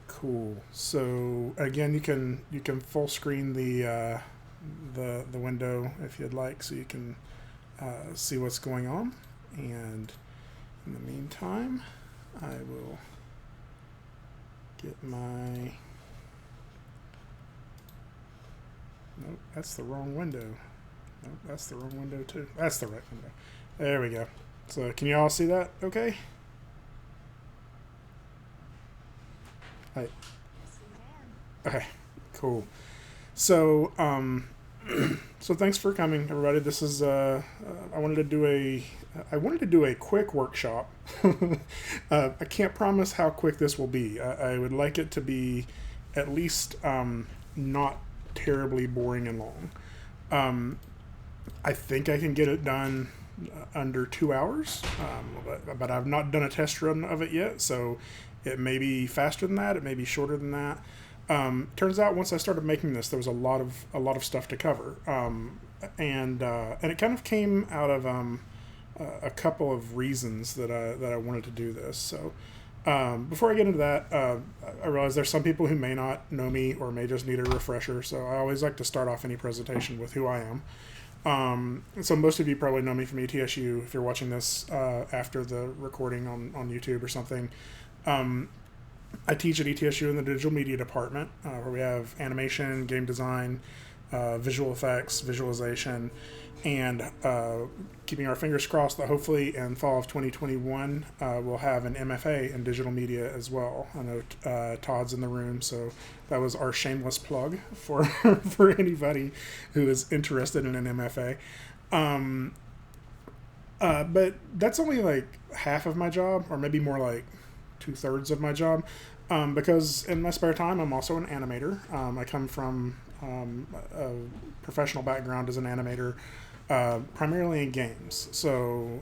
Cool. So again, you can full screen the window if you'd like, so you can see what's going on. And in the meantime, I will get my. Nope, that's the wrong window. Nope, that's the wrong window too. That's the right window. There we go. So can you all see that? Okay. Hi. Okay. Cool. So so thanks for coming, everybody. This is I wanted to do a quick workshop. I can't promise how quick this will be. I would like it to be at least not terribly boring and long. I think I can get it done under 2 hours, but I've not done a test run of it yet, so it may be faster than that. It may be shorter than that. Turns out once I started making this, there was a lot of stuff to cover, and it kind of came out of a couple of reasons that I wanted to do this. So before I get into that, I realize there's some people who may not know me or may just need a refresher. So I always like to start off any presentation with who I am. So most of you probably know me from ETSU if you're watching this after the recording on YouTube or something. I teach at ETSU in the digital media department, where we have animation, game design, visual effects, visualization, and keeping our fingers crossed that hopefully in fall of 2021 we'll have an MFA in digital media as well. I know Todd's in the room, so that was our shameless plug for for anybody who is interested in an MFA. But that's only like half of my job, or maybe more like 2/3 of my job, because in my spare time I'm also an animator. I come from a professional background as an animator, primarily in games. So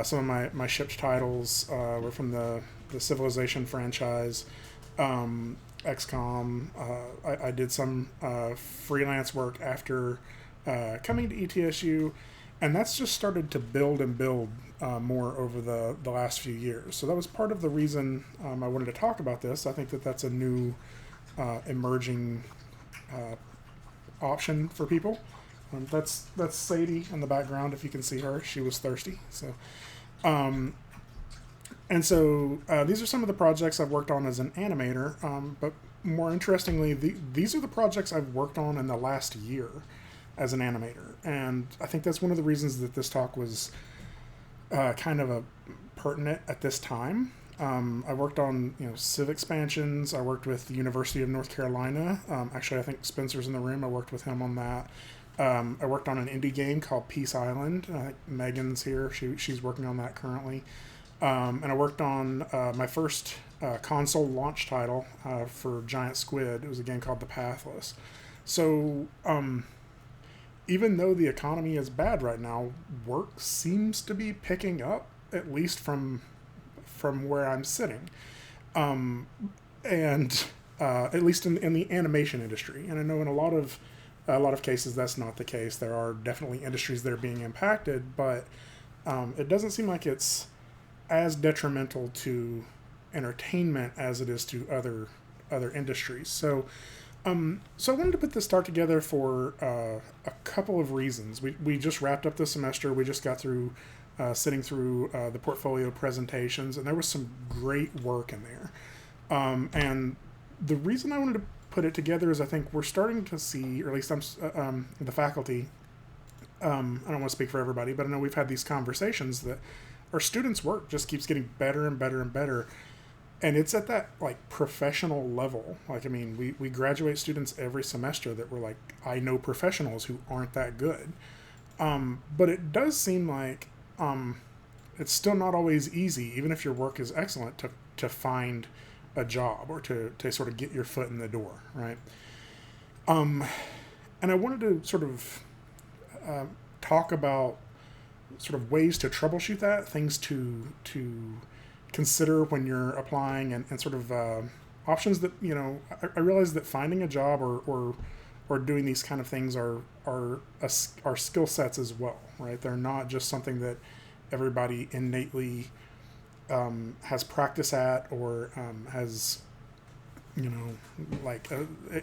some of my shipped titles were from the Civilization franchise, XCOM. I did some freelance work after coming to ETSU, and that's just started to build and build more over the last few years. So that was part of the reason I wanted to talk about this. I think that that's a new emerging option for people. That's Sadie in the background. If you can see her, she was thirsty. So, these are some of the projects I've worked on as an animator. But more interestingly, these are the projects I've worked on in the last year as an animator, and I think that's one of the reasons that this talk was kind of pertinent at this time. I worked on Civ expansions. I worked with the University of North Carolina. Actually, I think Spencer's in the room. I worked with him on that. I worked on an indie game called Peace Island. I think Megan's here. She's working on that currently. And I worked on my first console launch title for Giant Squid. It was a game called The Pathless. So even though the economy is bad right now, work seems to be picking up, at least from where I'm sitting, and at least in the animation industry. And I know in a lot of cases that's not the case. There are definitely industries that are being impacted, but it doesn't seem like it's as detrimental to entertainment as it is to other industries. So I wanted to put this talk together for a couple of reasons. We just wrapped up the semester. We just got through sitting through the portfolio presentations, and there was some great work in there. And the reason I wanted to put it together is I think we're starting to see, or at least the faculty, I don't want to speak for everybody, but I know we've had these conversations that our students' work just keeps getting better and better and better. And it's at that like professional level. Like, I mean, we graduate students every semester that were like, I know professionals who aren't that good. But it does seem like it's still not always easy, even if your work is excellent, to find a job or to sort of get your foot in the door, right? And I wanted to sort of talk about sort of ways to troubleshoot that, things to consider when you're applying, and sort of options that I realize that finding a job or doing these kind of things are skill sets as well, right? They're not just something that everybody innately has practice at, or has,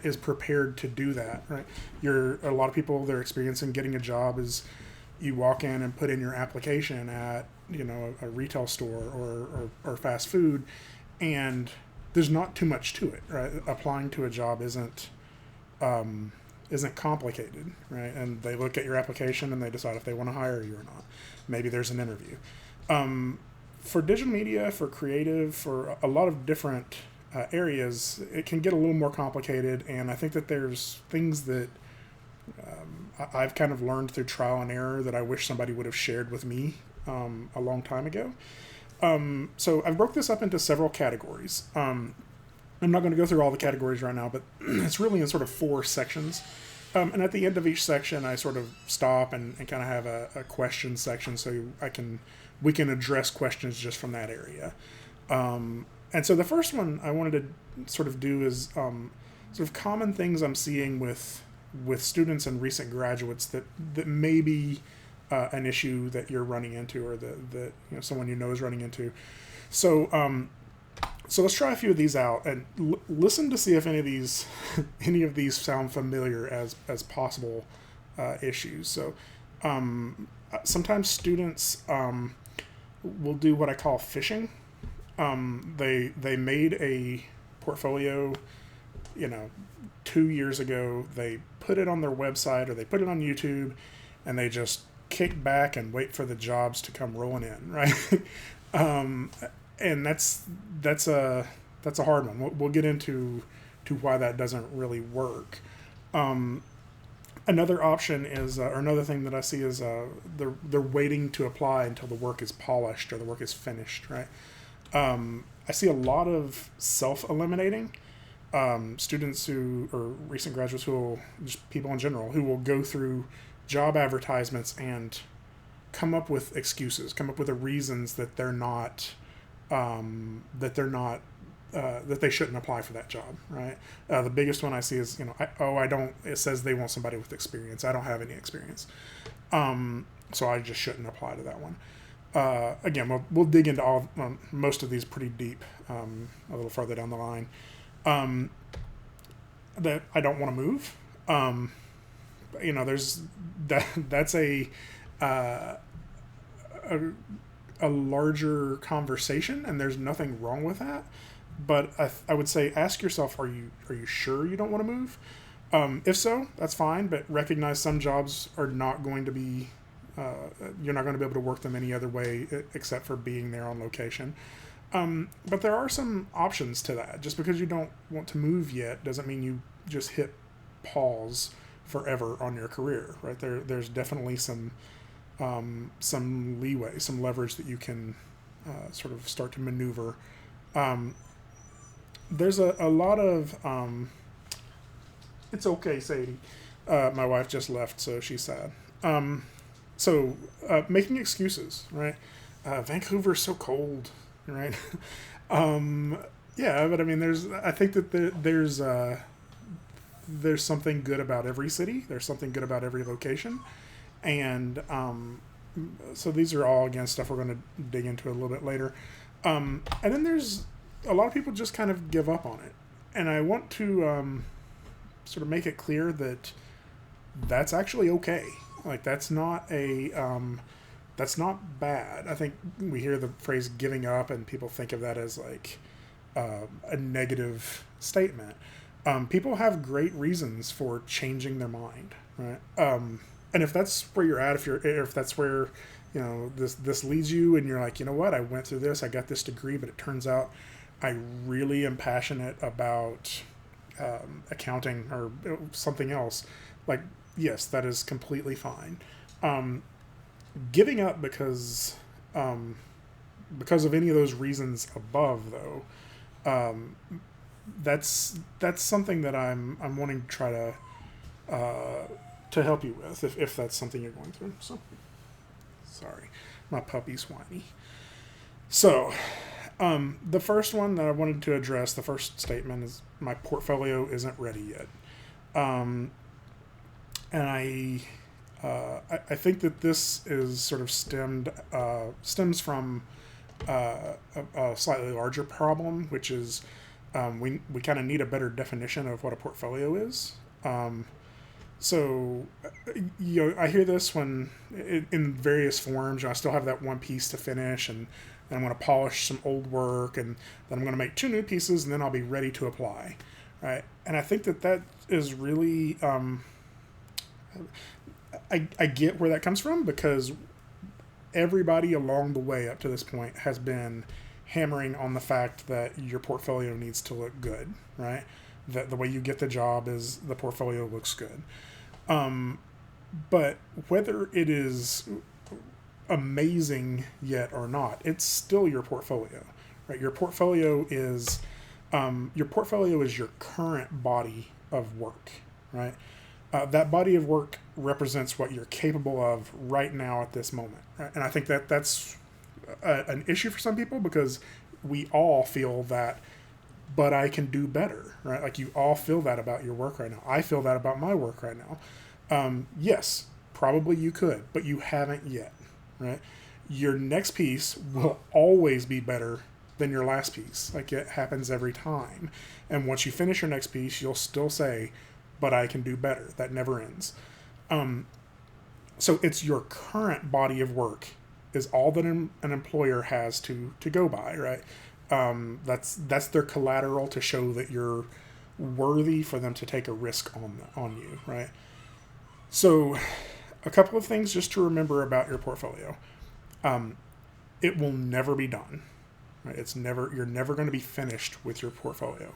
is prepared to do that, right? A lot of people, their experience in getting a job is you walk in and put in your application at, a retail store or fast food, and there's not too much to it, right? Applying to a job isn't complicated, right? And they look at your application and they decide if they want to hire you or not. Maybe there's an interview. For digital media, for creative, for a lot of different areas, it can get a little more complicated, and I think that there's things that I've kind of learned through trial and error that I wish somebody would have shared with me a long time ago. So I broke this up into several categories. I'm not going to go through all the categories right now, but it's really in sort of 4 sections. And at the end of each section, I sort of stop and kind of have a question section, so we can address questions just from that area. And so the first one I wanted to sort of do is sort of common things I'm seeing with students and recent graduates that may be an issue that you're running into, or that someone is running into. So let's try a few of these out and listen to see if any of these sound familiar as possible issues. So sometimes students will do what I call phishing. They made a portfolio, 2 years ago. They put it on their website or they put it on YouTube, and they just kick back and wait for the jobs to come rolling in, right? And that's a hard one. We'll get into why that doesn't really work. Another option is, or another thing that I see is, they're waiting to apply until the work is polished or the work is finished, right? I see a lot of self-eliminating students or recent graduates just people in general, who will go through job advertisements and come up with excuses, come up with the reasons that that they shouldn't apply for that job, right? The biggest one I see is, it says they want somebody with experience. I don't have any experience. So I just shouldn't apply to that one. Again, we'll dig into most of these pretty deep a little further down the line. That I don't want to move. That's a larger conversation, and there's nothing wrong with that. But I would say, ask yourself, are you sure you don't want to move? If so, that's fine, but recognize some jobs are not going to be, you're not going to be able to work them any other way except for being there on location. But there are some options to that. Just because you don't want to move yet doesn't mean you just hit pause forever on your career, right? There's definitely some leeway, some leverage that you can sort of start to maneuver. There's a lot of it's okay, Sadie. My wife just left, so she's sad. So making excuses, right? Vancouver's so cold, right? Yeah, but I mean, I think that there's something good about every city. There's something good about every location. And so these are all, again, stuff we're going to dig into a little bit later. And then there's a lot of people just kind of give up on it. And I want to sort of make it clear that that's actually okay. Like, that's not bad. I think we hear the phrase giving up and people think of that as like a negative statement. People have great reasons for changing their mind, right? And if that's where you're at, if that's where, this leads you, and you're like, you know what, I went through this, I got this degree, but it turns out I really am passionate about accounting or something else. Like, yes, that is completely fine. Giving up because of any of those reasons above, though, that's something that I'm wanting to try to help you with if that's something you're going through. So, sorry, my puppy's whiny. So, the first one that I wanted to address, the first statement, is my portfolio isn't ready yet. And I think that this is sort of stems from a slightly larger problem, which is we kind of need a better definition of what a portfolio is. So, I hear this when in various forms. I still have that one piece to finish, and I'm going to polish some old work, and then I'm going to make 2 new pieces, and then I'll be ready to apply, right? And I think that is really, I get where that comes from, because everybody along the way up to this point has been hammering on the fact that your portfolio needs to look good, right? That the way you get the job is the portfolio looks good. But whether it is amazing yet or not, it's still your portfolio, right? Your portfolio is your current body of work, right? That body of work represents what you're capable of right now at this moment, right? And I think that's an issue for some people, because we all feel that, but I can do better, right? Like, you all feel that about your work right now. I feel that about my work right now. Yes, probably you could, but you haven't yet, right? Your next piece will always be better than your last piece. Like, it happens every time. And once you finish your next piece, you'll still say, but I can do better. That never ends. So it's your current body of work is all that an employer has to go by, right? That's their collateral to show that you're worthy for them to take a risk on you, right? So, a couple of things just to remember about your portfolio. It will never be done, right? You're never going to be finished with your portfolio.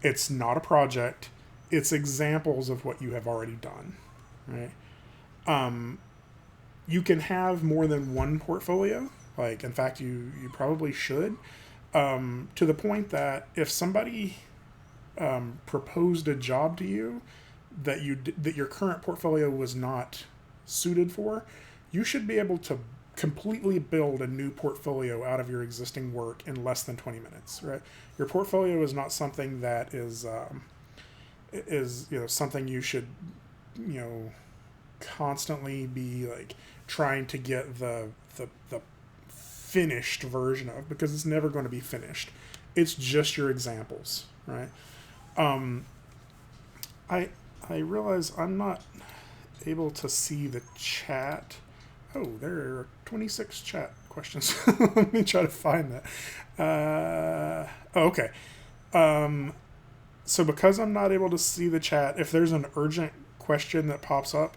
It's not a project. It's examples of what you have already done, right? You can have more than one portfolio. Like, in fact, you probably should, to the point that if somebody proposed a job to you that your current portfolio was not suited for, you should be able to completely build a new portfolio out of your existing work in less than 20 minutes, right? Your portfolio is not something that is something you should constantly be like trying to get the finished version of, because it's never going to be finished. It's just your examples, right? I realize I'm not able to see the chat. Oh, there are 26 chat questions. Let me try to find that. Okay. So because I'm not able to see the chat, if there's an urgent question that pops up,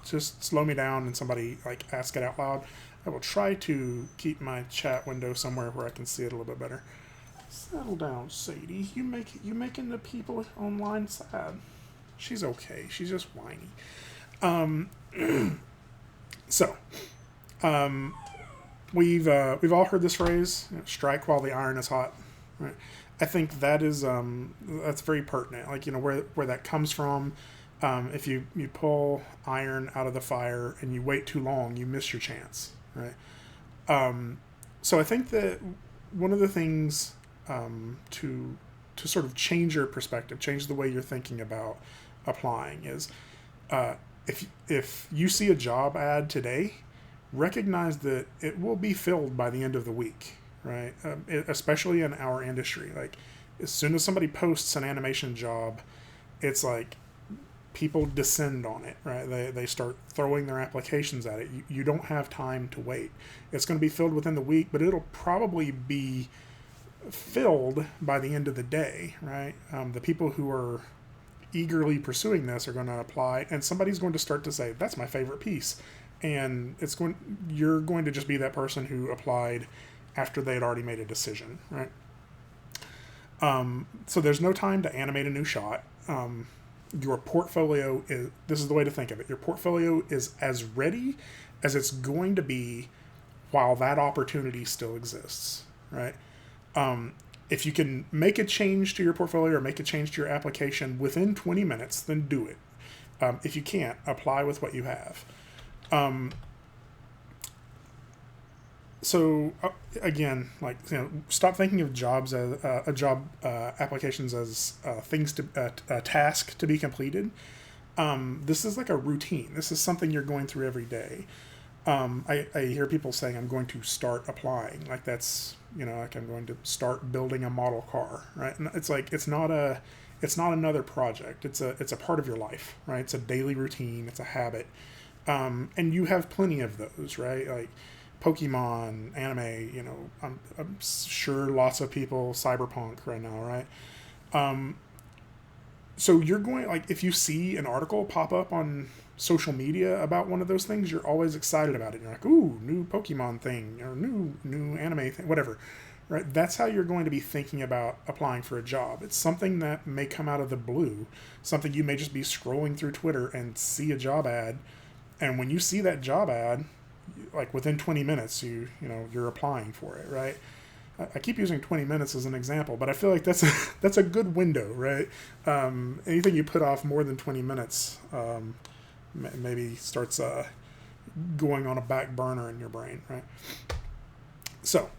just slow me down and somebody ask it out loud. I will try to keep my chat window somewhere where I can see it a little bit better. Settle down, Sadie. You making the people online sad. She's okay. She's just whiny. We've all heard this phrase, strike while the iron is hot, right? I think that is that's very pertinent. Where that comes from. If you pull iron out of the fire and you wait too long, you miss your chance, right? So I think that one of the things to sort of change your perspective, change the way you're thinking about applying is if you see a job ad today, recognize that it will be filled by the end of the week, right? Especially in our industry. Like, as soon as somebody posts an animation job, it's like people descend on it, right? They start throwing their applications at it. You don't have time to wait. It's going to be filled within the week, but it'll probably be filled by the end of the day, right? The people who are eagerly pursuing this are going to apply, and somebody's going to start to say, that's my favorite piece. And you're going to just be that person who applied after they had already made a decision, right? So there's no time to animate a new shot. Your portfolio this is the way to think of it. Your portfolio is as ready as it's going to be while that opportunity still exists, right? If you can make a change to your portfolio or make a change to your application within 20 minutes, then do it. If you can't, apply with what you have. Again, stop thinking of jobs as applications as things a task to be completed. This is like a routine. This is something you're going through every day. I hear people saying I'm going to start applying, like that's, like I'm going to start building a model car, right? And it's like it's not another project. It's a part of your life, right? It's a daily routine. It's a habit, and you have plenty of those, right? Like Pokemon, anime. I'm sure lots of people cyberpunk right now, right? Um, so you're going, like, if you see an article pop up on social media about one of those things, you're always excited about it. You're like, ooh, new Pokemon thing, or new anime thing, whatever, right? That's how you're going to be thinking about applying for a job. It's something that may come out of the blue, something you may just be scrolling through Twitter and see a job ad, and when you see that job ad, like within 20 minutes, you're applying for it, right? I keep using 20 minutes as an example, but I feel like that's a good window, right? Anything you put off more than 20 minutes maybe starts going on a back burner in your brain, right? So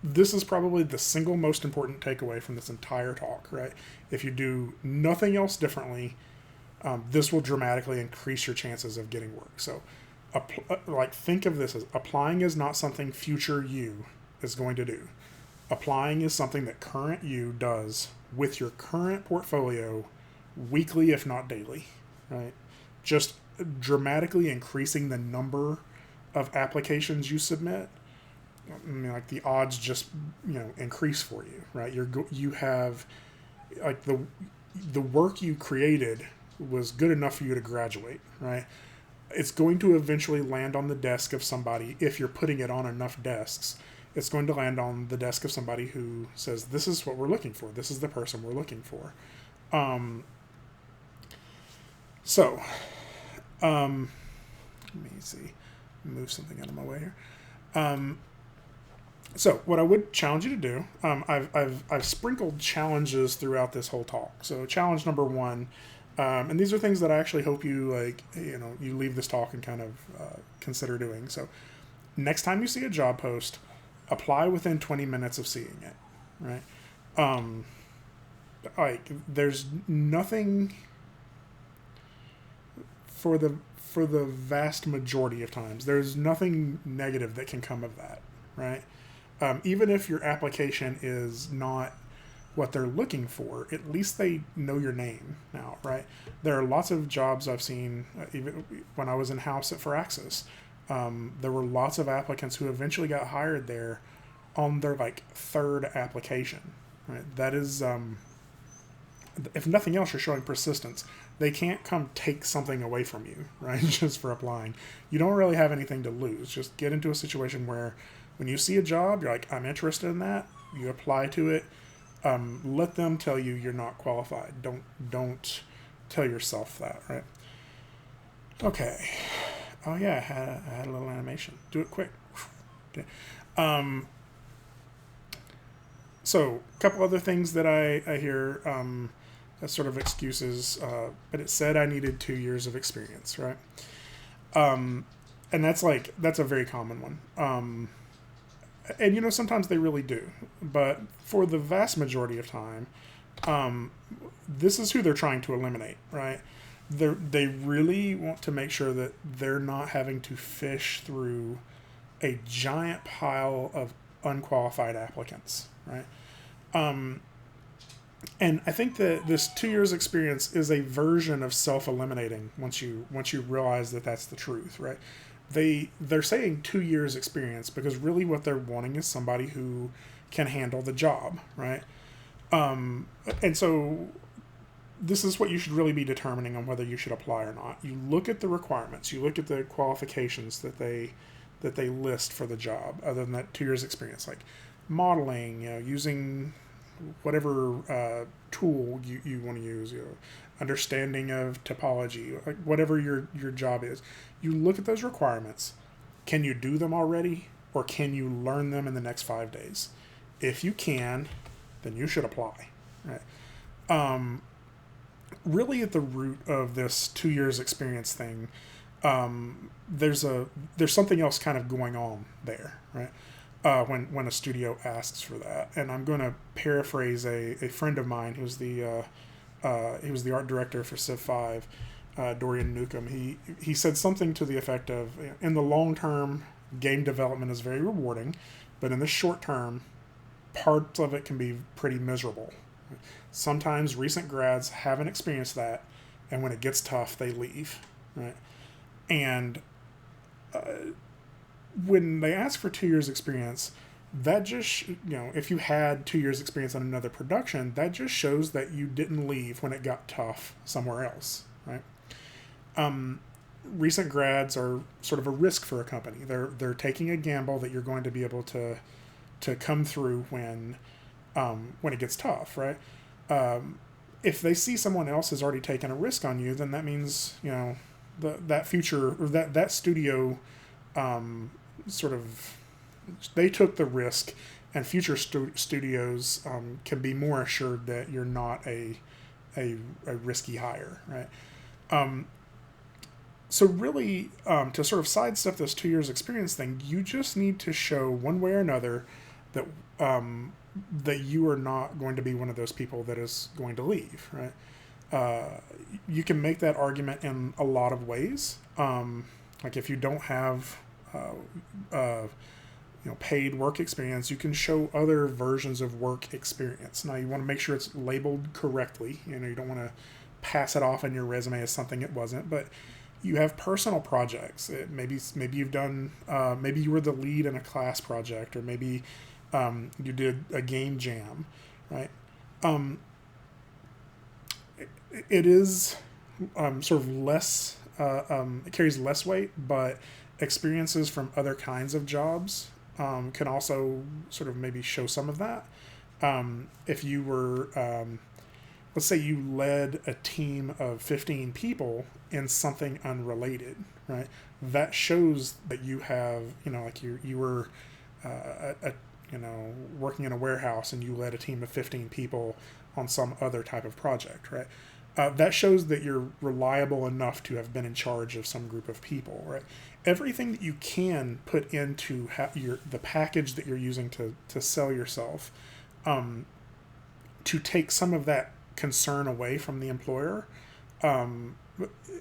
this is probably the single most important takeaway from this entire talk, right? If you do nothing else differently, this will dramatically increase your chances of getting work. So think of this as applying is not something future you is going to do. Applying is something that current you does with your current portfolio weekly, if not daily, right? Just dramatically increasing the number of applications you submit. I mean, like the odds just, increase for you, right? You have, like, the work you created was good enough for you to graduate, right? It's going to eventually land on the desk of somebody. If you're putting it on enough desks, it's going to land on the desk of somebody who says, this is what we're looking for. This is the person we're looking for. So, let me see, move something out of my way here. So what I would challenge you to do, I've sprinkled challenges throughout this whole talk. So challenge number one, and these are things that I actually hope you you leave this talk and kind of consider doing. So next time you see a job post, apply within 20 minutes of seeing it, right? There's nothing for the vast majority of times, there's nothing negative that can come of that, right? Even if your application is not what they're looking for, at least they know your name now, right? There are lots of jobs I've seen, even when I was in house at Firaxis, there were lots of applicants who eventually got hired there on their third application, right? That is, if nothing else, you're showing persistence. They can't come take something away from you, right? Just for applying. You don't really have anything to lose. Just get into a situation where when you see a job, you're like, I'm interested in that. You apply to it. Let them tell you you're not qualified. Don't tell yourself that, right? Okay. Oh yeah, I had a little animation. Do it quick. Okay. So a couple other things that I hear as sort of excuses, but it said I needed 2 years of experience, right? And that's a very common one. And sometimes they really do, but for the vast majority of time, this is who they're trying to eliminate, right? They really want to make sure that they're not having to fish through a giant pile of unqualified applicants, right? And I think that this 2 years experience is a version of self-eliminating once you realize that that's the truth, right? They're saying 2 years experience because really what they're wanting is somebody who can handle the job, right? And so this is what you should really be determining on whether you should apply or not. You look at the requirements, you look at the qualifications that they list for the job, other than that 2 years experience, like modeling, using whatever tool you want to use, understanding of topology, like whatever your job is. You look at those requirements. Can you do them already, or can you learn them in the next 5 days? If you can, then you should apply, right? Really at the root of this 2 years experience thing, there's something else kind of going on there, right? When a studio asks for that. And I'm going to paraphrase a friend of mine who's he was the art director for Civ 5. Dorian Newcomb. He said something to the effect of, in the long term, game development is very rewarding, but in the short term, parts of it can be pretty miserable. Sometimes recent grads haven't experienced that, and when it gets tough, they leave, right? And when they ask for 2 years experience, that just, if you had 2 years experience on another production, that just shows that you didn't leave when it got tough somewhere else, right? Recent grads are sort of a risk for a company. They're taking a gamble that you're going to be able to come through when it gets tough, right? If they see someone else has already taken a risk on you, then that means that future, or that studio sort of, they took the risk, and future studios can be more assured that you're not a risky hire, right? So really, to sort of sidestep this 2 years experience thing, you just need to show one way or another that that you are not going to be one of those people that is going to leave, right? You can make that argument in a lot of ways. Like if you don't have paid work experience, you can show other versions of work experience. Now you want to make sure it's labeled correctly. You don't want to pass it off in your resume as something it wasn't, but you have personal projects. Maybe you've done, maybe you were the lead in a class project, or maybe you did a game jam, right? It is sort of less, it carries less weight, but experiences from other kinds of jobs can also sort of maybe show some of that. If you were, let's say you led a team of 15 people in something unrelated, right? That shows that you have, like you were working in a warehouse and you led a team of 15 people on some other type of project, right? That shows that you're reliable enough to have been in charge of some group of people, right? Everything that you can put into the package that you're using to sell yourself, to take some of that concern away from the employer,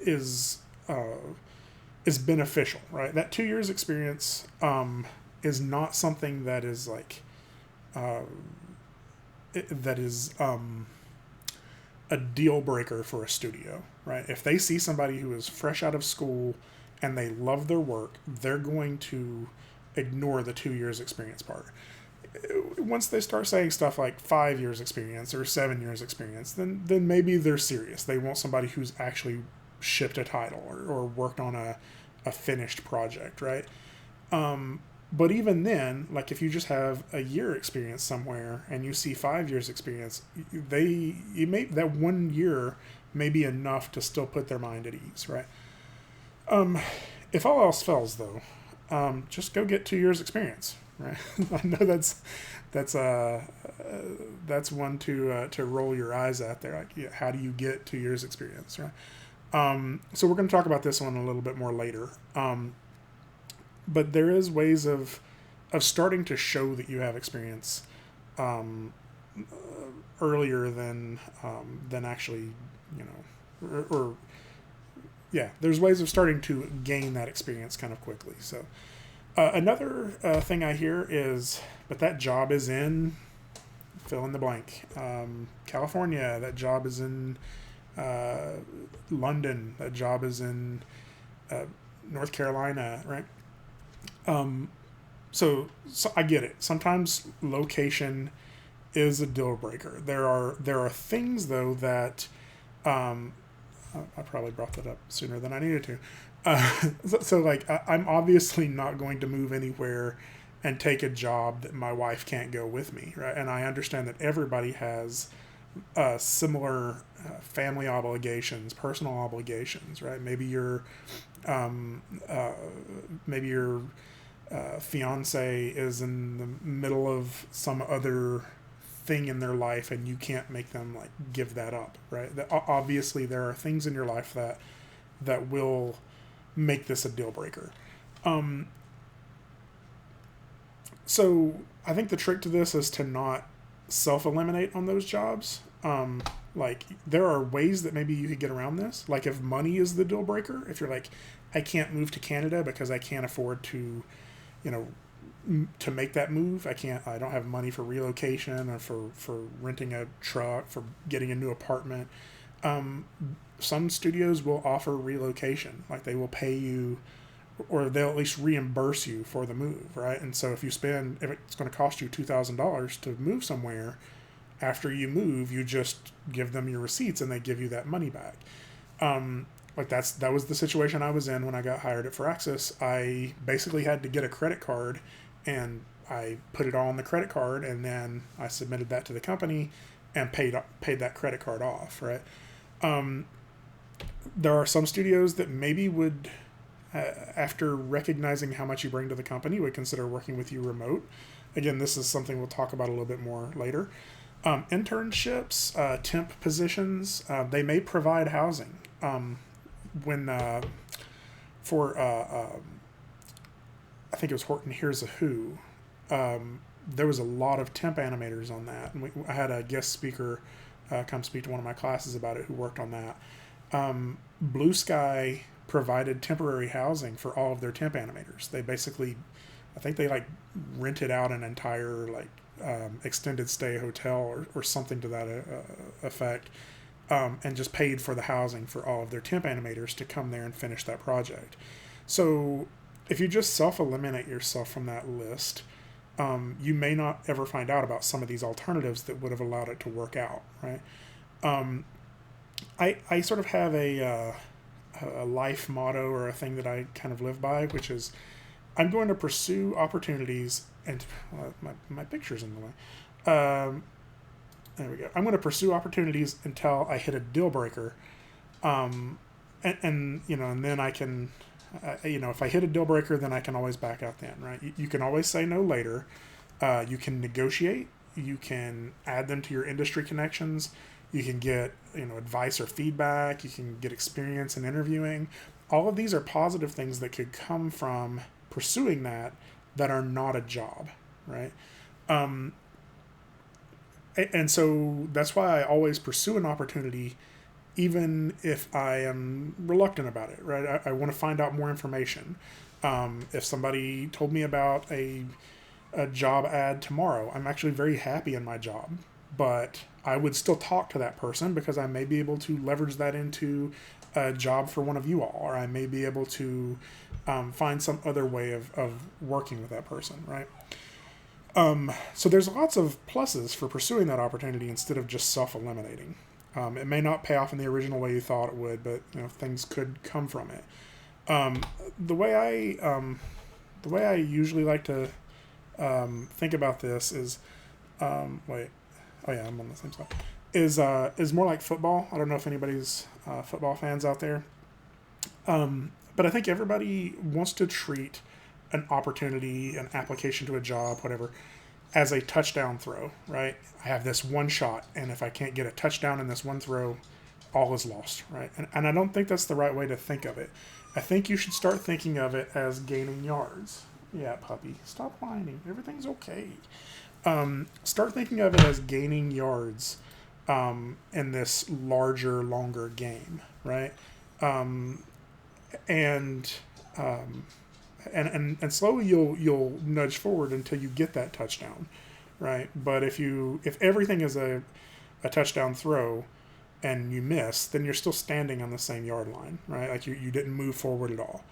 is beneficial, right? That 2 years experience is not something that is like that is a deal breaker for a studio, right? If they see somebody who is fresh out of school and they love their work, they're going to ignore the 2 years experience part. Once they start saying stuff like 5 years experience or 7 years experience, then maybe they're serious. They want somebody who's actually shipped a title or worked on a finished project, right? But even then, like if you just have a year experience somewhere and you see 5 years experience, that 1 year may be enough to still put their mind at ease, right? If all else fails, though, just go get 2 years experience, right? I know that's one to roll your eyes at there. Like, how do you get 2 years experience, right? So we're going to talk about this one a little bit more later. But there is ways of starting to show that you have experience earlier than actually, there's ways of starting to gain that experience kind of quickly. So another thing I hear is, but that job is in fill in the blank. California, that job is in London, that job is in North Carolina, right? So I get it. Sometimes location is a deal breaker. There are things though that I probably brought that up sooner than I needed to. So like I'm obviously not going to move anywhere and take a job that my wife can't go with me, right? And I understand that everybody has similar family obligations, personal obligations, right? Maybe your fiance is in the middle of some other thing in their life and you can't make them like give that up, right? Obviously there are things in your life that will make this a deal breaker. So I think the trick to this is to not self-eliminate on those jobs. Like, there are ways that maybe you could get around this. Like, if money is the deal breaker, if you're like, I can't move to Canada because I can't afford to, you know, to make that move. I don't have money for relocation or for renting a truck, for getting a new apartment. Some studios will offer relocation. Like, they will pay you, or they'll at least reimburse you for the move, right? And so if it's going to cost you $2,000 to move somewhere, after you move, you just give them your receipts and they give you that money back. Like, that was the situation I was in when I got hired at Firaxis. I basically had to get a credit card, and I put it all on the credit card, and then I submitted that to the company and paid that credit card off, right? There are some studios that maybe would, after recognizing how much you bring to the company, would consider working with you remote. Again, this is something we'll talk about a little bit more later. Internships, temp positions, they may provide housing. I think it was Horton Hears a Who, there was a lot of temp animators on that, and I had a guest speaker come speak to one of my classes about it who worked on that. Blue Sky provided temporary housing for all of their temp animators. They basically, I think they like rented out an entire extended stay hotel or something to that effect, and just paid for the housing for all of their temp animators to come there and finish that project. So if you just self-eliminate yourself from that list, you may not ever find out about some of these alternatives that would have allowed it to work out, right? I sort of have a life motto, or a thing that I kind of live by, which is I'm going to pursue opportunities, and my picture's in the way. There we go. I'm going to pursue opportunities until I hit a deal breaker, and then I can, if I hit a deal breaker, then I can always back out then, right? You can always say no later. You can negotiate. You can add them to your industry connections. You can get, advice or feedback. You can get experience in interviewing. All of these are positive things that could come from pursuing that are not a job, right? And so that's why I always pursue an opportunity, even if I am reluctant about it, right? I want to find out more information. If somebody told me about a job ad tomorrow, I'm actually very happy in my job, but I would still talk to that person because I may be able to leverage that into a job for one of you all, or I may be able to find some other way of working with that person, right? So there's lots of pluses for pursuing that opportunity instead of just self-eliminating. It may not pay off in the original way you thought it would, but things could come from it. The way I usually like to think about this is, I'm on the same side. Is more like football. I don't know if anybody's football fans out there, but I think everybody wants to treat an opportunity, an application to a job, whatever, as a touchdown throw, right? I have this one shot, and if I can't get a touchdown in this one throw, all is lost, right? And I don't think that's the right way to think of it. I think you should start thinking of it as gaining yards. Yeah, puppy, stop whining. Everything's okay. Start thinking of it as gaining yards in this larger, longer game, right? And slowly you'll nudge forward until you get that touchdown, right? But if everything is a touchdown throw and you miss, then you're still standing on the same yard line, right? Like you didn't move forward at all.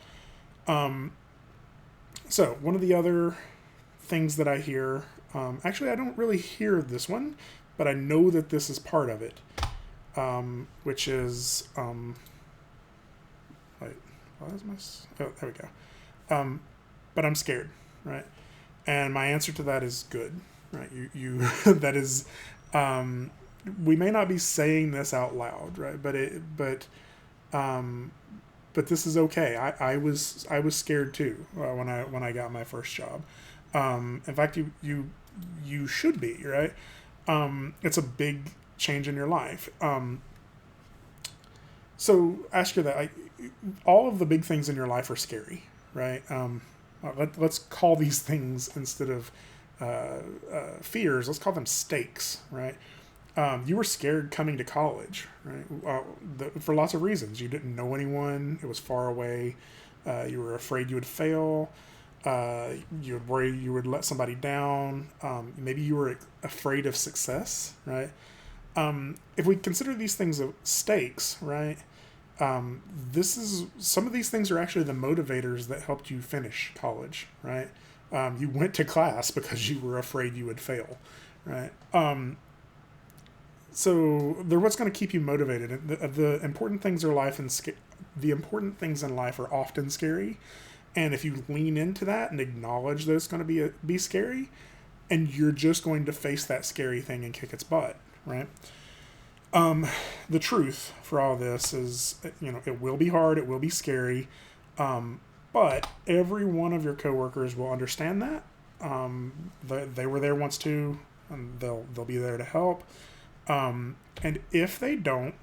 So one of the other things that I hear, actually I don't really hear this one, but I know that this is part of it, which is, there we go. But I'm scared, right? And my answer to that is good, right? You that is, we may not be saying this out loud, right? But this is okay. I was scared too when I got my first job. In fact, you should be, right? It's a big change in your life. So ask you that. All of the big things in your life are scary, right? Let's call these things, instead of fears, let's call them stakes, right? You were scared coming to college, right? For lots of reasons. You didn't know anyone. It was far away. You were afraid you would fail. You would worry you would let somebody down. Maybe you were afraid of success, right? If we consider these things stakes, right? Some of these things are actually the motivators that helped you finish college, right? You went to class because you were afraid you would fail, right? So they're what's going to keep you motivated. The important things in life the important things in life are often scary, and if you lean into that and acknowledge that it's going to be scary, and you're just going to face that scary thing and kick its butt, right? The truth for all this is, it will be hard, it will be scary, but every one of your coworkers will understand that. They were there once too, and they'll be there to help. And if they don't,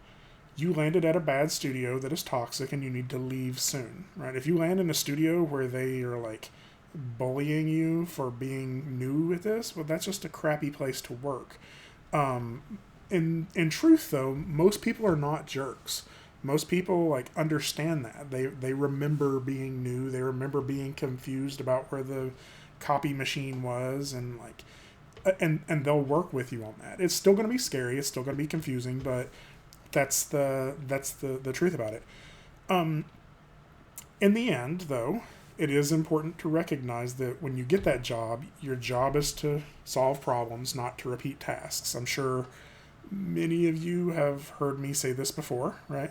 you landed at a bad studio that is toxic and you need to leave soon, right? If you land in a studio where they are like bullying you for being new at this, well, that's just a crappy place to work. In truth, though, most people are not jerks. Most people like understand that. They remember being new. They remember being confused about where the copy machine was, and and they'll work with you on that. It's still going to be scary. It's still going to be confusing, but that's the truth about it. In the end, though, it is important to recognize that when you get that job, your job is to solve problems, not to repeat tasks. I'm sure many of you have heard me say this before, right?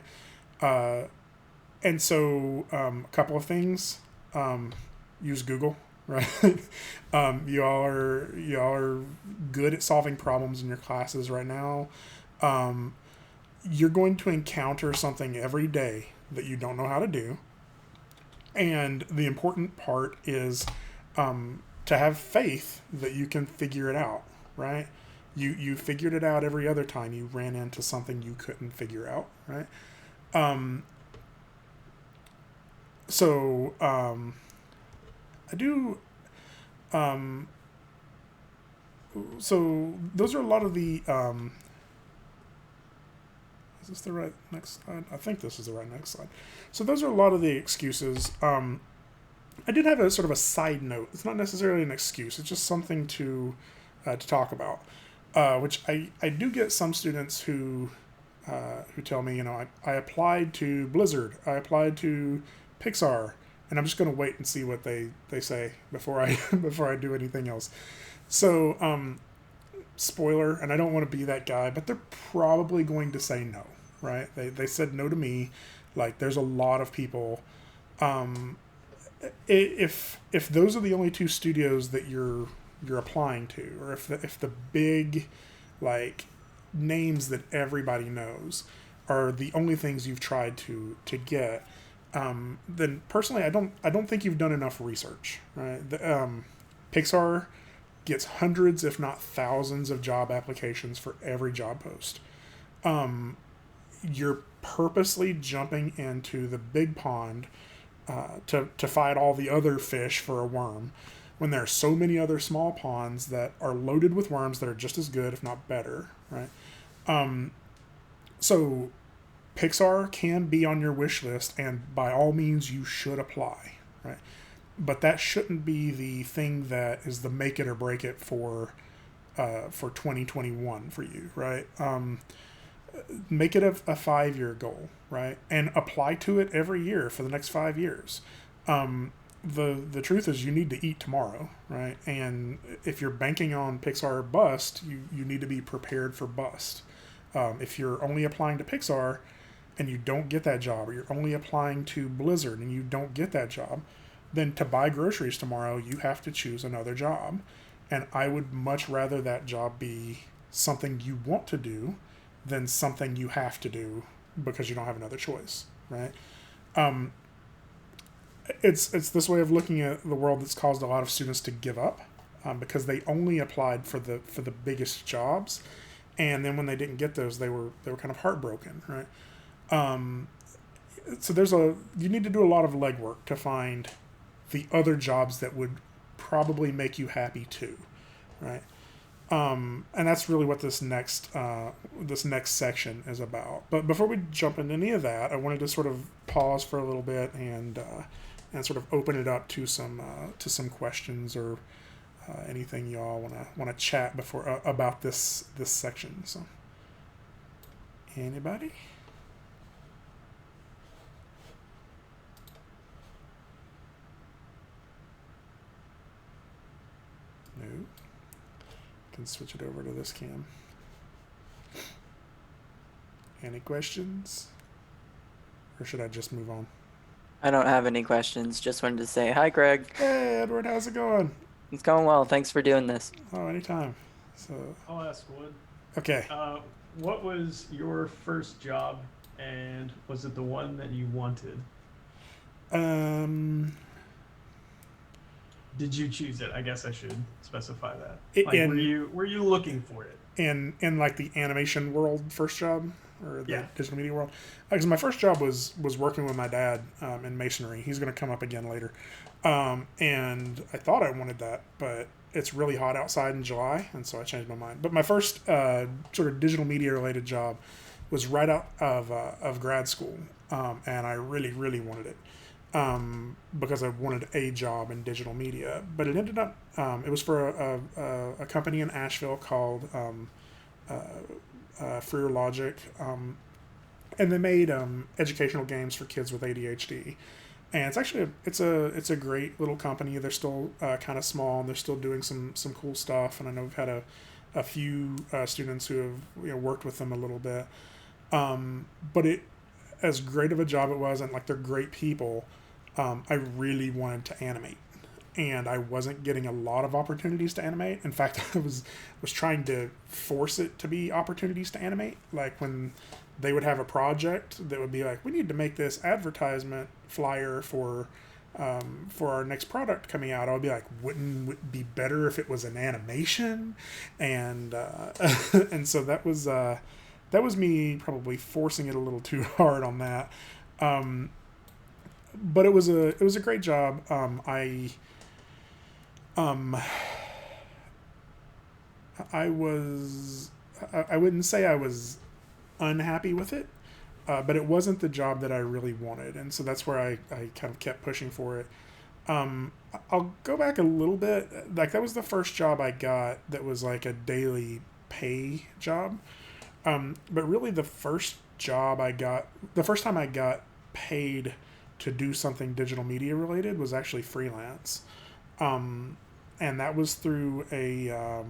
And so a couple of things. Use Google, right? You all are good at solving problems in your classes right now. You're going to encounter something every day that you don't know how to do. And the important part is to have faith that you can figure it out, right? You figured it out every other time you ran into something you couldn't figure out, right? I do. So those are a lot of the. Is this the right next slide? I think this is the right next slide. So those are a lot of the excuses. I did have a sort of a side note. It's not necessarily an excuse. It's just something to talk about. Which I do get some students who tell me, I applied to Blizzard, I applied to Pixar, and I'm just going to wait and see what they say before I before I do anything else. So, spoiler, and I don't want to be that guy, but they're probably going to say no, right? They said no to me. Like, there's a lot of people. If those are the only two studios that you're applying to, or if the big like names that everybody knows are the only things you've tried to get, then personally I don't think you've done enough research, right? Pixar gets hundreds if not thousands of job applications for every job post. You're purposely jumping into the big pond to fight all the other fish for a worm, when there are so many other small ponds that are loaded with worms that are just as good, if not better, right? So Pixar can be on your wish list, and by all means you should apply, right? But that shouldn't be the thing that is the make it or break it for 2021 for you, right? Make it a 5-year goal, right? And apply to it every year for the next 5 years. The truth is you need to eat tomorrow, right? And if you're banking on Pixar bust, you need to be prepared for bust. If you're only applying to Pixar and you don't get that job, or you're only applying to Blizzard and you don't get that job, then to buy groceries tomorrow, you have to choose another job. And I would much rather that job be something you want to do than something you have to do because you don't have another choice, right? It's this way of looking at the world that's caused a lot of students to give up because they only applied for the biggest jobs, and then when they didn't get those, they were kind of heartbroken, right? So you need to do a lot of legwork to find the other jobs that would probably make you happy too, right? And that's really what this next section is about. But before we jump into any of that, I wanted to sort of pause for a little bit and sort of open it up to some questions or anything y'all wanna chat before about this section. So, anybody? No. Can switch it over to this cam. Any questions? Or should I just move on? I don't have any questions. Just wanted to say hi, Greg. Hey, Edward, how's it going? It's going well. Thanks for doing this. Oh, anytime. So, I'll ask one. okay. What was your first job, and was it the one that you wanted? Did you choose it? I guess I should specify that. Were you looking for it? In like the animation world, first job or the digital media world? Because my first job was working with my dad in masonry. He's going to come up again later, and I thought I wanted that, but it's really hot outside in July, and so I changed my mind. But my first sort of digital media related job was right out of grad school, and I really wanted it. Because I wanted a job in digital media, but it ended up it was for a company in Asheville called Freer Logic, and they made educational games for kids with ADHD. And it's actually it's a great little company. They're still kind of small, and they're still doing some cool stuff. And I know we've had a few students who have worked with them a little bit. But it, as great of a job it was, and like they're great people. I really wanted to animate, and I wasn't getting a lot of opportunities to animate. In fact, I was trying to force it to be opportunities to animate. Like when they would have a project that would be like, we need to make this advertisement flyer for our next product coming out. I would be like, wouldn't it be better if it was an animation? And and so that was me probably forcing it a little too hard on that. But it was a great job. I wouldn't say I was unhappy with it, but it wasn't the job that I really wanted, and so that's where I kind of kept pushing for it. I'll go back a little bit. Like that was the first job I got that was like a daily pay job. But really the first time I got paid to do something digital media related was actually freelance. And that was through a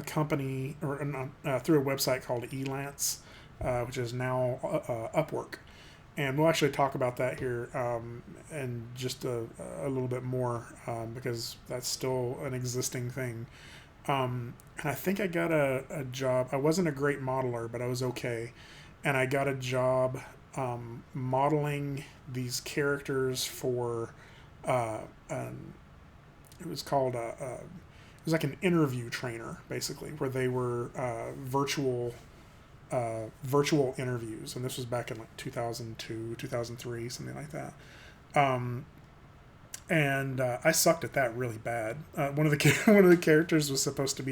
company or through a website called Elance, which is now Upwork. And we'll actually talk about that here in just a little bit more because that's still an existing thing. And I think I got a job. I wasn't a great modeler, but I was okay. And I got a job modeling these characters for it was called it was like an interview trainer, basically, where they were virtual interviews, and this was back in like 2002, 2003, something like that. And I sucked at that really bad. One of the characters was supposed to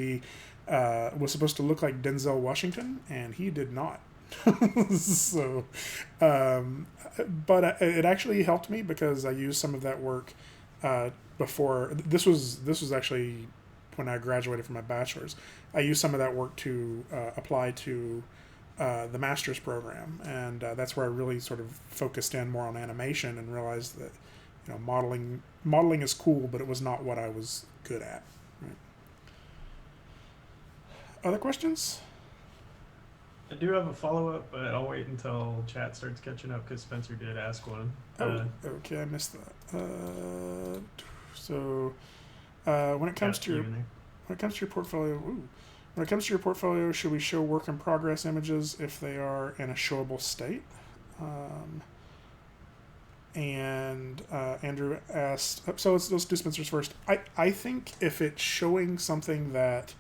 look like Denzel Washington, and he did not. So, but it actually helped me because I used some of that work before. This was actually when I graduated from my bachelor's. I used some of that work to apply to the master's program, and that's where I really sort of focused in more on animation and realized that modeling is cool, but it was not what I was good at. Right. Other questions? I do have a follow-up, but I'll wait until chat starts catching up because Spencer did ask one. Okay, I missed that. So when it comes to your portfolio, when it comes to your portfolio, should we show work in progress images if they are in a showable state? And Andrew asked, so let's do Spencer's first. I think if it's showing something that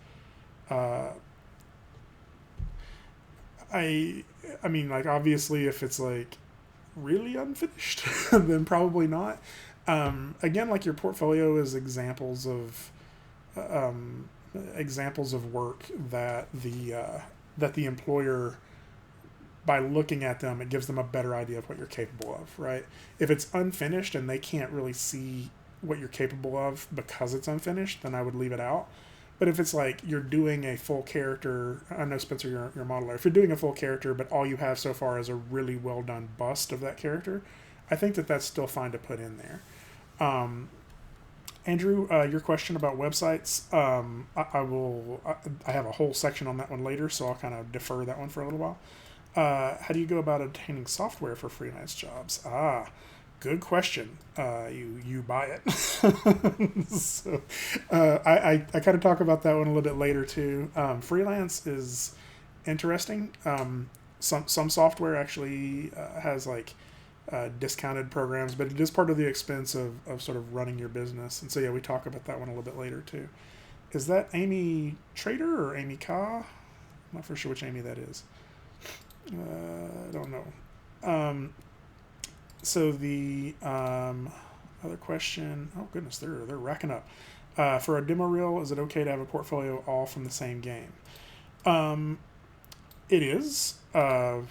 I mean, like, obviously, if it's, like, really unfinished, then probably not. Again, like, your portfolio is examples of, examples of work that the employer, by looking at them, it gives them a better idea of what you're capable of, right? If it's unfinished and they can't really see what you're capable of because it's unfinished, then I would leave it out. But if it's like you're doing a full character, I know Spencer, you're a modeler. If you're doing a full character, but all you have so far is a really well done bust of that character, I think that that's still fine to put in there. Andrew, your question about websites, I have a whole section on that one later, so I'll kind of defer that one for a little while. How do you go about obtaining software for freelance jobs? Good question. You buy it. So, I kind of talk about that one a little bit later too. Freelance is interesting. Some software actually has like discounted programs, but it is part of the expense of sort of running your business. And so yeah, we talk about that one a little bit later too. Is that Amy Trader or Amy Ka? I'm not for sure which Amy that is. I don't know. So the other question, oh goodness, they're racking up. For a demo reel, is it okay to have a portfolio all from the same game? It is. I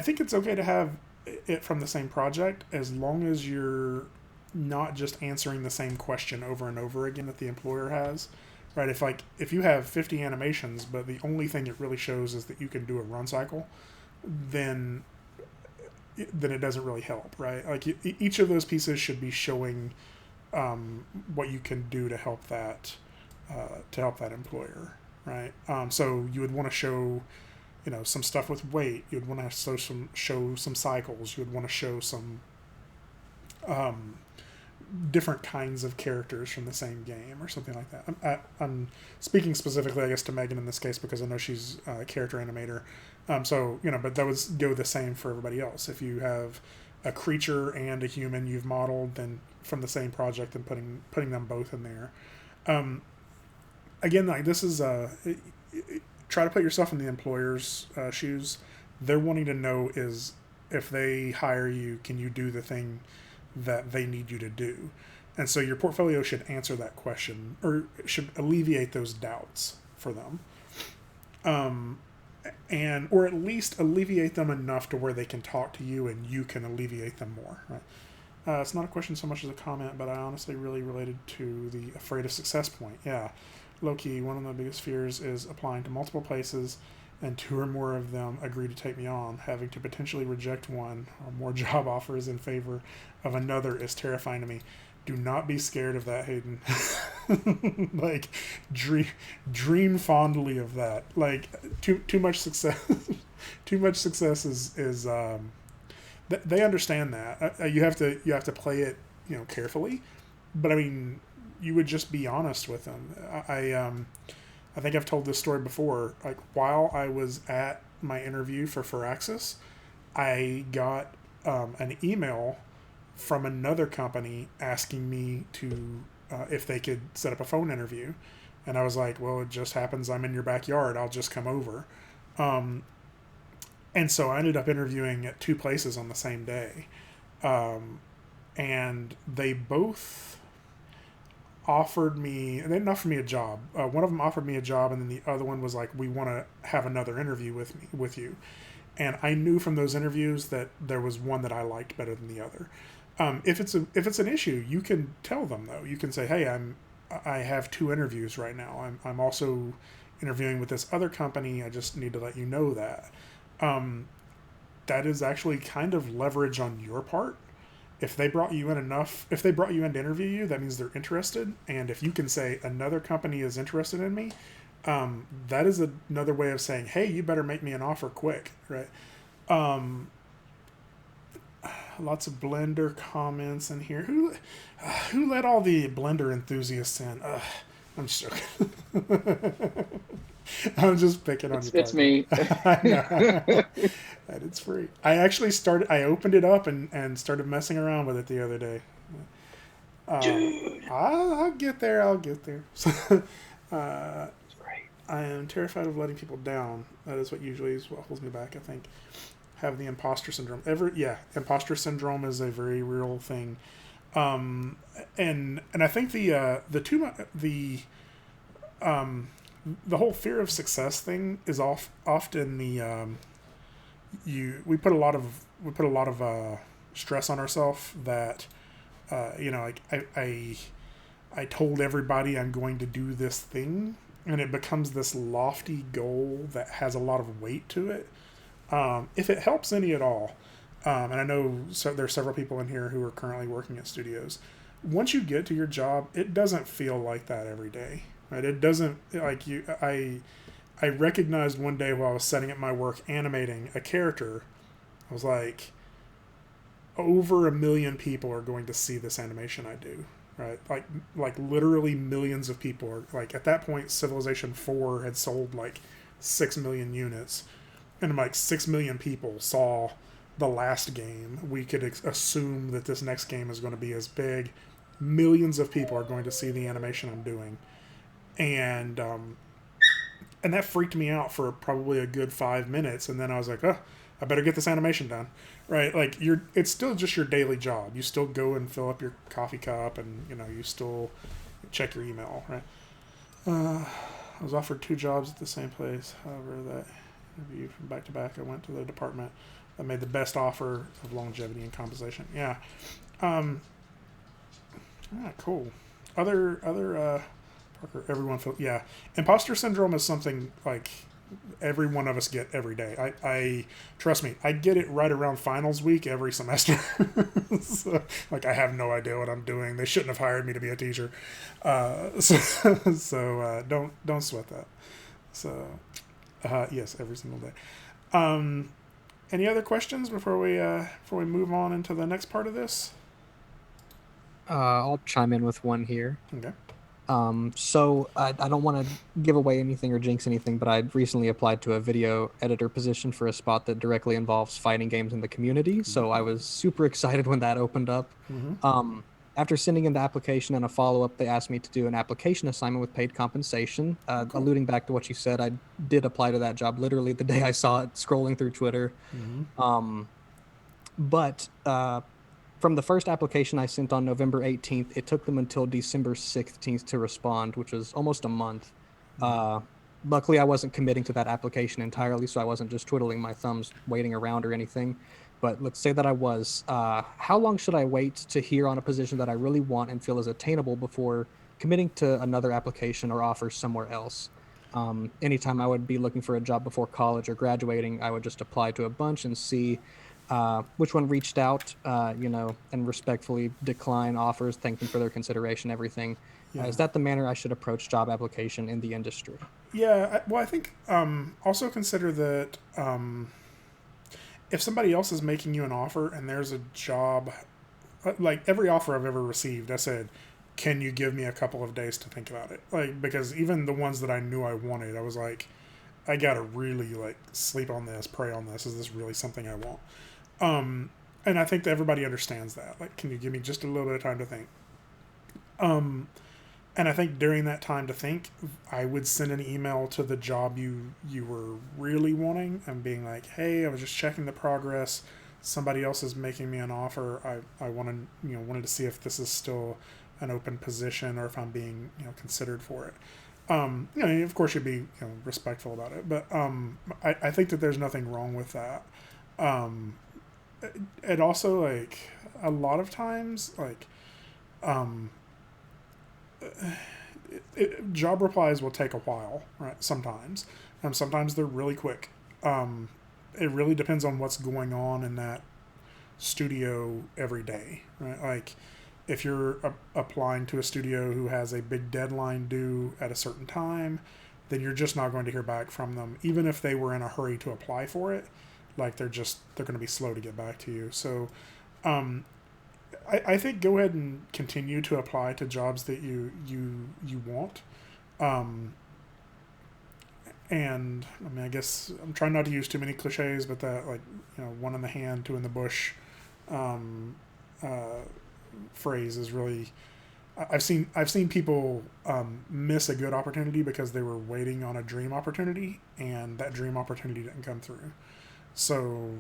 think it's okay to have it from the same project as long as you're not just answering the same question over and over again that the employer has. Right, if you have 50 animations, but the only thing it really shows is that you can do a run cycle, then it doesn't really help, right? Like each of those pieces should be showing what you can do to help that employer, right? So you would want to show, some stuff with weight. You would want to show some cycles. You would want to show some different kinds of characters from the same game or something like that. I'm speaking specifically, I guess, to Megan in this case because I know she's a character animator. But that would go the same for everybody else. If you have a creature and a human you've modeled, then from the same project and putting them both in there. Again, like this is try to put yourself in the employer's shoes. They're wanting to know is if they hire you, can you do the thing that they need you to do? And so your portfolio should answer that question or should alleviate those doubts for them. Or at least alleviate them enough to where they can talk to you and you can alleviate them more, right? It's not a question so much as a comment, but I honestly really related to the afraid of success point. Yeah, low-key, one of the biggest fears is applying to multiple places and two or more of them agree to take me on. Having to potentially reject one or more job offers in favor of another is terrifying to me. Do not be scared of that, Hayden. Like, dream fondly of that. Like, too much success. Too much success is they understand that. You have to play it, carefully. But I mean, you would just be honest with them. I think I've told this story before. Like, while I was at my interview for Firaxis, I got an email from another company asking me to if they could set up a phone interview. And I was like, well, it just happens I'm in your backyard. I'll just come over. And so I ended up interviewing at two places on the same day. And they both they didn't offer me a job. One of them offered me a job, and then the other one was like, we want to have another interview with you. And I knew from those interviews that there was one that I liked better than the other. If it's an issue, you can tell them though. You can say, hey, I have two interviews right now. I'm also interviewing with this other company. I just need to let you know that. That is actually kind of leverage on your part. If they brought you in to interview you, that means they're interested. And if you can say another company is interested in me, that is another way of saying, hey, you better make me an offer quick, right? Lots of Blender comments in here. Who let all the Blender enthusiasts in? I'm just joking. I'm just picking on you. It's me. I know. And it's free. I opened it up and started messing around with it the other day. Dude. I'll get there. Right. I am terrified of letting people down. That is what usually is what holds me back, I think. Have the imposter syndrome. Imposter syndrome is a very real thing. And I think the whole fear of success thing is often we put a lot of stress on ourselves that like I told everybody I'm going to do this thing, and it becomes this lofty goal that has a lot of weight to it. If it helps any at all, and I know there's several people in here who are currently working at studios. Once you get to your job, it doesn't feel like that every day, right? It doesn't like you. I recognized one day while I was setting up my work animating a character, I was like, over 1 million people are going to see this animation I do, right? Like literally millions of people are like, at that point, Civilization 4 had sold like 6 million units, and like 6 million people saw the last game. We could assume that this next game is going to be as big. Millions of people are going to see the animation I'm doing, and that freaked me out for probably a good 5 minutes. And then I was like, oh, I better get this animation done, right? Like it's still just your daily job. You still go and fill up your coffee cup, and you still check your email, right? I was offered 2 jobs at the same place. However, that interview from back to back, I went to the department that made the best offer of longevity and compensation. Yeah. Cool. Other Parker, everyone feel, yeah. Imposter syndrome is something like every one of us get every day. I trust me, I get it right around finals week every semester. So, like, I have no idea what I'm doing. They shouldn't have hired me to be a teacher. So don't sweat that. So yes, every single day. Any other questions before we move on into the next part of this? I'll chime in with one here. Okay. So I don't want to give away anything or jinx anything, but I recently applied to a video editor position for a spot that directly involves fighting games in the community. So I was super excited when that opened up. Mm-hmm. After sending in the application and a follow-up, they asked me to do an application assignment with paid compensation. Cool. Alluding back to what you said, I did apply to that job literally the day I saw it scrolling through Twitter. Mm-hmm. But from the first application I sent on November 18th, it took them until December 16th to respond, which was almost a month. Luckily, I wasn't committing to that application entirely, so I wasn't just twiddling my thumbs waiting around or anything. But let's say that I was. How long should I wait to hear on a position that I really want and feel is attainable before committing to another application or offer somewhere else? Anytime I would be looking for a job before college or graduating, I would just apply to a bunch and see which one reached out, and respectfully decline offers, thank them for their consideration, everything. Yeah. Is that the manner I should approach job application in the industry? Yeah, well, I think also consider that if somebody else is making you an offer and there's a job, like every offer I've ever received, I said, can you give me a couple of days to think about it? Like, because even the ones that I knew I wanted, I was like, I gotta really like sleep on this, pray on this. Is this really something I want? And I think that everybody understands that. Like, can you give me just a little bit of time to think? And I think during that time to think, I would send an email to the job you were really wanting and being like, hey, I was just checking the progress. Somebody else is making me an offer. I wanted to see if this is still an open position or if I'm being considered for it. Of course you'd be respectful about it, but I think that there's nothing wrong with that. It also, like, a lot of times, like, job replies will take a while, right? Sometimes. Sometimes they're really quick. It really depends on what's going on in that studio every day, right? Like, if you're applying to a studio who has a big deadline due at a certain time, then you're just not going to hear back from them, even if they were in a hurry to apply for it. Like, they're going to be slow to get back to you. So, I think go ahead and continue to apply to jobs that you want. And I mean, I guess I'm trying not to use too many cliches, but that, like, one in the hand, two in the bush, phrase is really. I've seen people miss a good opportunity because they were waiting on a dream opportunity, and that dream opportunity didn't come through. So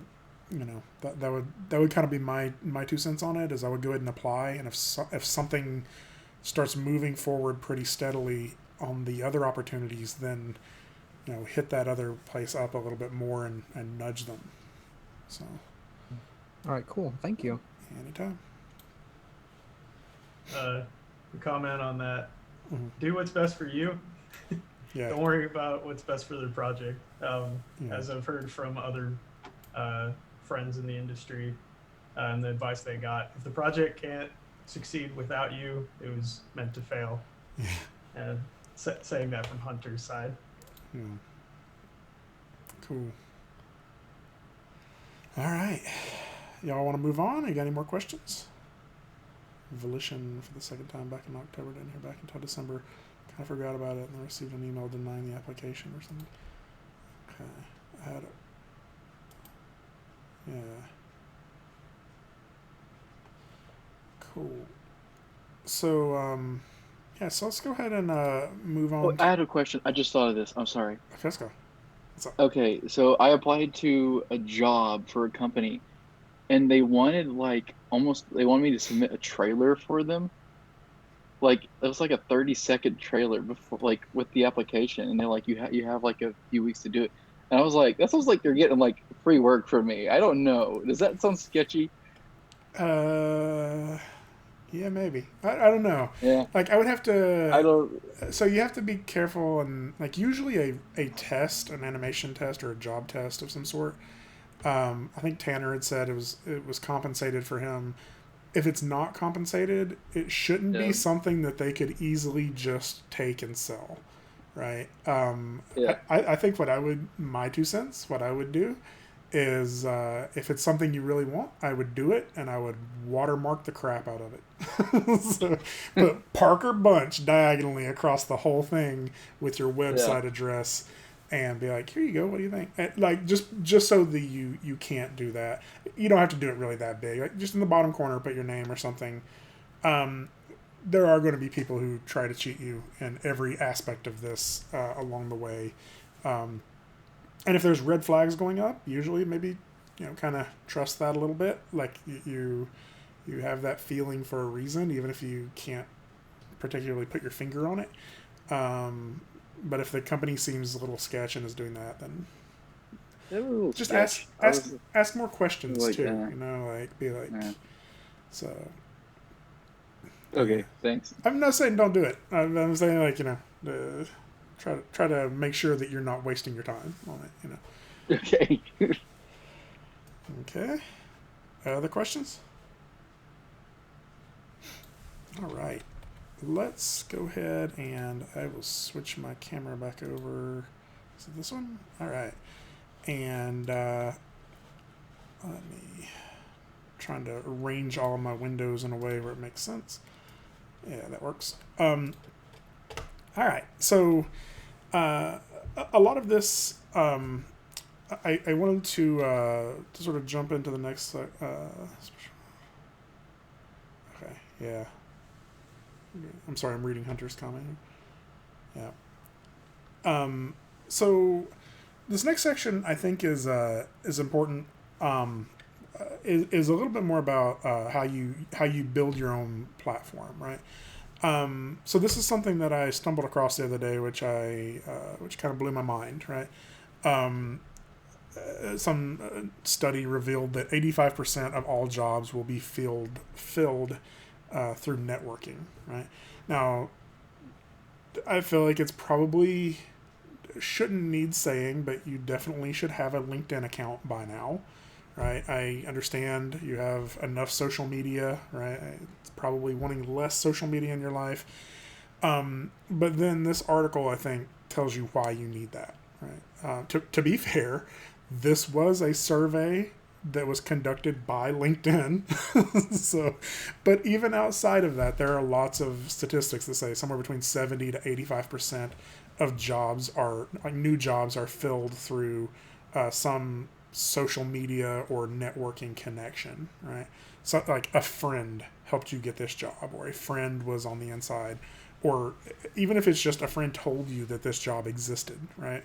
that would kind of be my 2 cents on it. Is I would go ahead and apply, and if something starts moving forward pretty steadily on the other opportunities, then hit that other place up a little bit more and nudge them. So. All right, cool. Thank you. Anytime. Comment on that. Mm-hmm. Do what's best for you. Yeah. Don't worry about what's best for the project. As I've heard from other friends in the industry and the advice they got, if the project can't succeed without you, it was meant to fail. Yeah. And saying that from Hunter's side. Yeah. Cool. All right. Y'all want to move on? You got any more questions? Volition for the second time back in October. Didn't hear back until December. Kind of forgot about it and I received an email denying the application or something. Okay. I had it. Yeah. Cool. So, so let's go ahead and move on. Oh, I had a question. I just thought of this. I'm sorry. Okay, let's go. What's up? Okay, so I applied to a job for a company, and they wanted they wanted me to submit a trailer for them. Like it was like a 30-second trailer before, with the application, and they're like, you have like a few weeks to do it. And I was like, that sounds like they're getting like free work from me. I don't know. Does that sound sketchy? Yeah, maybe. I don't know. Yeah. Like I would have to. I don't. So you have to be careful, and like usually a test, an animation test or a job test of some sort. I think Tanner had said it was compensated for him. If it's not compensated, it shouldn't be something that they could easily just take and sell, right? I think my 2 cents, what I would do is if it's something you really want, I would do it, and I would watermark the crap out of it. So put Parker Bunch diagonally across the whole thing with your website address, and be like, here you go, what do you think? And like just so that you can't do that. You don't have to do it really that big. Like just in the bottom corner, put your name or something. There are going to be people who try to cheat you in every aspect of this along the way. And if there's red flags going up, usually maybe, kind of trust that a little bit. Like you have that feeling for a reason, even if you can't particularly put your finger on it. But if the company seems a little sketch and is doing that, then just ask more questions like too. that. Be like, so. Okay, thanks. I'm not saying don't do it. I'm saying try to make sure that you're not wasting your time on it. Okay. Okay. Other questions? All right. Let's go ahead and I will switch my camera back over. Is it this one? All right. And let me trying to arrange all of my windows in a way where it makes sense. Yeah, that works. All right. So a lot of this, I wanted to sort of jump into the next. Okay. Yeah. I'm sorry, I'm reading Hunter's comment. Yeah. So this next section I think is important. Is a little bit more about how you build your own platform, right? So this is something that I stumbled across the other day, which kind of blew my mind, right? Some study revealed that 85% of all jobs will be filled through networking, right? Now, I feel like it's probably shouldn't need saying, but you definitely should have a LinkedIn account by now, right? I understand you have enough social media, right? It's probably wanting less social media in your life. But then this article, I think, tells you why you need that, right? To be fair, this was a survey that was conducted by LinkedIn. So, but even outside of that, there are lots of statistics that say somewhere between 70 to 85% of new jobs are filled through some social media or networking connection, right? So like a friend helped you get this job, or a friend was on the inside, or even if it's just a friend told you that this job existed, right?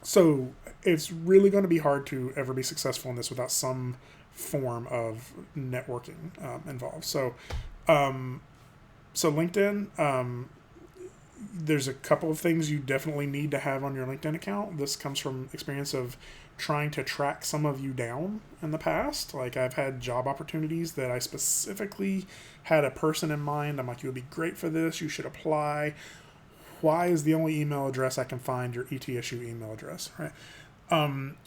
So it's really going to be hard to ever be successful in this without some form of networking involved. So LinkedIn, there's a couple of things you definitely need to have on your LinkedIn account. This comes from experience of trying to track some of you down in the past. Like, I've had job opportunities that I specifically had a person in mind. I'm like, you would be great for this. You should apply. Why is the only email address I can find your ETSU email address, right?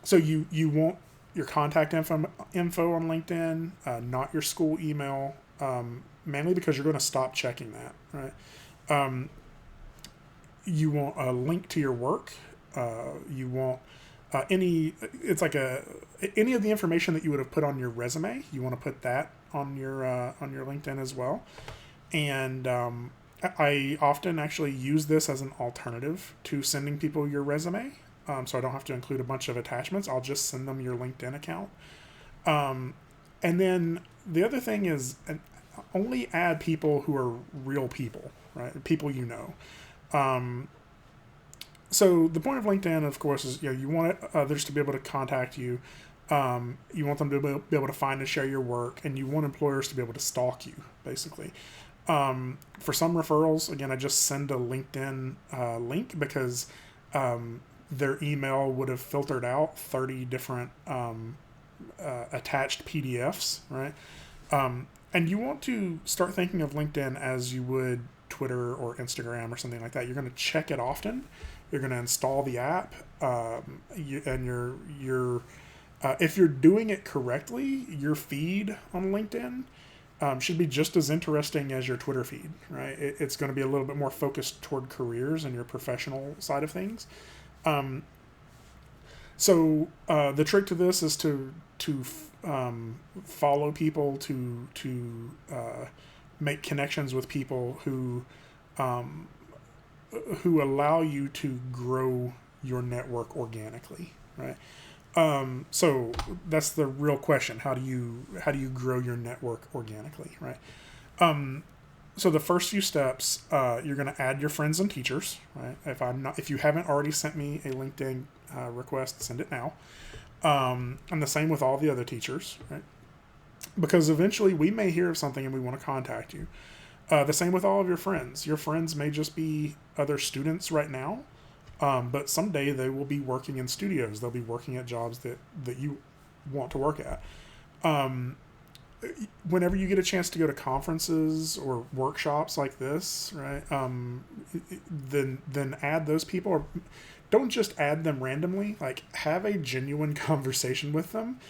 So you want your contact info on LinkedIn, not your school email, mainly because you're going to stop checking that, right? You want a link to your work. You want any of the information that you would have put on your resume. You want to put that on your LinkedIn as well. And I often actually use this as an alternative to sending people your resume. So I don't have to include a bunch of attachments. I'll just send them your LinkedIn account. And then the other thing is only add people who are real people, right? People you know. So the point of LinkedIn, of course, is you want others to be able to contact you. You want them to be able to find and share your work, and you want employers to be able to stalk you, basically. For some referrals, again, I just send a LinkedIn link because their email would have filtered out 30 different attached PDFs, right? And you want to start thinking of LinkedIn as you would Twitter or Instagram or something like that. You're going to check it often. You're going to install the app, if you're doing it correctly, your feed on LinkedIn should be just as interesting as your Twitter feed, right? It's going to be a little bit more focused toward careers and your professional side of things. So the trick to this is to follow people, to make connections with people who allow you to grow your network organically, right? So that's the real question. How do you grow your network organically, right? So the first few steps, you're going to add your friends and teachers, right? If you haven't already sent me a LinkedIn request, send it now. And the same with all the other teachers, right? Because eventually we may hear of something and we want to contact you. The same with all of your friends. Your friends may just be other students right now, but someday they will be working in studios. They'll be working at jobs that you want to work at. Whenever you get a chance to go to conferences or workshops like this, right, then add those people. Or don't just add them randomly. Like, have a genuine conversation with them,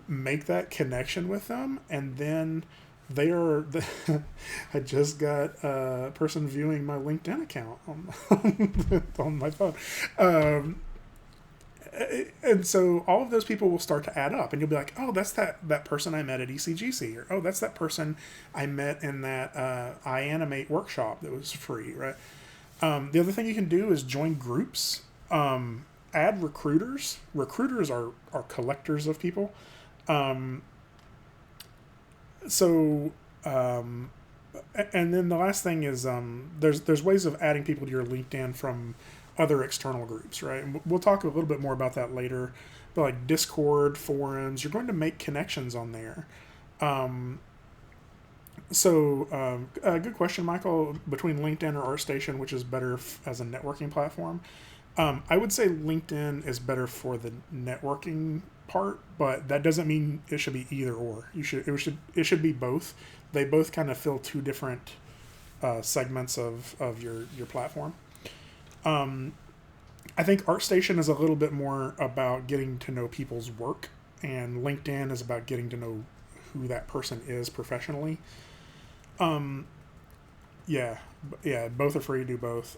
make that connection with them, and then I just got a person viewing my LinkedIn account on my phone. And so all of those people will start to add up, and you'll be like, oh, that's that person I met at ECGC, or oh, that's that person I met in that iAnimate workshop that was free, right? The other thing you can do is join groups. Add recruiters. Recruiters are collectors of people. And then the last thing is there's ways of adding people to your LinkedIn from other external groups, right? And we'll talk a little bit more about that later. But like Discord, forums, you're going to make connections on there. Good question, Michael. Between LinkedIn or ArtStation, which is better as a networking platform? I would say LinkedIn is better for the networking part, but that doesn't mean it should be either or. It should be both. They both kind of fill two different segments of your platform. I think ArtStation is a little bit more about getting to know people's work, and LinkedIn is about getting to know who that person is professionally. Yeah, both are free to do both.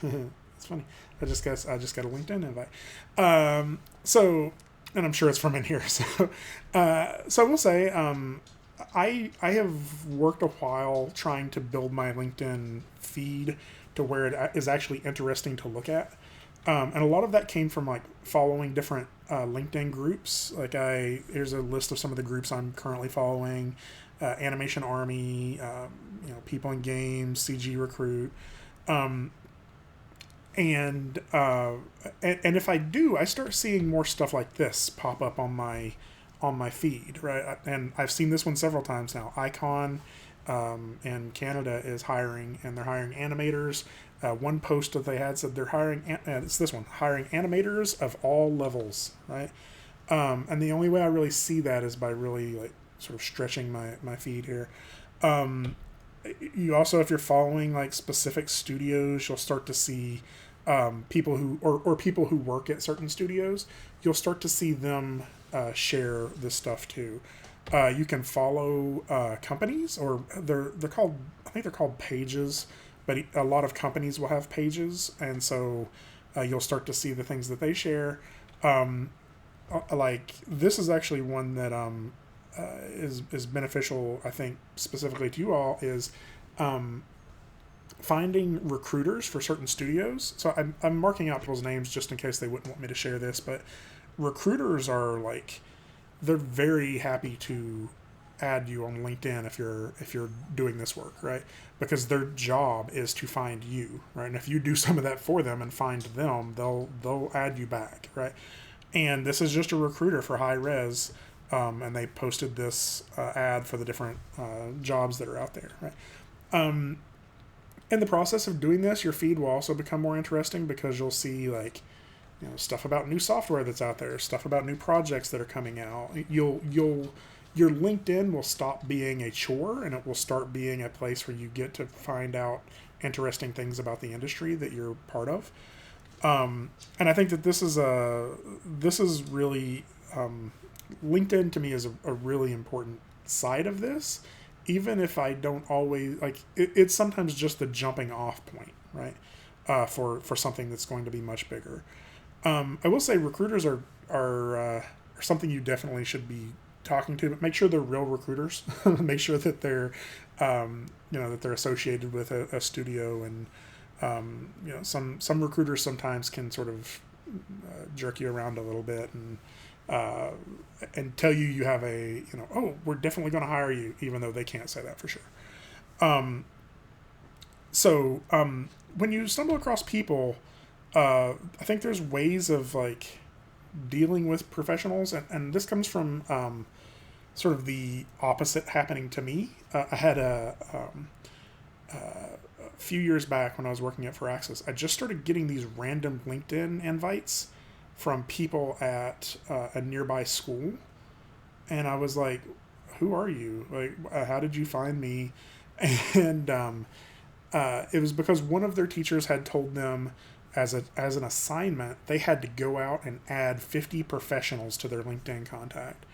It's funny. I just got a LinkedIn invite. And I'm sure it's from in here. So I will say, I have worked a while trying to build my LinkedIn feed to where it is actually interesting to look at. And a lot of that came from like following different LinkedIn groups. Like here's a list of some of the groups I'm currently following: Animation Army, People in Games, CG Recruit. And if I do, I start seeing more stuff like this pop up on my feed, right? And I've seen this one several times now. Icon in Canada is hiring, and they're hiring animators. One post that they had said they're hiring, it's this one, hiring animators of all levels, right? And the only way I really see that is by really like sort of stretching my feed here. You also, if you're following like specific studios, you'll start to see people who or people who work at certain studios. You'll start to see them share this stuff too. You can follow companies, or they're called, I think they're called pages, but a lot of companies will have pages, and so you'll start to see the things that they share. Like this is actually one that is beneficial, I think, specifically to you all, is finding recruiters for certain studios. So I'm marking out people's names just in case they wouldn't want me to share this, but recruiters are like, they're very happy to add you on LinkedIn if you're doing this work, right? Because their job is to find you, right? And if you do some of that for them and find them, they'll add you back, right? And this is just a recruiter for high res, and they posted this ad for the different jobs that are out there, right? In the process of doing this, your feed will also become more interesting, because you'll see like, you know, stuff about new software that's out there, stuff about new projects that are coming out. Your LinkedIn will stop being a chore, and it will start being a place where you get to find out interesting things about the industry that you're part of. And I think that this is really LinkedIn to me is a really important side of this, even if I don't always like it. It's sometimes just the jumping off point, right? For something that's going to be much bigger. I will say recruiters are something you definitely should be talking to, but make sure they're real recruiters. Make sure that they're that they're associated with a studio, and some recruiters sometimes can sort of jerk you around a little bit and tell you have a oh, we're definitely going to hire you, even though they can't say that for sure. So when you stumble across people, I think there's ways of like dealing with professionals, and this comes from sort of the opposite happening to me. I had a few years back when I was working at Firaxis, I just started getting these random LinkedIn invites from people at a nearby school, and I was like, "Who are you? Like, how did you find me?" And it was because one of their teachers had told them, as an assignment, they had to go out and add 50 professionals to their LinkedIn contact.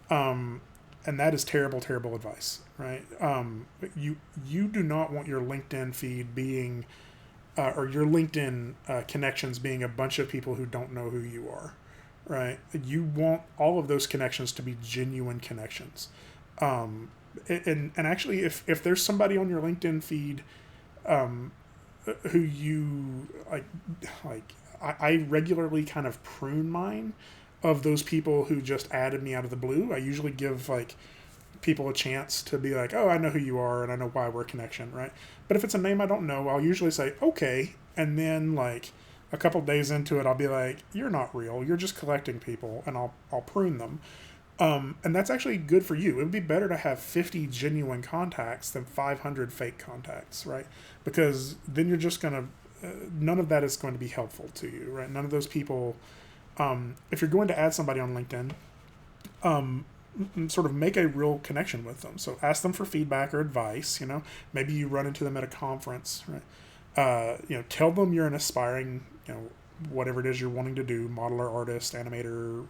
And that is terrible advice, right? You do not want your LinkedIn feed being, or your LinkedIn connections being a bunch of people who don't know who you are, right? You want all of those connections to be genuine connections. And actually, if there's somebody on your LinkedIn feed, who you like I regularly kind of prune mine of those people who just added me out of the blue. I usually give like people a chance to be like, oh, I know who you are and I know why we're a connection, right? But if it's a name I don't know, I'll usually say okay, and then like a couple days into it, I'll be like, you're not real, you're just collecting people, and I'll prune them. And that's actually good for you. It would be better to have 50 genuine contacts than 500 fake contacts, right? Because then you're just going to, none of that is going to be helpful to you, right? None of those people, if you're going to add somebody on LinkedIn, sort of make a real connection with them. So ask them for feedback or advice, maybe you run into them at a conference, right? Tell them you're an aspiring, whatever it is you're wanting to do, modeler, artist, animator,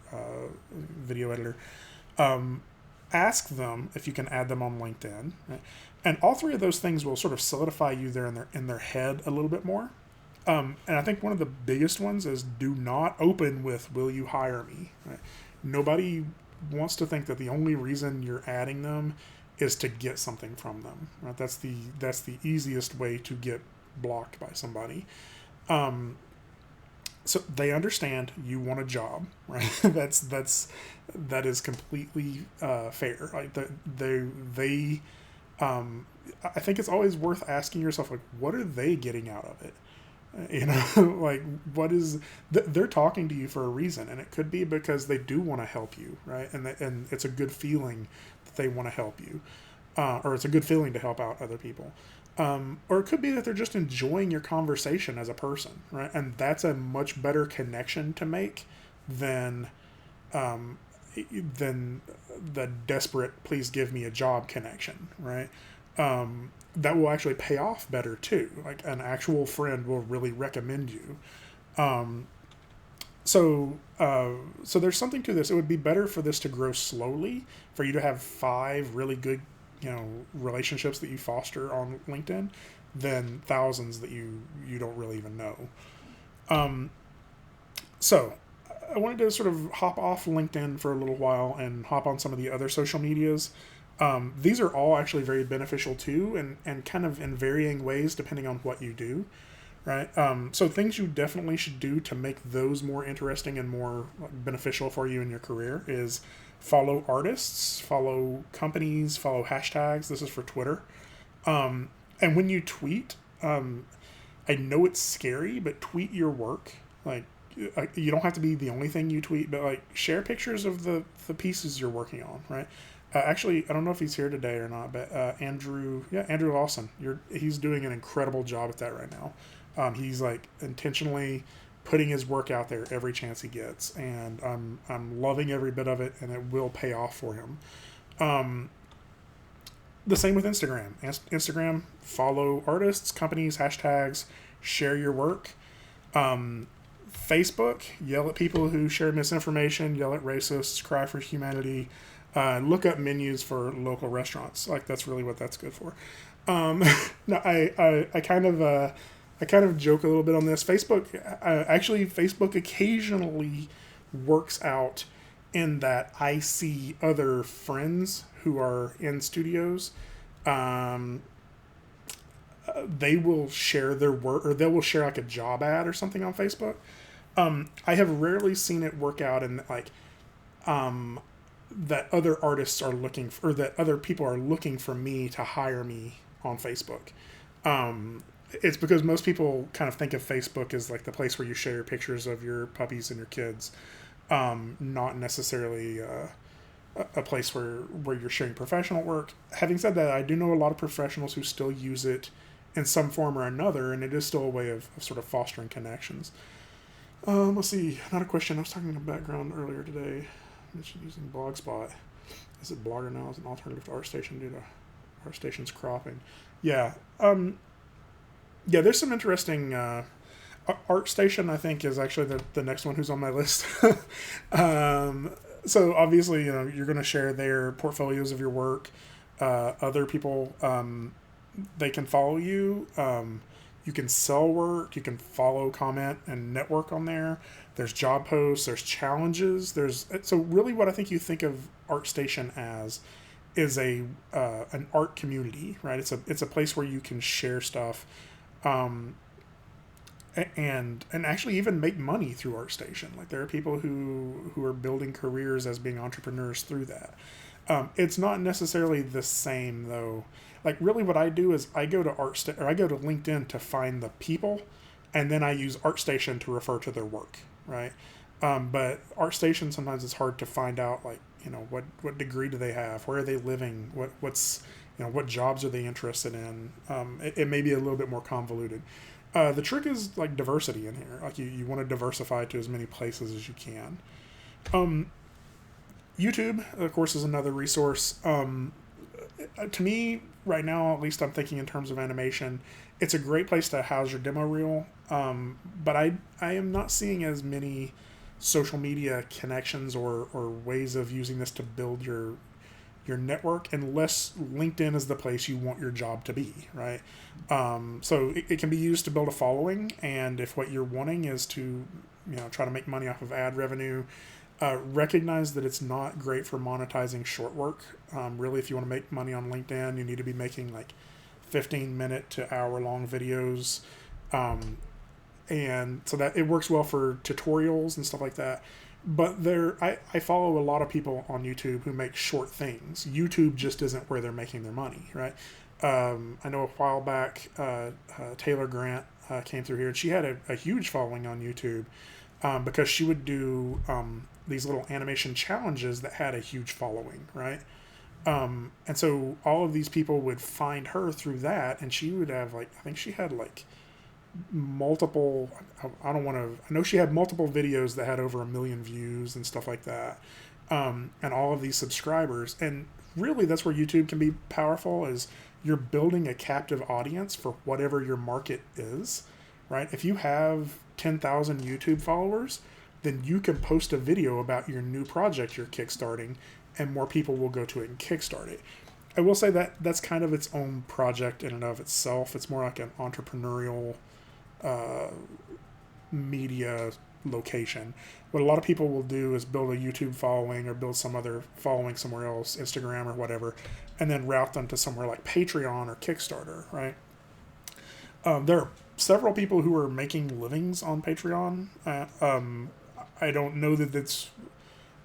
video editor. Ask them if you can add them on LinkedIn, right? And all three of those things will sort of solidify you there in their head a little bit more. And I think one of the biggest ones is, do not open with, will you hire me? Right? Nobody wants to think that the only reason you're adding them is to get something from them, right? That's the easiest way to get blocked by somebody. So they understand you want a job, right? that is completely fair. Like I think it's always worth asking yourself, like, what are they getting out of it, You know, like what is they're talking to you for a reason, and it could be because they do want to help you, right? And it's a good feeling that they want to help you, or it's a good feeling to help out other people. Or it could be that they're just enjoying your conversation as a person, right? And that's a much better connection to make than than the desperate "please give me a job" connection, right? That will actually pay off better too. Like an actual friend will really recommend you. So there's something to this. It would be better for this to grow slowly, for you to have 5 really good, relationships that you foster on LinkedIn, than thousands that you don't really even know. So I wanted to sort of hop off LinkedIn for a little while and hop on some of the other social medias. These are all actually very beneficial too, and kind of in varying ways depending on what you do, right? So things you definitely should do to make those more interesting and more beneficial for you in your career is follow artists, follow companies, follow hashtags. This is for Twitter. And when you tweet, I know it's scary, but tweet your work. Like, you don't have to be the only thing you tweet, but like share pictures of the pieces you're working on, right? Actually, I don't know if he's here today or not, but Andrew Lawson, he's doing an incredible job at that right now. He's like intentionally putting his work out there every chance he gets, and I'm loving every bit of it, and it will pay off for him. The same with Instagram. Instagram, follow artists, companies, hashtags, share your work. Facebook, yell at people who share misinformation, yell at racists, cry for humanity, look up menus for local restaurants. Like, that's really what that's good for. No, I kind of joke a little bit on this. Facebook occasionally works out in that I see other friends who are in studios. They will share their work, or they will share like a job ad or something on Facebook. I have rarely seen it work out in like that other artists are looking for, or that other people are looking for me to hire me on Facebook. It's because most people kind of think of Facebook as like the place where you share pictures of your puppies and your kids, not necessarily a place where you're sharing professional work. Having said that, I do know a lot of professionals who still use it in some form or another, and it is still a way of sort of fostering connections. Let's see, another question. I was talking in the background earlier today. I mentioned using Blogspot. Is it Blogger now as an alternative to ArtStation due to ArtStation's cropping? Yeah. Yeah, there's some interesting... ArtStation, I think, is actually the next one who's on my list. So obviously, you're going to share their portfolios of your work. Other people, they can follow you. You can sell work. You can follow, comment, and network on there. There's job posts. There's challenges. So really, what I think you think of ArtStation as is an art community, right? It's a place where you can share stuff, and actually even make money through ArtStation. Like, there are people who are building careers as being entrepreneurs through that. It's not necessarily the same though. Like, really what I do is I go to I go to LinkedIn to find the people, and then I use ArtStation to refer to their work, right? But ArtStation, sometimes it's hard to find out, like, what degree do they have? Where are they living? What jobs are they interested in? It may be a little bit more convoluted. The trick is like diversity in here. Like, you want to diversify to as many places as you can. YouTube, of course, is another resource. To me, right now, at least I'm thinking in terms of animation, it's a great place to house your demo reel. But I am not seeing as many social media connections or ways of using this to build your network, unless LinkedIn is the place you want your job to be, right? So it can be used to build a following, and if what you're wanting is to try to make money off of ad revenue, recognize that it's not great for monetizing short work. Really, if you want to make money on LinkedIn, you need to be making like 15-minute to hour-long videos, and so that it works well for tutorials and stuff like that. But I follow a lot of people on YouTube who make short things. YouTube just isn't where they're making their money, right? I know a while back, Taylor Grant came through here, and she had a huge following on YouTube because she would do these little animation challenges that had a huge following, right? And so all of these people would find her through that, and she would have I think she had multiple, I know she had multiple videos that had over 1 million views and stuff like that. And all of these subscribers. And really that's where YouTube can be powerful, is you're building a captive audience for whatever your market is, right? If you have 10,000 YouTube followers, then you can post a video about your new project you're kickstarting, and more people will go to it and kickstart it. I will say that that's kind of its own project in and of itself. It's more like an entrepreneurial media location. What a lot of people will do is build a YouTube following or build some other following somewhere else, Instagram or whatever, and then route them to somewhere like Patreon or Kickstarter, right? There are several people who are making livings on Patreon. I don't know that that's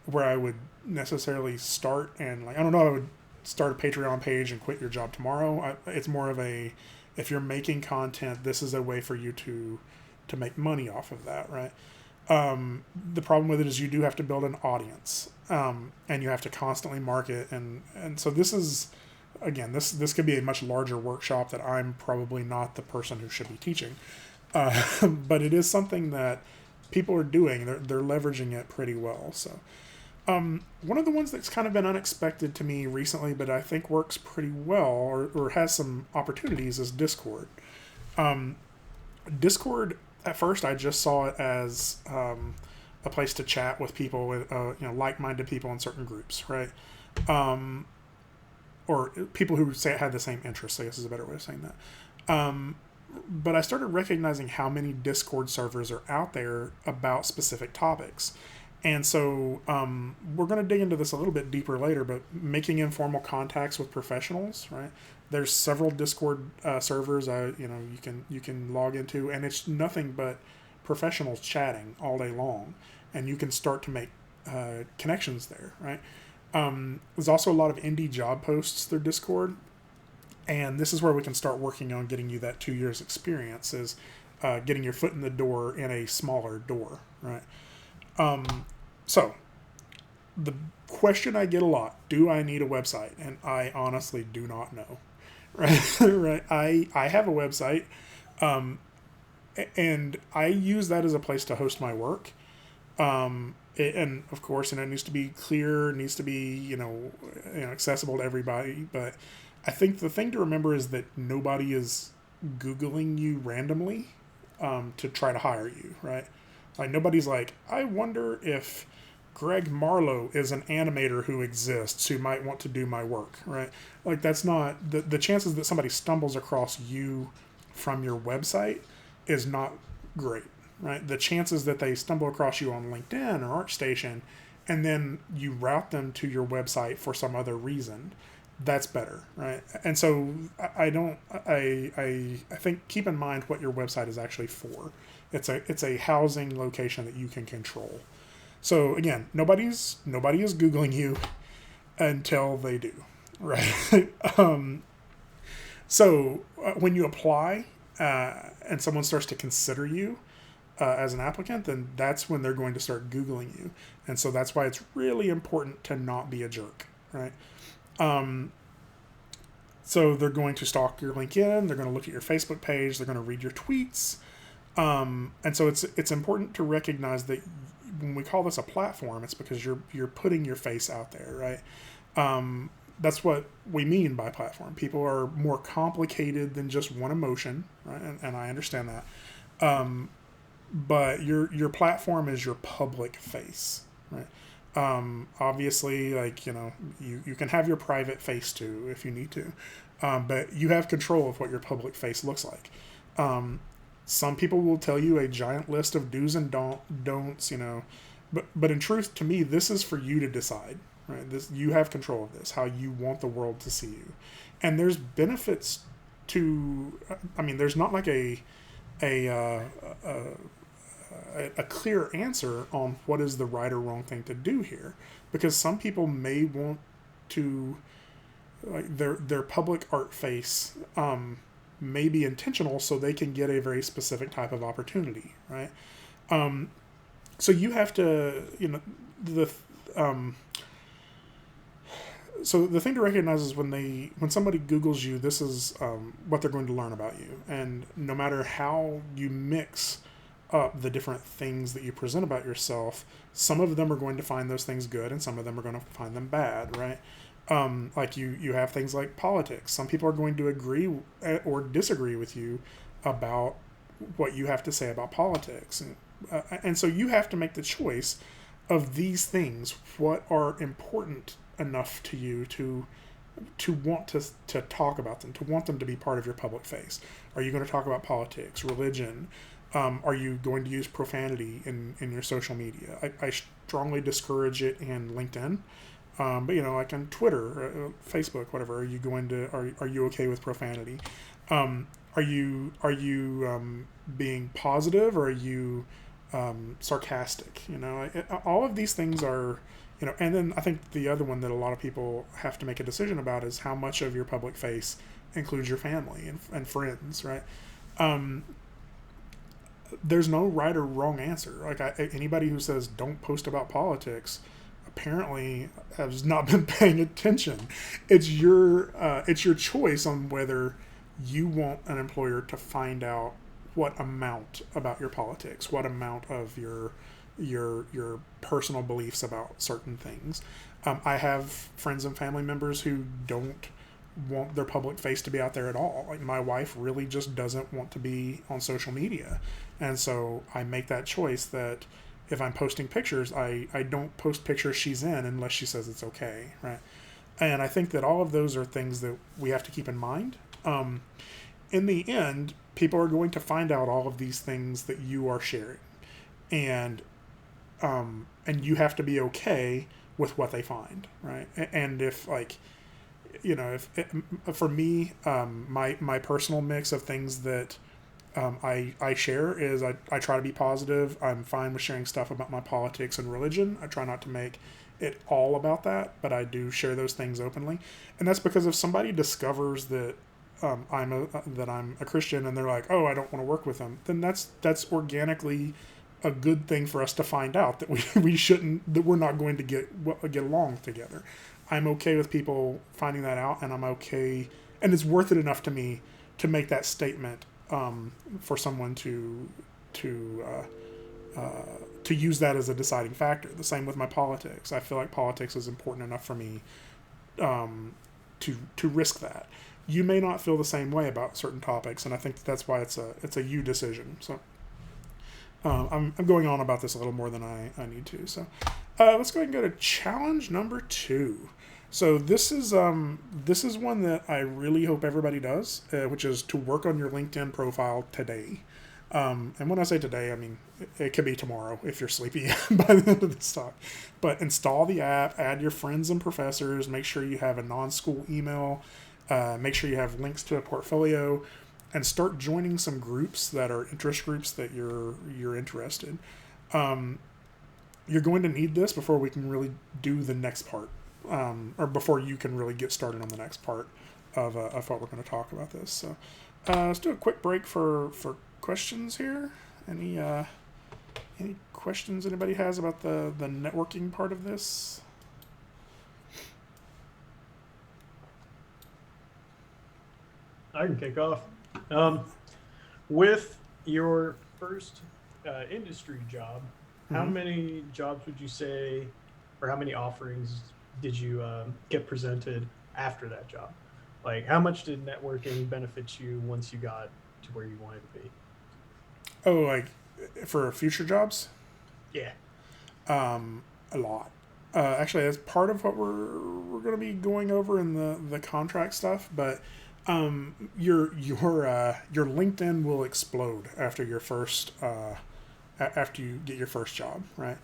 where I would necessarily start, and I don't know, I would start a Patreon page and quit your job tomorrow. It's more of a, if you're making content, this is a way for you to make money off of that, right? The problem with it is you do have to build an audience, and you have to constantly market, and so this is, again, this could be a much larger workshop that I'm probably not the person who should be teaching, but it is something that people are doing. They're leveraging it pretty well. So one of the ones that's kind of been unexpected to me recently, but I think works pretty well, or has some opportunities, is Discord. Discord, at first, I just saw it as a place to chat with people, with like-minded people in certain groups, right? Or people who had the same interests, I guess is a better way of saying that. But I started recognizing how many Discord servers are out there about specific topics. And so we're going to dig into this a little bit deeper later, but making informal contacts with professionals, right? There's several Discord servers you can log into, and it's nothing but professionals chatting all day long, and you can start to make connections there, right? There's also a lot of indie job posts through Discord, and this is where we can start working on getting you that 2 years experience, is getting your foot in the door in a smaller door, right? So the question I get a lot, do I need a website? And I honestly do not know, right? Right. I have a website, and I use that as a place to host my work. And of course, it needs to be clear, it needs to be, accessible to everybody. But I think the thing to remember is that nobody is Googling you randomly, to try to hire you, right? Like, nobody's like, I wonder if Greg Marlowe is an animator who exists who might want to do my work, right? Like, that's not, the chances that somebody stumbles across you from your website is not great, right? The chances that they stumble across you on LinkedIn or ArtStation and then you route them to your website for some other reason, that's better, right? And so I think, keep in mind what your website is actually for. It's a housing location that you can control. So again, nobody is Googling you until they do, right? So when you apply and someone starts to consider you as an applicant, then that's when they're going to start Googling you. And so that's why it's really important to not be a jerk, right? So they're going to stalk your LinkedIn, they're going to look at your Facebook page, they're going to read your tweets. And so it's important to recognize that when we call this a platform, it's because you're putting your face out there, right? That's what we mean by platform. People are more complicated than just one emotion, right? And I understand that. But your platform is your public face, right? Obviously, you can have your private face too if you need to, but you have control of what your public face looks like. Some people will tell you a giant list of do's and don'ts, but in truth, to me, this is for you to decide, right? You have control of this, how you want the world to see you. And there's benefits to, there's not like a clear answer on what is the right or wrong thing to do here, because some people may want to, like, their public art face, may be intentional so they can get a very specific type of opportunity, right? So you have to, so the thing to recognize is when somebody Googles you, this is what they're going to learn about you. And no matter how you mix up the different things that you present about yourself, some of them are going to find those things good and some of them are going to find them bad, right? Like you have things like politics. Some people are going to agree or disagree with you about what you have to say about politics. And so you have to make the choice of these things. What are important enough to you to want to talk about them, to want them to be part of your public face? Are you going to talk about politics, religion? Are you going to use profanity in your social media? I strongly discourage it in LinkedIn. But like on Twitter, Facebook, whatever, are you okay with profanity? Are you being positive, or are you sarcastic? All of these things are, and then I think the other one that a lot of people have to make a decision about is how much of your public face includes your family and friends, right? There's no right or wrong answer. Like anybody who says don't post about politics apparently has not been paying attention. It's your choice on whether you want an employer to find out what amount about your politics, what amount of your personal beliefs about certain things. I have friends and family members who don't want their public face to be out there at all. Like my wife really just doesn't want to be on social media. And so I make that choice that if I'm posting pictures, I don't post pictures she's in unless she says it's okay, right? And I think that all of those are things that we have to keep in mind. In the end, people are going to find out all of these things that you are sharing. And you have to be okay with what they find, right? And if for me, my personal mix of things that I share is I try to be positive. I'm fine with sharing stuff about my politics and religion. I try not to make it all about that, but I do share those things openly. And that's because if somebody discovers that I'm a Christian and they're like, oh, I don't want to work with them, then that's organically a good thing for us to find out, that that we're not going to get along together. I'm okay with people finding that out, and I'm okay, and it's worth it enough to me to make that statement for someone to use that as a deciding factor. The same with my politics. I feel like politics is important enough for me to risk that. You may not feel the same way about certain topics, and I think that's why it's a you decision. So I'm going on about this a little more than I need to. So let's go ahead and go to challenge number 2. So this is one that I really hope everybody does, which is to work on your LinkedIn profile today. And when I say today, I mean it could be tomorrow if you're sleepy by the end of this talk. But install the app, add your friends and professors, make sure you have a non-school email, make sure you have links to a portfolio, and start joining some groups that are interest groups that you're interested. You're going to need this before we can really do the next part, or before you can really get started on the next part of what we're going to talk about this. So let's do a quick break for questions here. Any questions anybody has about the networking part of this? I can kick off. With your first industry job, how many jobs would you say, or how many offerings did you get presented after that job? Like, how much did networking benefit you once you got to where you wanted to be? Oh, like for future jobs? Yeah. A lot. Actually, that's part of what we're going to be going over in the contract stuff. But your LinkedIn will explode after your first after you get your first job, right?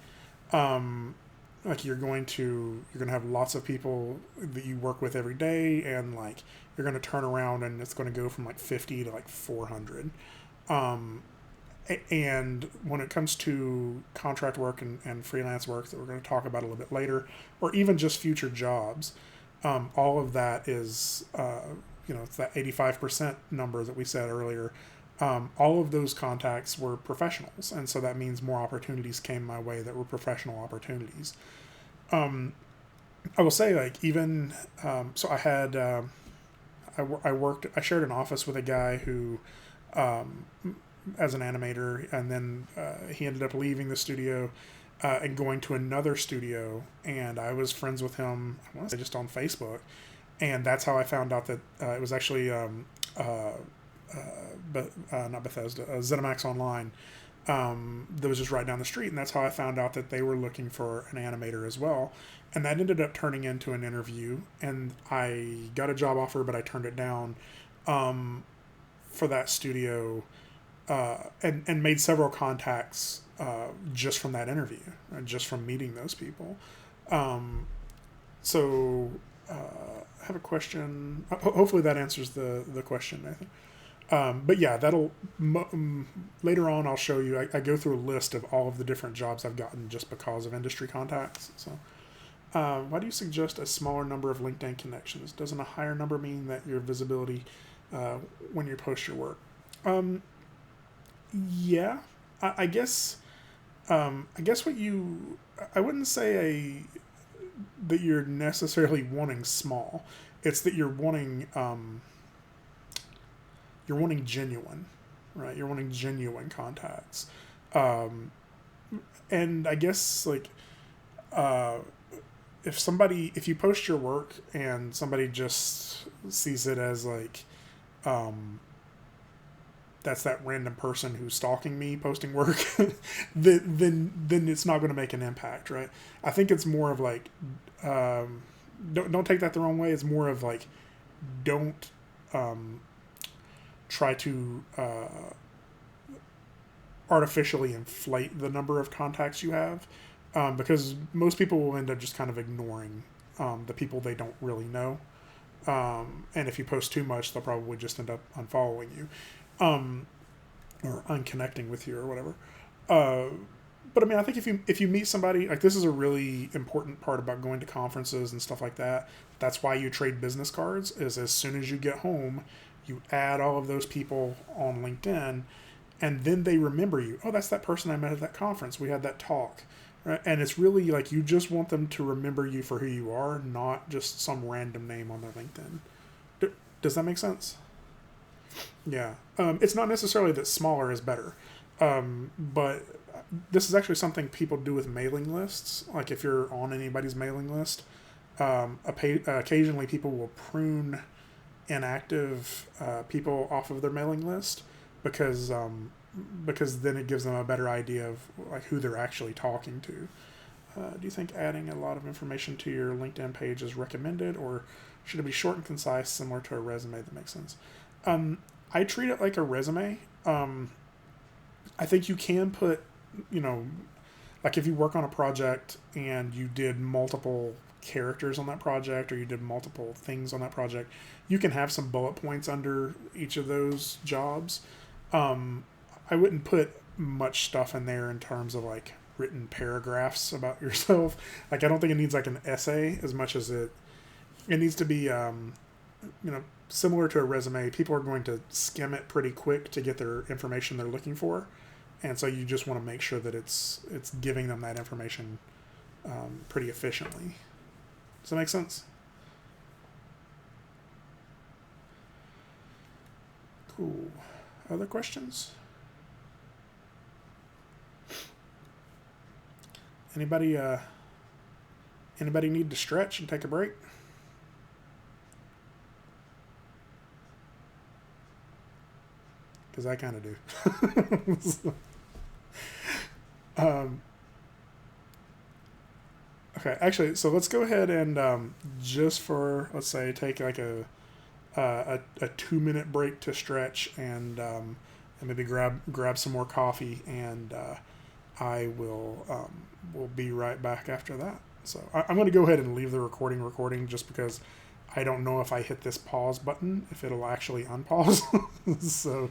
Like you're going to have lots of people that you work with every day, and like you're going to turn around and it's going to go from like 50 to like 400. And when it comes to contract work and freelance work that we're going to talk about a little bit later, or even just future jobs, all of that is it's that 85% number that we said earlier. All of those contacts were professionals, and so that means more opportunities came my way that were professional opportunities. I will say, like, even so, I had I shared an office with a guy who, as an animator, and then he ended up leaving the studio and going to another studio, and I was friends with him, I want to say just on Facebook, and that's how I found out that it was actually not Bethesda, ZeniMax Online, that was just right down the street, and that's how I found out that they were looking for an animator as well, and that ended up turning into an interview, and I got a job offer, but I turned it down for that studio, and made several contacts just from that interview, just from meeting those people. So I have a question. Hopefully that answers the question, Nathan. But yeah, that'll later on. I'll show you. I go through a list of all of the different jobs I've gotten just because of industry contacts. So, why do you suggest a smaller number of LinkedIn connections? Doesn't a higher number mean that your visibility when you post your work? Yeah, I guess. I guess what you. I wouldn't say that you're necessarily wanting small. It's that you're wanting. You're wanting genuine, right? You're wanting genuine contacts. And I guess, like, if you post your work and somebody just sees it as like, that's that random person who's stalking me posting work, then it's not going to make an impact, right? I think it's more of like, don't take that the wrong way. It's more of like, don't try to artificially inflate the number of contacts you have, because most people will end up just kind of ignoring the people they don't really know. And if you post too much, they'll probably just end up unfollowing you, or unconnecting with you or whatever. But I mean, I think if you meet somebody, like, this is a really important part about going to conferences and stuff like that. That's why you trade business cards, is as soon as you get home, you add all of those people on LinkedIn, and then they remember you. Oh, that's that person I met at that conference. We had that talk. Right? And it's really like you just want them to remember you for who you are, not just some random name on their LinkedIn. Does that make sense? Yeah. It's not necessarily that smaller is better. But this is actually something people do with mailing lists. Like, if you're on anybody's mailing list, occasionally people will prune inactive people off of their mailing list, because then it gives them a better idea of like who they're actually talking to. Do you think adding a lot of information to your LinkedIn page is recommended, or should it be short and concise, similar to a resume that makes sense? I treat it like a resume. I think you can put, like, if you work on a project and you did multiple characters on that project, or you did multiple things on that project, you can have some bullet points under each of those jobs. I wouldn't put much stuff in there in terms of like written paragraphs about yourself. Like, I don't think it needs like an essay as much as it needs to be, similar to a resume. People are going to skim it pretty quick to get their information they're looking for. And so you just want to make sure that it's giving them that information pretty efficiently. Does that make sense? Cool. Other questions? Anybody need to stretch and take a break? Because I kind of do. Okay, actually, so let's go ahead and just for, let's say, take like a 2-minute break to stretch, and maybe grab some more coffee, and I will be right back after that. So I'm going to go ahead and leave the recording just because I don't know if I hit this pause button, if it'll actually unpause. So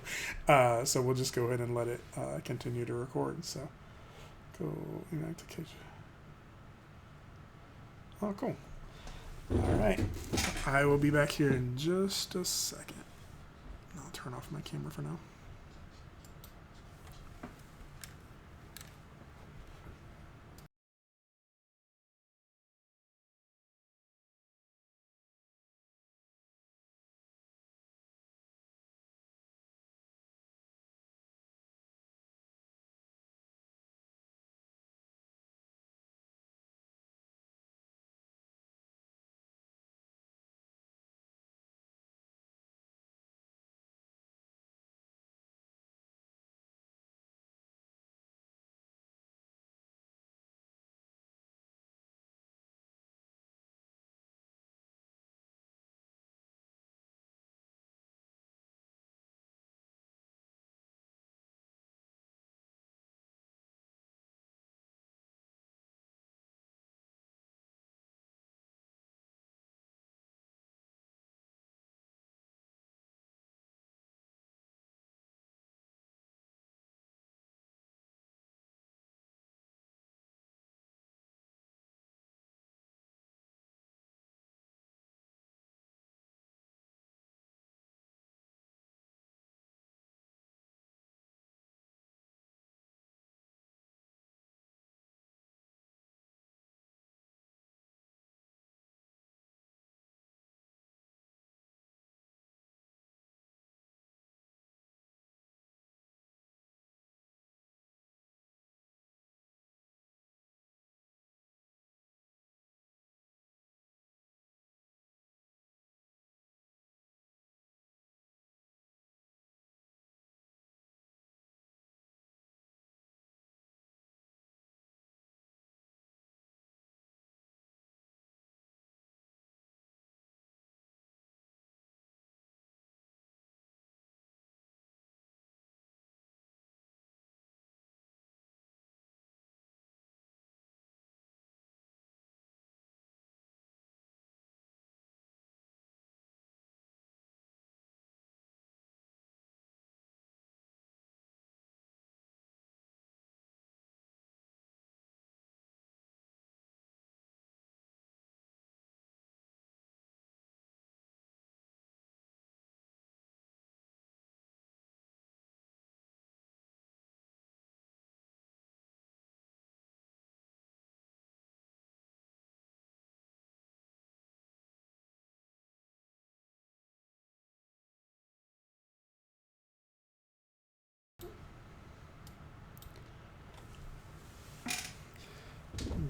we'll just go ahead and let it continue to record. So go back to kitchen. Oh, cool. All right. I will be back here in just a second. I'll turn off my camera for now.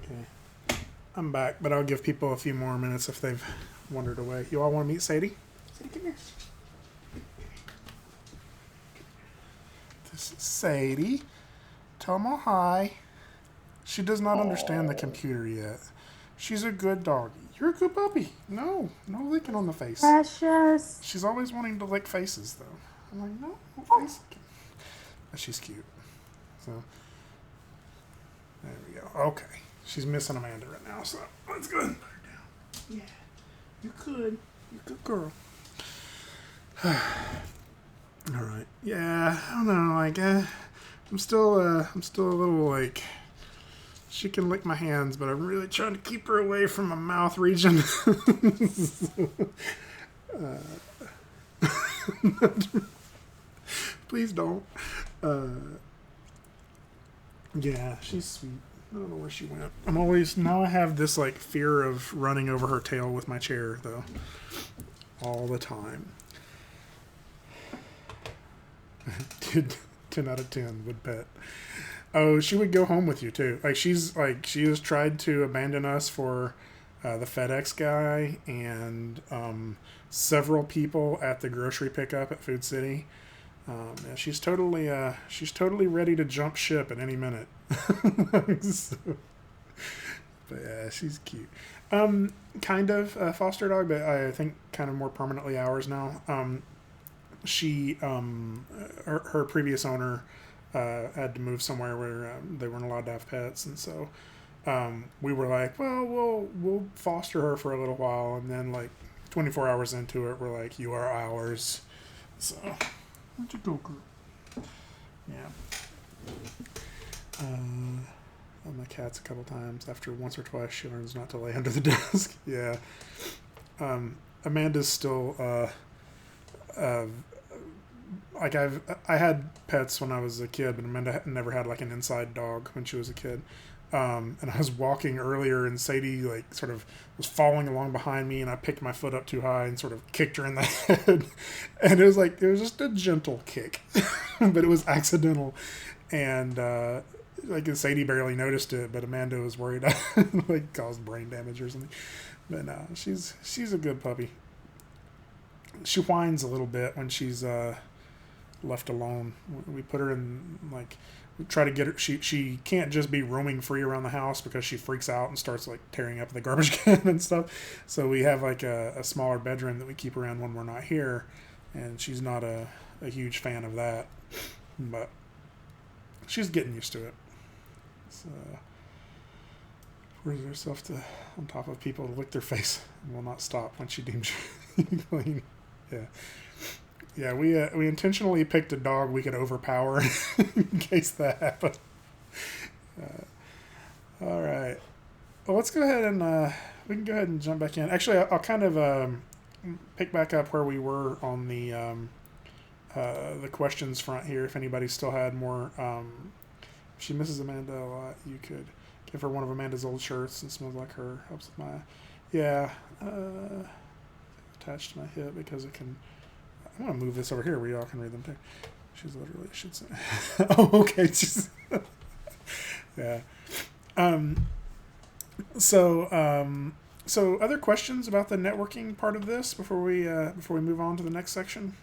Okay. I'm back, but I'll give people a few more minutes if they've wandered away. You all want to meet Sadie? Sadie, come here. This is Sadie. Tell them all hi. She does not understand the computer yet. She's a good doggy. You're a good puppy. No licking on the face. Precious. She's always wanting to lick faces, though. I'm like, no face licking. But she's cute. So, there we go. Okay. She's missing Amanda right now, so let's go ahead and put her down. Yeah. You could. You're a good girl. All right. Yeah, I don't know. Like, I'm still a little like. She can lick my hands, but I'm really trying to keep her away from my mouth region. Please don't. Yeah, she's sweet. I don't know where she went. Now I have this like fear of running over her tail with my chair though. All the time. Dude, 10 out of 10 would bet. Oh, she would go home with you too. She has tried to abandon us for the FedEx guy and several people at the grocery pickup at Food City. Yeah, she's totally ready to jump ship at any minute. So, but yeah, she's cute. Kind of a foster dog, but I think kind of more permanently ours now. She her previous owner had to move somewhere where they weren't allowed to have pets, and so we were like, well, we'll foster her for a little while, and then like 24 hours into it, we're like, you are ours. So, where'd you go, girl? Yeah. on my cats a couple times. After once or twice, she learns not to lay under the desk. Yeah. Amanda's still like I had pets when I was a kid, but Amanda never had like an inside dog when she was a kid. And I was walking earlier, and Sadie like sort of was following along behind me, and I picked my foot up too high and sort of kicked her in the head. And it was just a gentle kick, but it was accidental. And like Sadie barely noticed it, but Amanda was worried I like caused brain damage or something. But no, she's a good puppy. She whines a little bit when she's left alone. We put her in like. We try to get her. She can't just be roaming free around the house because she freaks out and starts like tearing up the garbage can and stuff. So we have like a smaller bedroom that we keep around when we're not here, and she's not a huge fan of that, but she's getting used to it. So forces herself to on top of people to lick their face and will not stop when she deems you clean. Yeah. Yeah, we intentionally picked a dog we could overpower in case that happened. All right. Well, let's go ahead and we can go ahead and jump back in. Actually, I'll kind of pick back up where we were on the questions front here. If anybody still had more, if she misses Amanda a lot, you could give her one of Amanda's old shirts and smells like her. Helps with my, yeah, attached to my hip because it can. I'm going to move this over here where y'all can read them too. She's literally, I should say. Oh, okay. Yeah. So other questions about the networking part of this before we move on to the next section?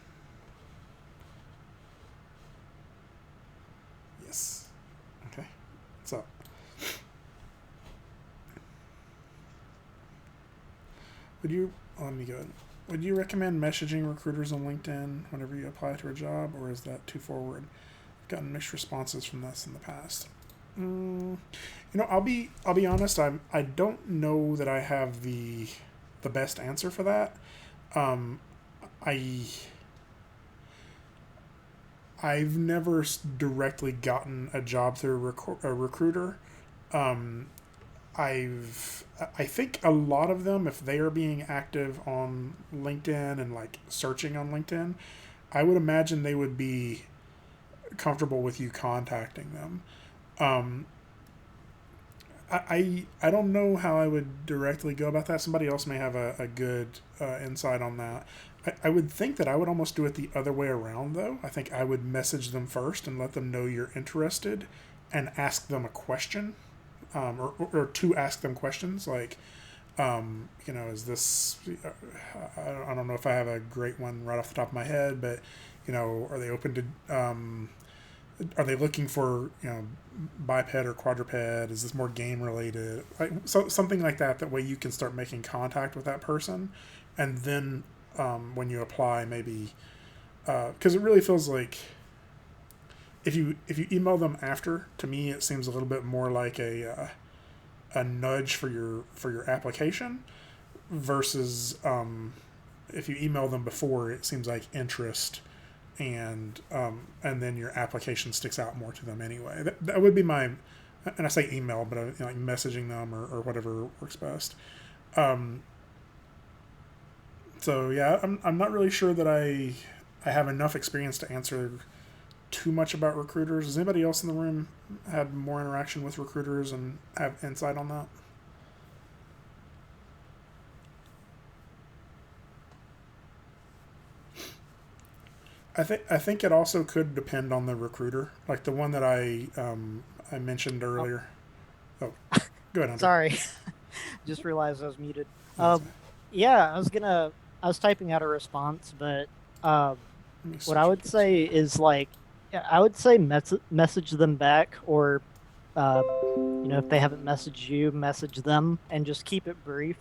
Yes. Okay. What's up? Let me go. Would you recommend messaging recruiters on LinkedIn whenever you apply to a job, or is that too forward? I've gotten mixed responses from this in the past. I'll be honest. I don't know that I have the best answer for that. I've never directly gotten a job through a recruiter. I think a lot of them, if they are being active on LinkedIn and like searching on LinkedIn, I would imagine they would be comfortable with you contacting them. I don't know how I would directly go about that. Somebody else may have a good insight on that. I would think that I would almost do it the other way around, though. I think I would message them first and let them know you're interested and ask them a question. Or to ask them questions like, is this, I don't know if I have a great one right off the top of my head, but, are they open to, are they looking for, biped or quadruped? Is this more game related? So something like that. That way you can start making contact with that person. And then when you apply, maybe, because it really feels like, if you email them after, to me it seems a little bit more like a nudge for your application versus if you email them before, it seems like interest and then your application sticks out more to them anyway. That would be my, and I say email, but like messaging them or whatever works best. So yeah, I'm not really sure that I have enough experience to answer too much about recruiters. Has anybody else in the room had more interaction with recruiters and have insight on that? I think it also could depend on the recruiter, like the one that I mentioned earlier. Oh, go ahead, Hunter. Sorry, just realized I was muted. Yeah, I was typing out a response, but what I would say is like, I would say message them back, or if they haven't messaged you, message them, and just keep it brief.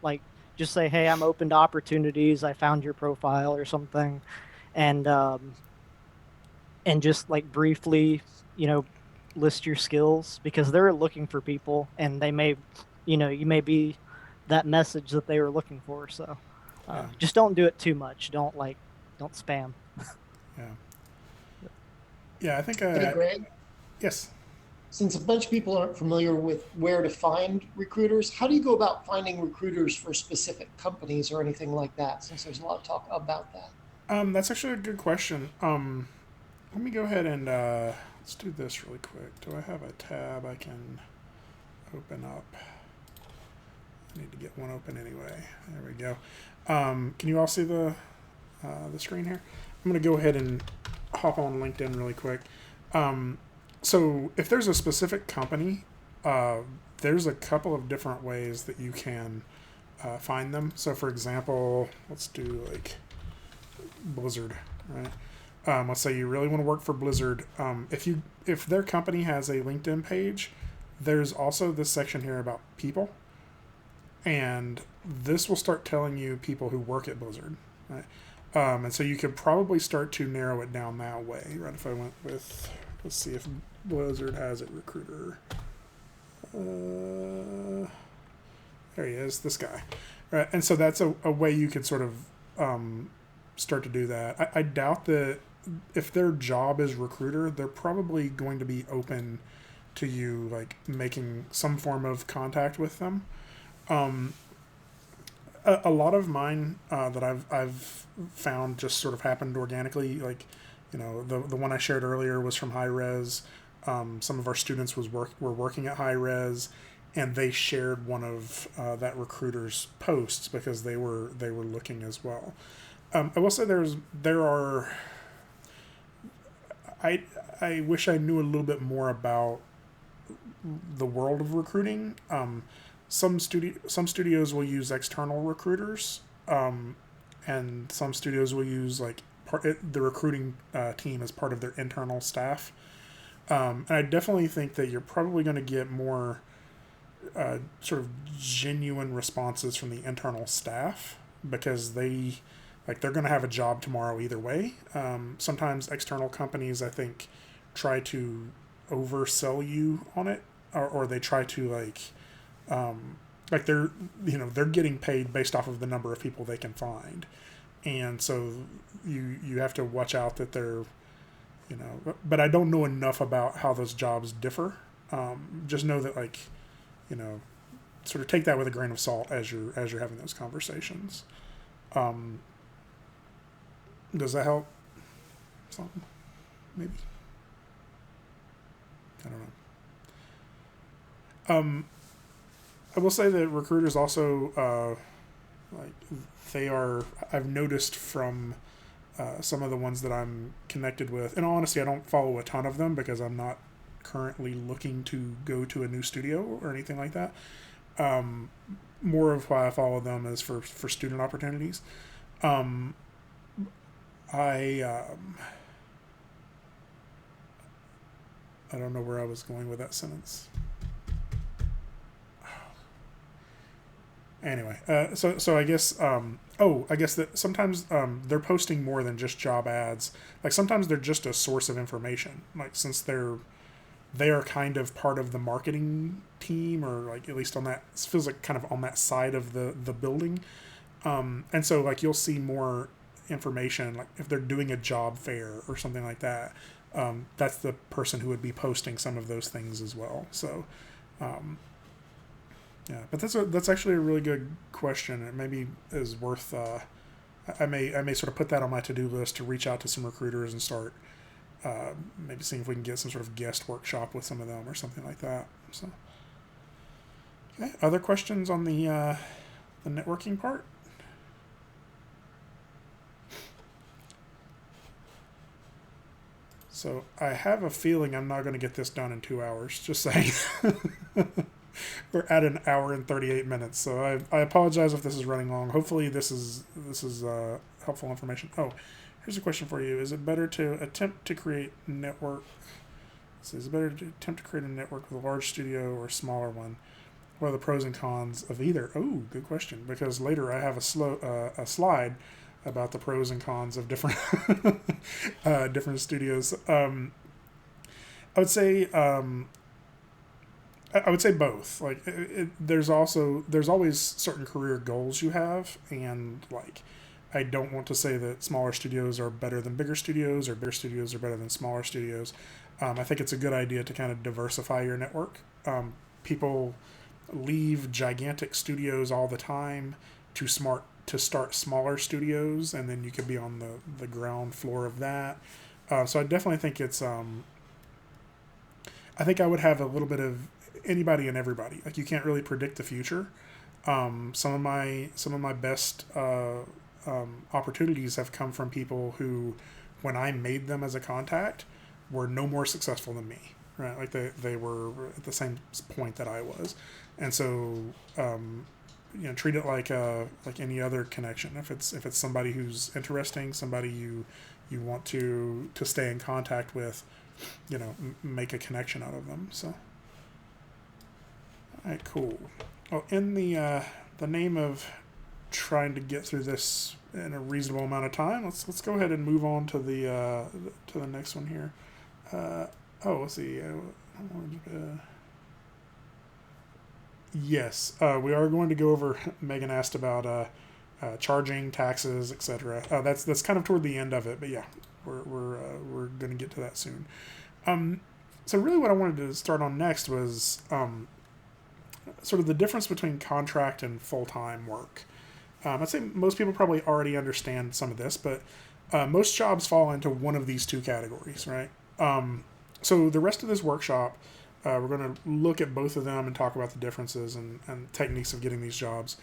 Like, just say, hey, I'm open to opportunities. I found your profile or something, and just like briefly, list your skills, because they're looking for people, and they may, you may be that message that they were looking for. So just don't do it too much. Don't spam. Yeah. Yeah, I think. Hey, Greg. Yes. since a bunch of people aren't familiar with where to find recruiters, how do you go about finding recruiters for specific companies or anything like that, since there's a lot of talk about that? That's actually a good question. Let me go ahead and let's do this really quick. Do I have a tab I can open up? I need to get one open anyway. There we go. Can you all see the screen here? I'm going to go ahead and hop on LinkedIn really quick. So if there's a specific company, there's a couple of different ways that you can find them. So for example, let's do like Blizzard, right? Let's say you really want to work for Blizzard. If their company has a LinkedIn page, there's also this section here about people. And this will start telling you people who work at Blizzard, right? And so you could probably start to narrow it down that way, right? If I went with, let's see if Blizzard has a recruiter. There he is, this guy. Right? And so that's a way you could sort of start to do that. I doubt that if their job is recruiter, they're probably going to be open to you like making some form of contact with them. A lot of mine that I've found just sort of happened organically. Like, you know, the one I shared earlier was from High Res. Some of our students were working at High Res, and they shared one of that recruiter's posts because they were looking as well. I will say I wish I knew a little bit more about the world of recruiting. Some studios will use external recruiters, and some studios will use like the recruiting team as part of their internal staff. And I definitely think that you're probably going to get more sort of genuine responses from the internal staff because they're going to have a job tomorrow either way. Sometimes external companies, I think, try to oversell you on it, or they try to they're getting paid based off of the number of people they can find, and so you have to watch out that they're, you know. But I don't know enough about how those jobs differ. Just know that, like, you know, sort of take that with a grain of salt as you're having those conversations. Does that help? Something? Maybe. I don't know. I will say that recruiters also, I've noticed from some of the ones that I'm connected with, and honestly, I don't follow a ton of them because I'm not currently looking to go to a new studio or anything like that. More of why I follow them is for student opportunities. I don't know where I was going with that sentence. Anyway, so I guess I guess that sometimes they're posting more than just job ads. Like sometimes they're just a source of information. Like since they are kind of part of the marketing team, or like at least on that, it feels like kind of on that side of the building. And so like you'll see more information, like if they're doing a job fair or something like that. That's the person who would be posting some of those things as well. So. Yeah, but that's actually a really good question. It maybe is worth. I may sort of put that on my to-do list to reach out to some recruiters and start maybe seeing if we can get some sort of guest workshop with some of them or something like that. So, okay. Other questions on the networking part? So I have a feeling I'm not going to get this done in 2 hours. Just saying. We're at an hour and 38 minutes, so I apologize if this is running long. Hopefully this is helpful information. Oh, here's a question for you. Is it better to attempt to create network? Is it better to attempt to create a network with a large studio or a smaller one? What are the pros and cons of either? Oh, good question. Because later I have a slide about the pros and cons of different different studios. I would say both. Like there's always certain career goals you have, and like I don't want to say that smaller studios are better than bigger studios or bigger studios are better than smaller studios. I think it's a good idea to kind of diversify your network. People leave gigantic studios all the time to start smaller studios, and then you could be on the ground floor of that. So I definitely think it's I think I would have a little bit of anybody and everybody. Like, you can't really predict the future. Some of my best opportunities have come from people who, when I made them as a contact, were no more successful than me. Right, like they were at the same point that I was, and so treat it like any other connection. If it's somebody who's interesting, somebody you want to stay in contact with, make a connection out of them. So, all right, cool. Well, in the name of trying to get through this in a reasonable amount of time, let's go ahead and move on to the next one here. Let's see. Yes, we are going to go over. Megan asked about charging, taxes, etc. That's kind of toward the end of it, but yeah, we're going to get to that soon. So really, what I wanted to start on next was sort of the difference between contract and full-time work. I'd say most people probably already understand some of this, but most jobs fall into one of these two categories, right? So the rest of this workshop, we're going to look at both of them and talk about the differences and techniques of getting these jobs,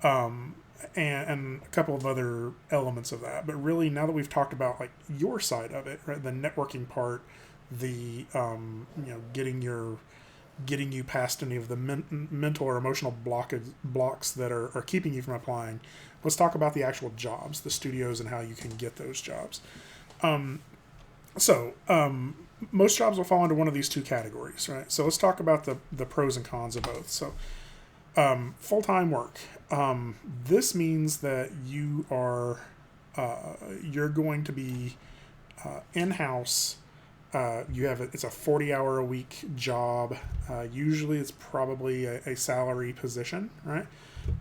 and a couple of other elements of that. But really, now that we've talked about like your side of it, right, the networking part, the getting you past any of the mental or emotional blocks that are keeping you from applying, let's talk about the actual jobs, the studios, and how you can get those jobs. Most jobs will fall into one of these two categories, right? So let's talk about the pros and cons of both. So, full-time work. This means that you're going to be in-house. It's a 40-hour-a-week job. Usually it's probably a salary position, right?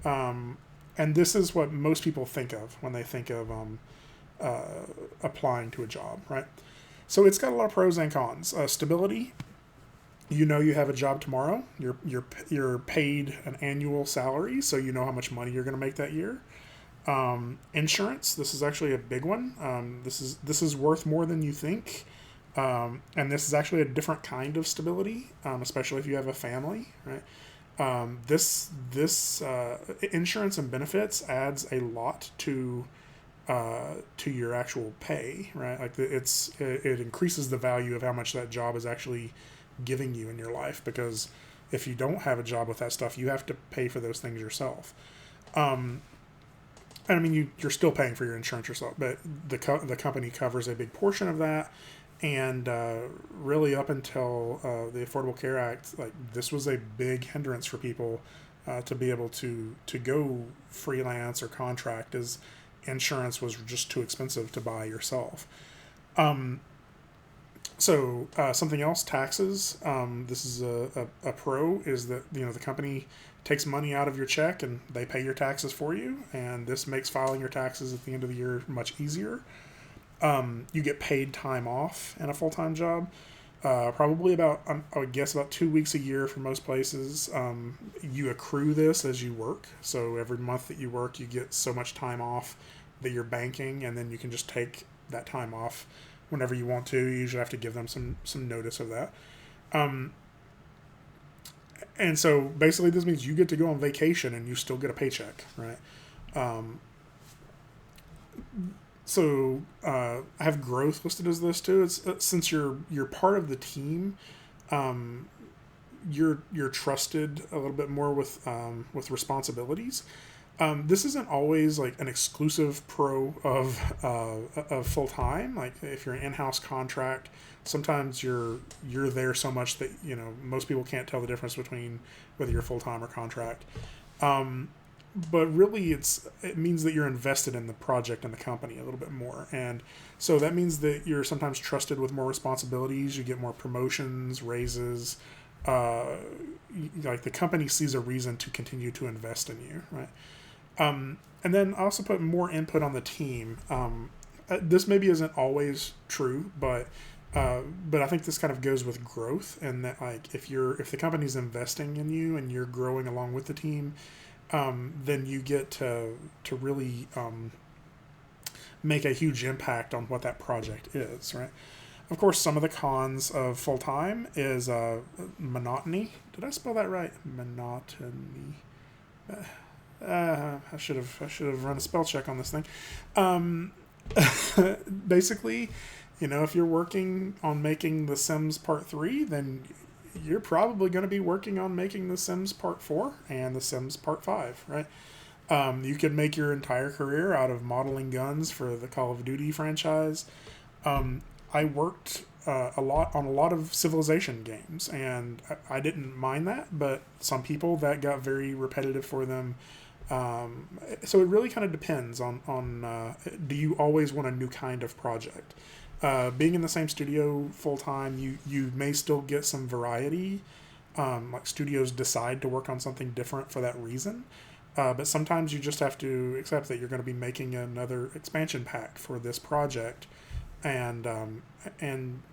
And this is what most people think of when they think of applying to a job, right? So it's got a lot of pros and cons. Stability. You have a job tomorrow. You're paid an annual salary, so you know how much money you're going to make that year. Insurance. This is actually a big one. This is worth more than you think, and this is actually a different kind of stability, especially if you have a family, right? This insurance and benefits adds a lot to your actual pay, right? Like it increases the value of how much that job is actually giving you in your life, because if you don't have a job with that stuff, you have to pay for those things yourself. And I mean, you're still paying for your insurance yourself, but the company covers a big portion of that. And really, up until the Affordable Care Act, like, this was a big hindrance for people to be able to go freelance or contract, as insurance was just too expensive to buy yourself. Something else, taxes. This is a pro, is that the company takes money out of your check and they pay your taxes for you, and this makes filing your taxes at the end of the year much easier. You get paid time off in a full-time job. Probably about, I would guess, about 2 weeks a year for most places. You accrue this as you work. So every month that you work, you get so much time off that you're banking, and then you can just take that time off whenever you want to. You usually have to give them some notice of that. And so basically this means you get to go on vacation and you still get a paycheck, right? I have growth listed as this too. It's since you're part of the team, you're trusted a little bit more with responsibilities. This isn't always like an exclusive pro of full time. Like, if you're an in-house contract, sometimes you're there so much that most people can't tell the difference between whether you're full time or contract. But really, it means that you're invested in the project and the company a little bit more. And so that means that you're sometimes trusted with more responsibilities. You get more promotions, raises. Like, the company sees a reason to continue to invest in you, right? And then I also put more input on the team. This maybe isn't always true, but But I think this kind of goes with growth, and that like if the company's investing in you and you're growing along with the team, then you get to really make a huge impact on what that project is, right? Of course, some of the cons of full time is monotony. Did I spell that right? Monotony. I should have run a spell check on this thing. Basically, if you're working on making The Sims Part 3, then you're probably going to be working on making The Sims Part 4 and The Sims Part 5, right? You could make your entire career out of modeling guns for the Call of Duty franchise. I worked a lot of Civilization games, and I didn't mind that, but some people, that got very repetitive for them. So it really kind of depends on do you always want a new kind of project? Being in the same studio full time, you may still get some variety. Like studios decide to work on something different for that reason. But sometimes you just have to accept that you're going to be making another expansion pack for this project, and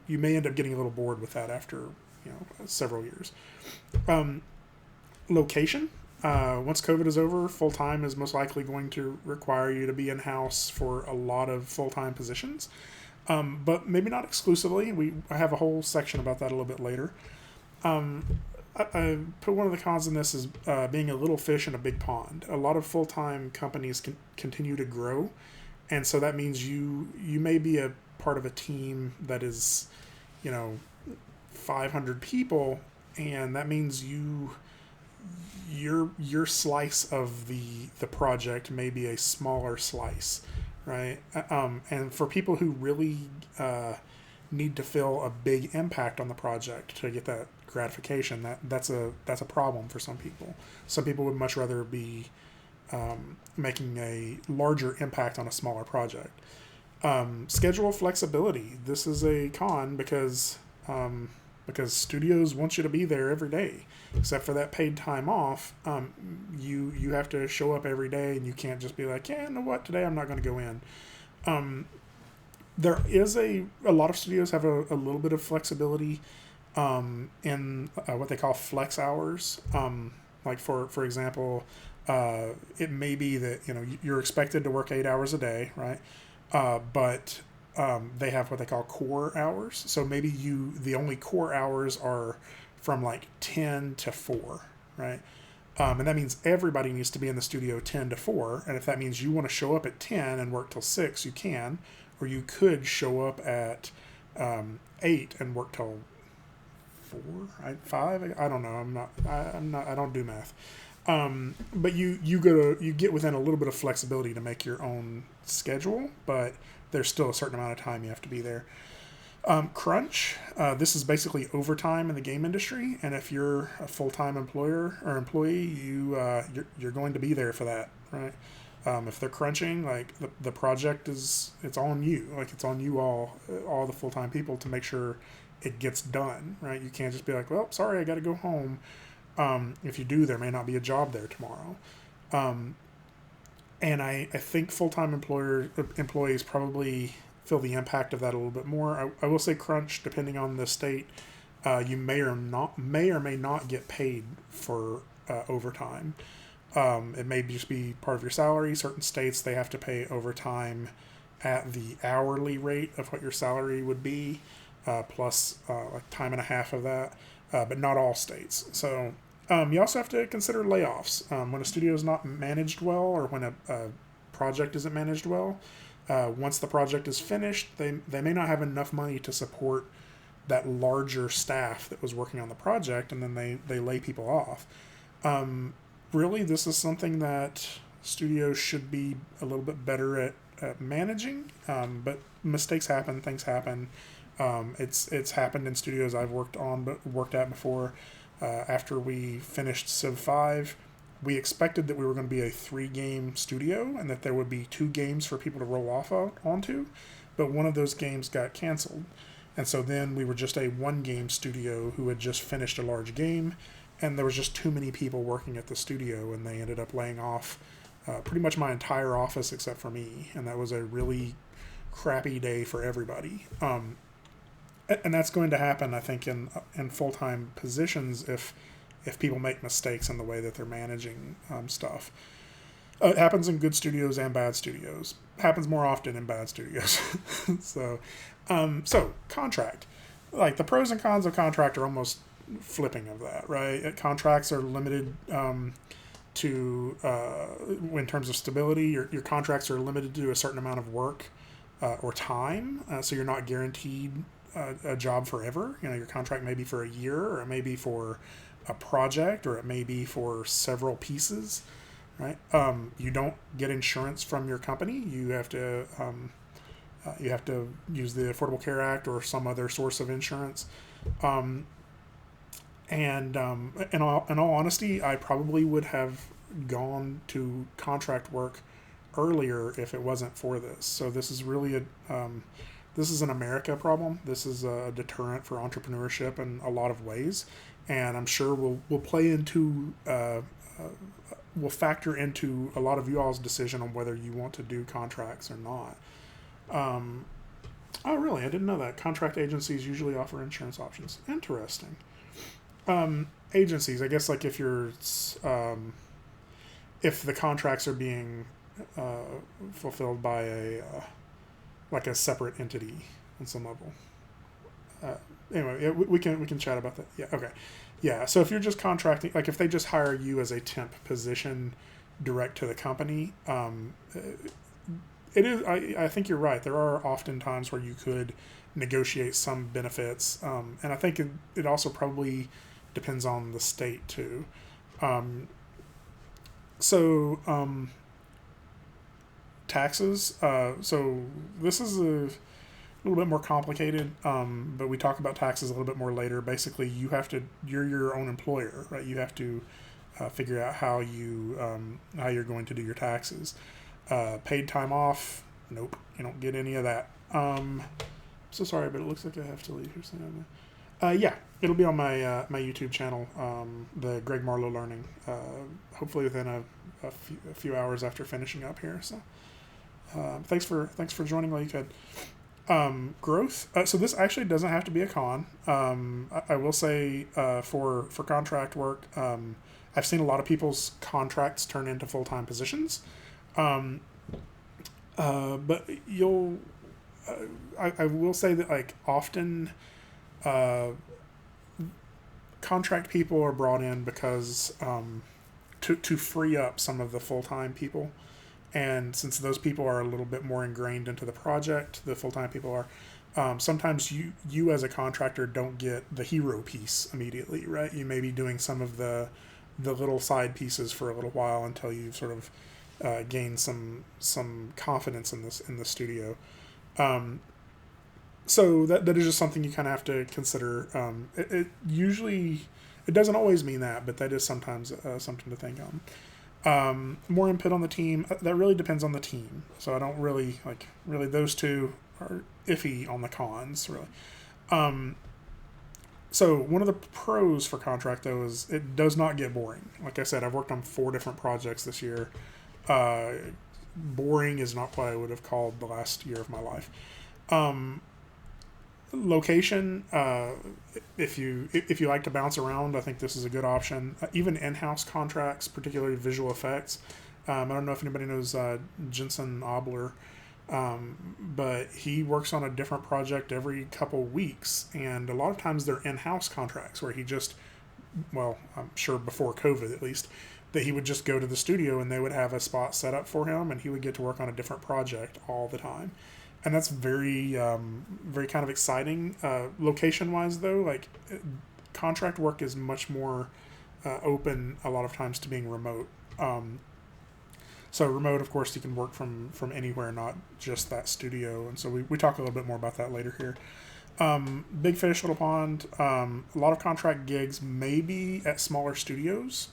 you may end up getting a little bored with that after several years. Location. Once COVID is over, full time is most likely going to require you to be in house for a lot of full time positions, but maybe not exclusively. I have a whole section about that a little bit later. I put one of the cons in this as being a little fish in a big pond. A lot of full-time companies continue to grow, and so that means you may be a part of a team that is, 500 people, and that means your slice of the project may be a smaller slice, right? And for people who really need to feel a big impact on the project to get that gratification, that's a problem for some people. Some people would much rather be making a larger impact on a smaller project. Schedule flexibility. This is a con because studios want you to be there every day, except for that paid time off. You have to show up every day, and you can't just be like, yeah, you know what, today I'm not going to go in. There is a lot of studios have a little bit of flexibility in what they call flex hours. Like for example, it may be that you're expected to work 8 hours a day, right? But they have what they call core hours. So maybe the only core hours are from like 10 to 4, right? And that means everybody needs to be in the studio 10 to 4. And if that means you want to show up at 10 and work till 6, you can. Or you could show up at 8 and work till 5. I don't know. I don't do math. But you get within a little bit of flexibility to make your own schedule, but there's still a certain amount of time you have to be there. Crunch. This is basically overtime in the game industry, and if you're a full-time employer or employee, you're going to be there for that, right? If they're crunching, like the project it's on you. Like it's on you all the full-time people to make sure it gets done, right? You can't just be like, well, sorry, I got to go home. If you do, there may not be a job there tomorrow. And I think full-time employees probably feel the impact of that a little bit more. I will say crunch, depending on the state, you may or may not get paid for overtime. It may just be part of your salary. Certain states, they have to pay overtime at the hourly rate of what your salary would be, plus like time and a half of that, but not all states. So you also have to consider layoffs. When a studio is not managed well, or when a project isn't managed well, once the project is finished, they may not have enough money to support that larger staff that was working on the project, and then they lay people off. Really, this is something that studios should be a little bit better at managing, but mistakes happen, things happen. It's happened in studios I've worked at before. After we finished Civ 5, we expected that we were going to be a 3-game studio and that there would be 2 games for people to roll off onto, but one of those games got canceled. And so then we were just a 1-game studio who had just finished a large game, and there was just too many people working at the studio, and they ended up laying off pretty much my entire office except for me, and that was a really crappy day for everybody. and that's going to happen, I think, in full-time positions if people make mistakes in the way that they're managing stuff. It happens in good studios and bad studios. It happens more often in bad studios. So contract. Like, the pros and cons of contract are almost flipping of that, right? Contracts are limited to in terms of stability. Your contracts are limited to a certain amount of work or time, so you're not guaranteed a job forever. Your contract may be for a year, or it may be for a project, or it may be for several pieces, right? You don't get insurance from your company. You have to use the Affordable Care Act or some other source of insurance. In all honesty, I probably would have gone to contract work earlier if it wasn't for this. So this is really this is an America problem. This is a deterrent for entrepreneurship in a lot of ways, and I'm sure will play into will factor into a lot of you all's decision on whether you want to do contracts or not. Oh, really? I didn't know that. Contract agencies usually offer insurance options. Interesting. Agencies, I guess, like if you're if the contracts are being fulfilled by a separate entity on some level. Anyway, we can chat about that. Yeah. Okay. Yeah. So if you're just contracting, like if they just hire you as a temp position direct to the company, it is. I think you're right. There are often times where you could negotiate some benefits, and I think it also probably depends on the state too. Taxes. So this is a little bit more complicated, but we talk about taxes a little bit more later. Basically, you're your own employer, right? You have to figure out how you're going to do your taxes. Paid time off, nope, you don't get any of that. So sorry, but it looks like I have to leave here soon. Yeah, it'll be on my my YouTube channel, the Greg Marlowe Learning, hopefully within a few hours after finishing up here. So thanks for joining while you could. Growth. So this actually doesn't have to be a con. I will say for contract work, I've seen a lot of people's contracts turn into full-time positions. But I will say that, like, often contract people are brought in because to free up some of the full-time people. And since those people are a little bit more ingrained into the project, the full-time people are, sometimes you as a contractor don't get the hero piece immediately, right? You may be doing some of the little side pieces for a little while until you sort of gain some confidence in the studio. So that is just something you kind of have to consider. It usually, it doesn't always mean that, but that is sometimes something to think on. More input on the team. That really depends on the team. So I don't really those two are iffy on the cons, really. So one of the pros for contract, though, is it does not get boring. Like I said, I've worked on 4 different projects this year. Boring is not what I would have called the last year of my life. Location, if you like to bounce around, I think this is a good option. Even in-house contracts, particularly visual effects. I don't know if anybody knows Jensen Obler, but he works on a different project every couple weeks, and a lot of times they're in-house contracts where he just, well, I'm sure before COVID at least, that he would just go to the studio and they would have a spot set up for him, and he would get to work on a different project all the time. And that's very, very kind of exciting. Location-wise, though, like, contract work is much more open a lot of times to being remote. So remote, of course, you can work from anywhere, not just that studio. And so we talk a little bit more about that later here. Big fish, little pond. A lot of contract gigs may be at smaller studios.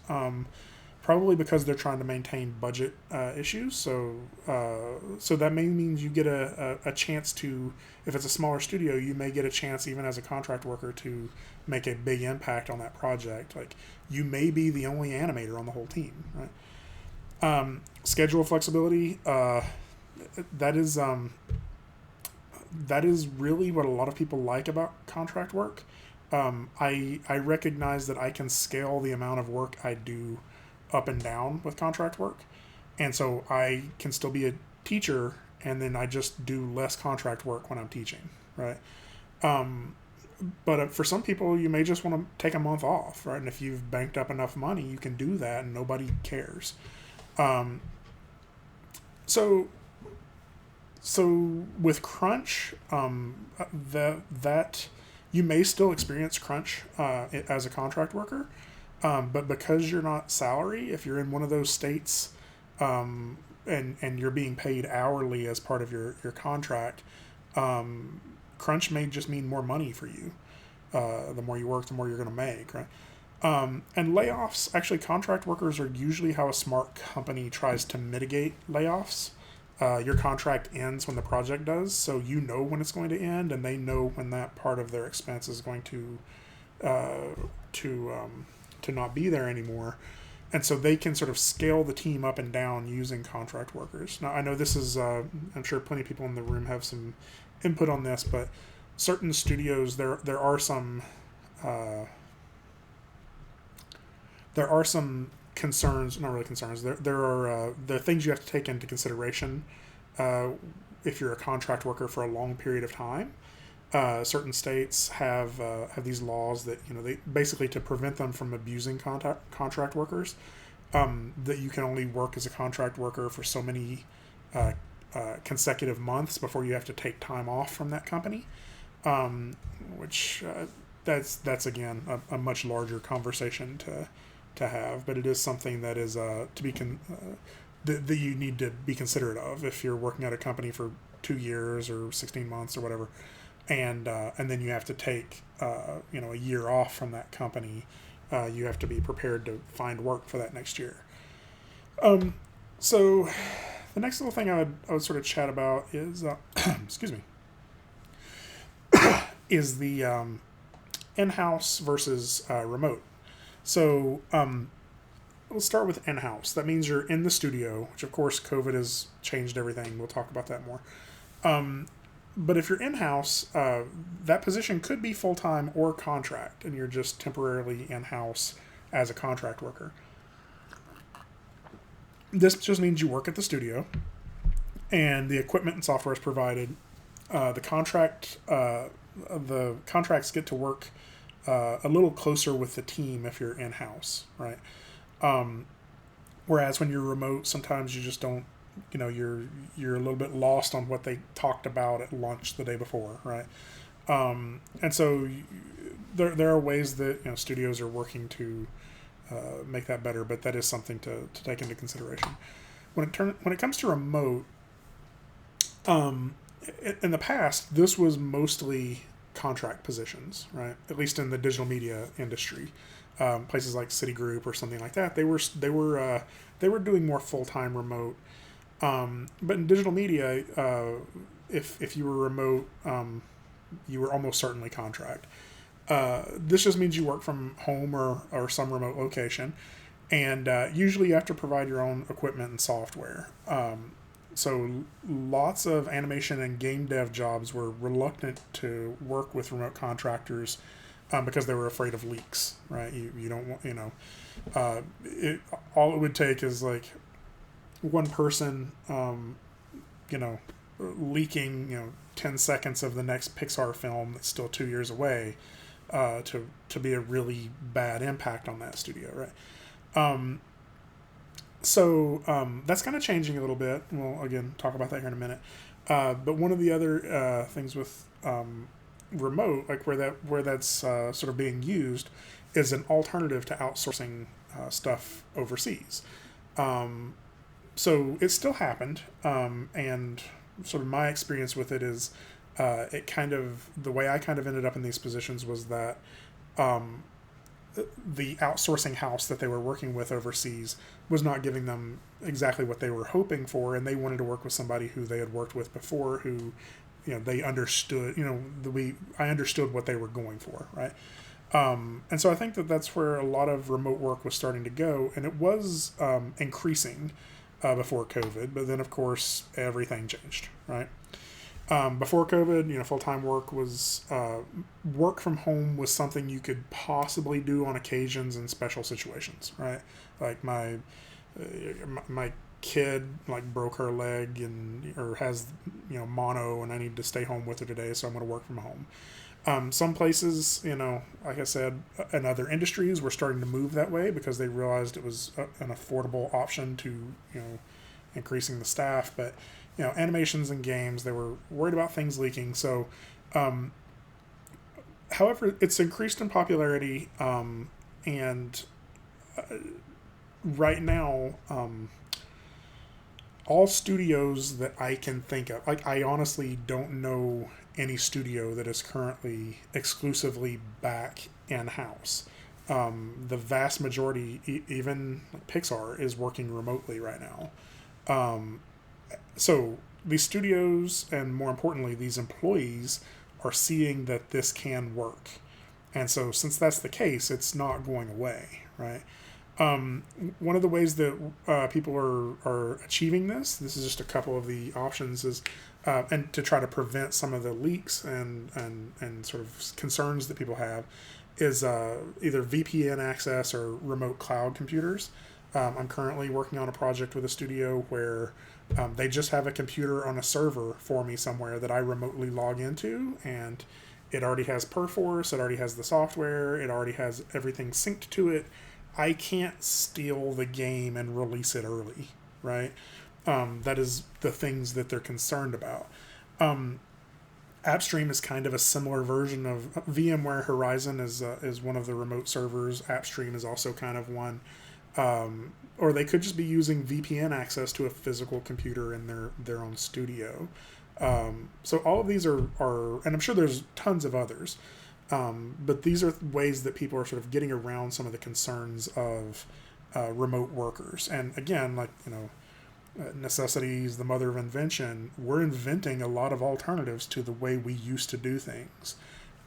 Probably because they're trying to maintain budget issues. So that may mean you get a chance to, if it's a smaller studio, you may get a chance even as a contract worker to make a big impact on that project. Like, you may be the only animator on the whole team, right? Schedule flexibility, that is that is really what a lot of people like about contract work. I recognize that I can scale the amount of work I do up and down with contract work, and so I can still be a teacher, and then I just do less contract work when I'm teaching, right? But for some people, you may just want to take a month off, right? And if you've banked up enough money, you can do that, and nobody cares. So with crunch, that you may still experience crunch as a contract worker, but because you're not salary, if you're in one of those states, and you're being paid hourly as part of your contract, crunch may just mean more money for you. The more you work, the more you're going to make, right? And layoffs, actually, contract workers are usually how a smart company tries to mitigate layoffs. Your contract ends when the project does, so you know when it's going to end, and they know when that part of their expense is going to not be there anymore. And so they can sort of scale the team up and down using contract workers. Now, I know this is, I'm sure plenty of people in the room have some input on this, but certain studios, there are some concerns, not really concerns, there are things you have to take into consideration if you're a contract worker for a long period of time. Certain states have these laws that, they basically, to prevent them from abusing contract workers, that you can only work as a contract worker for so many consecutive months before you have to take time off from that company, which that's again a much larger conversation to have, but it is something that is to be that you need to be considerate of if you're working at a company for 2 years or 16 months or whatever, and then you have to take a year off from that company. You have to be prepared to find work for that next year. So the next little thing I would sort of chat about is excuse me, is the in-house versus remote. So let's start with in-house. That means you're in the studio, which of course COVID has changed everything. We'll talk about that more. But if you're in-house, that position could be full-time or contract, and you're just temporarily in-house as a contract worker. This just means you work at the studio, and the equipment and software is provided. The contracts get to work a little closer with the team if you're in-house, right? Whereas when you're remote, sometimes you just don't, you're a little bit lost on what they talked about at lunch the day before, right? And so there are ways that studios are working to make that better, but that is something to take into consideration. When it comes to remote, in the past, this was mostly contract positions, right? At least in the digital media industry, places like Citigroup or something like that, they were doing more full-time remote. But in digital media, if you were remote, you were almost certainly contract. This just means you work from home or some remote location, and usually you have to provide your own equipment and software. So lots of animation and game dev jobs were reluctant to work with remote contractors because they were afraid of leaks, right? You don't want, all it would take is like one person, leaking, 10 seconds of the next Pixar film that's still 2 years away to be a really bad impact on that studio, right? So that's kind of changing a little bit. We'll, again, talk about that here in a minute. But one of the other things with remote, like where that's sort of being used, is an alternative to outsourcing stuff overseas. So it still happened, and sort of my experience with it is the way I kind of ended up in these positions was that the outsourcing house that they were working with overseas was not giving them exactly what they were hoping for, and they wanted to work with somebody who they had worked with before, who, they understood, I understood what they were going for, right? And so I think that's where a lot of remote work was starting to go, and it was increasing before COVID, but then of course everything changed, right? Before COVID, full-time work was work from home was something you could possibly do on occasions in special situations, right? Like my kid like broke her leg or has mono, and I need to stay home with her today, so I'm going to work from home. Some places, like I said, in other industries were starting to move that way because they realized it was an affordable option to, increasing the staff. But, animations and games, they were worried about things leaking. So, however, it's increased in popularity. And right now, all studios that I can think of, like, I honestly don't know any studio that is currently exclusively back in-house. The vast majority, even Pixar, is working remotely right now. So these studios, and more importantly, these employees, are seeing that this can work. And so since that's the case, it's not going away, right? One of the ways that people are achieving this is just a couple of the options, is and to try to prevent some of the leaks and sort of concerns that people have, is either VPN access or remote cloud computers. I'm currently working on a project with a studio where they just have a computer on a server for me somewhere that I remotely log into, and it already has Perforce, it already has the software, it already has everything synced to it. I can't steal the game and release it early, right? That is the things that they're concerned about. AppStream is kind of a similar version of VMware Horizon is one of the remote servers. AppStream is also kind of one. Or they could just be using VPN access to a physical computer in their own studio. So all of these are, and I'm sure there's tons of others, but these are ways that people are sort of getting around some of the concerns of remote workers. And again, like, necessity is the mother of invention. We're inventing a lot of alternatives to the way we used to do things.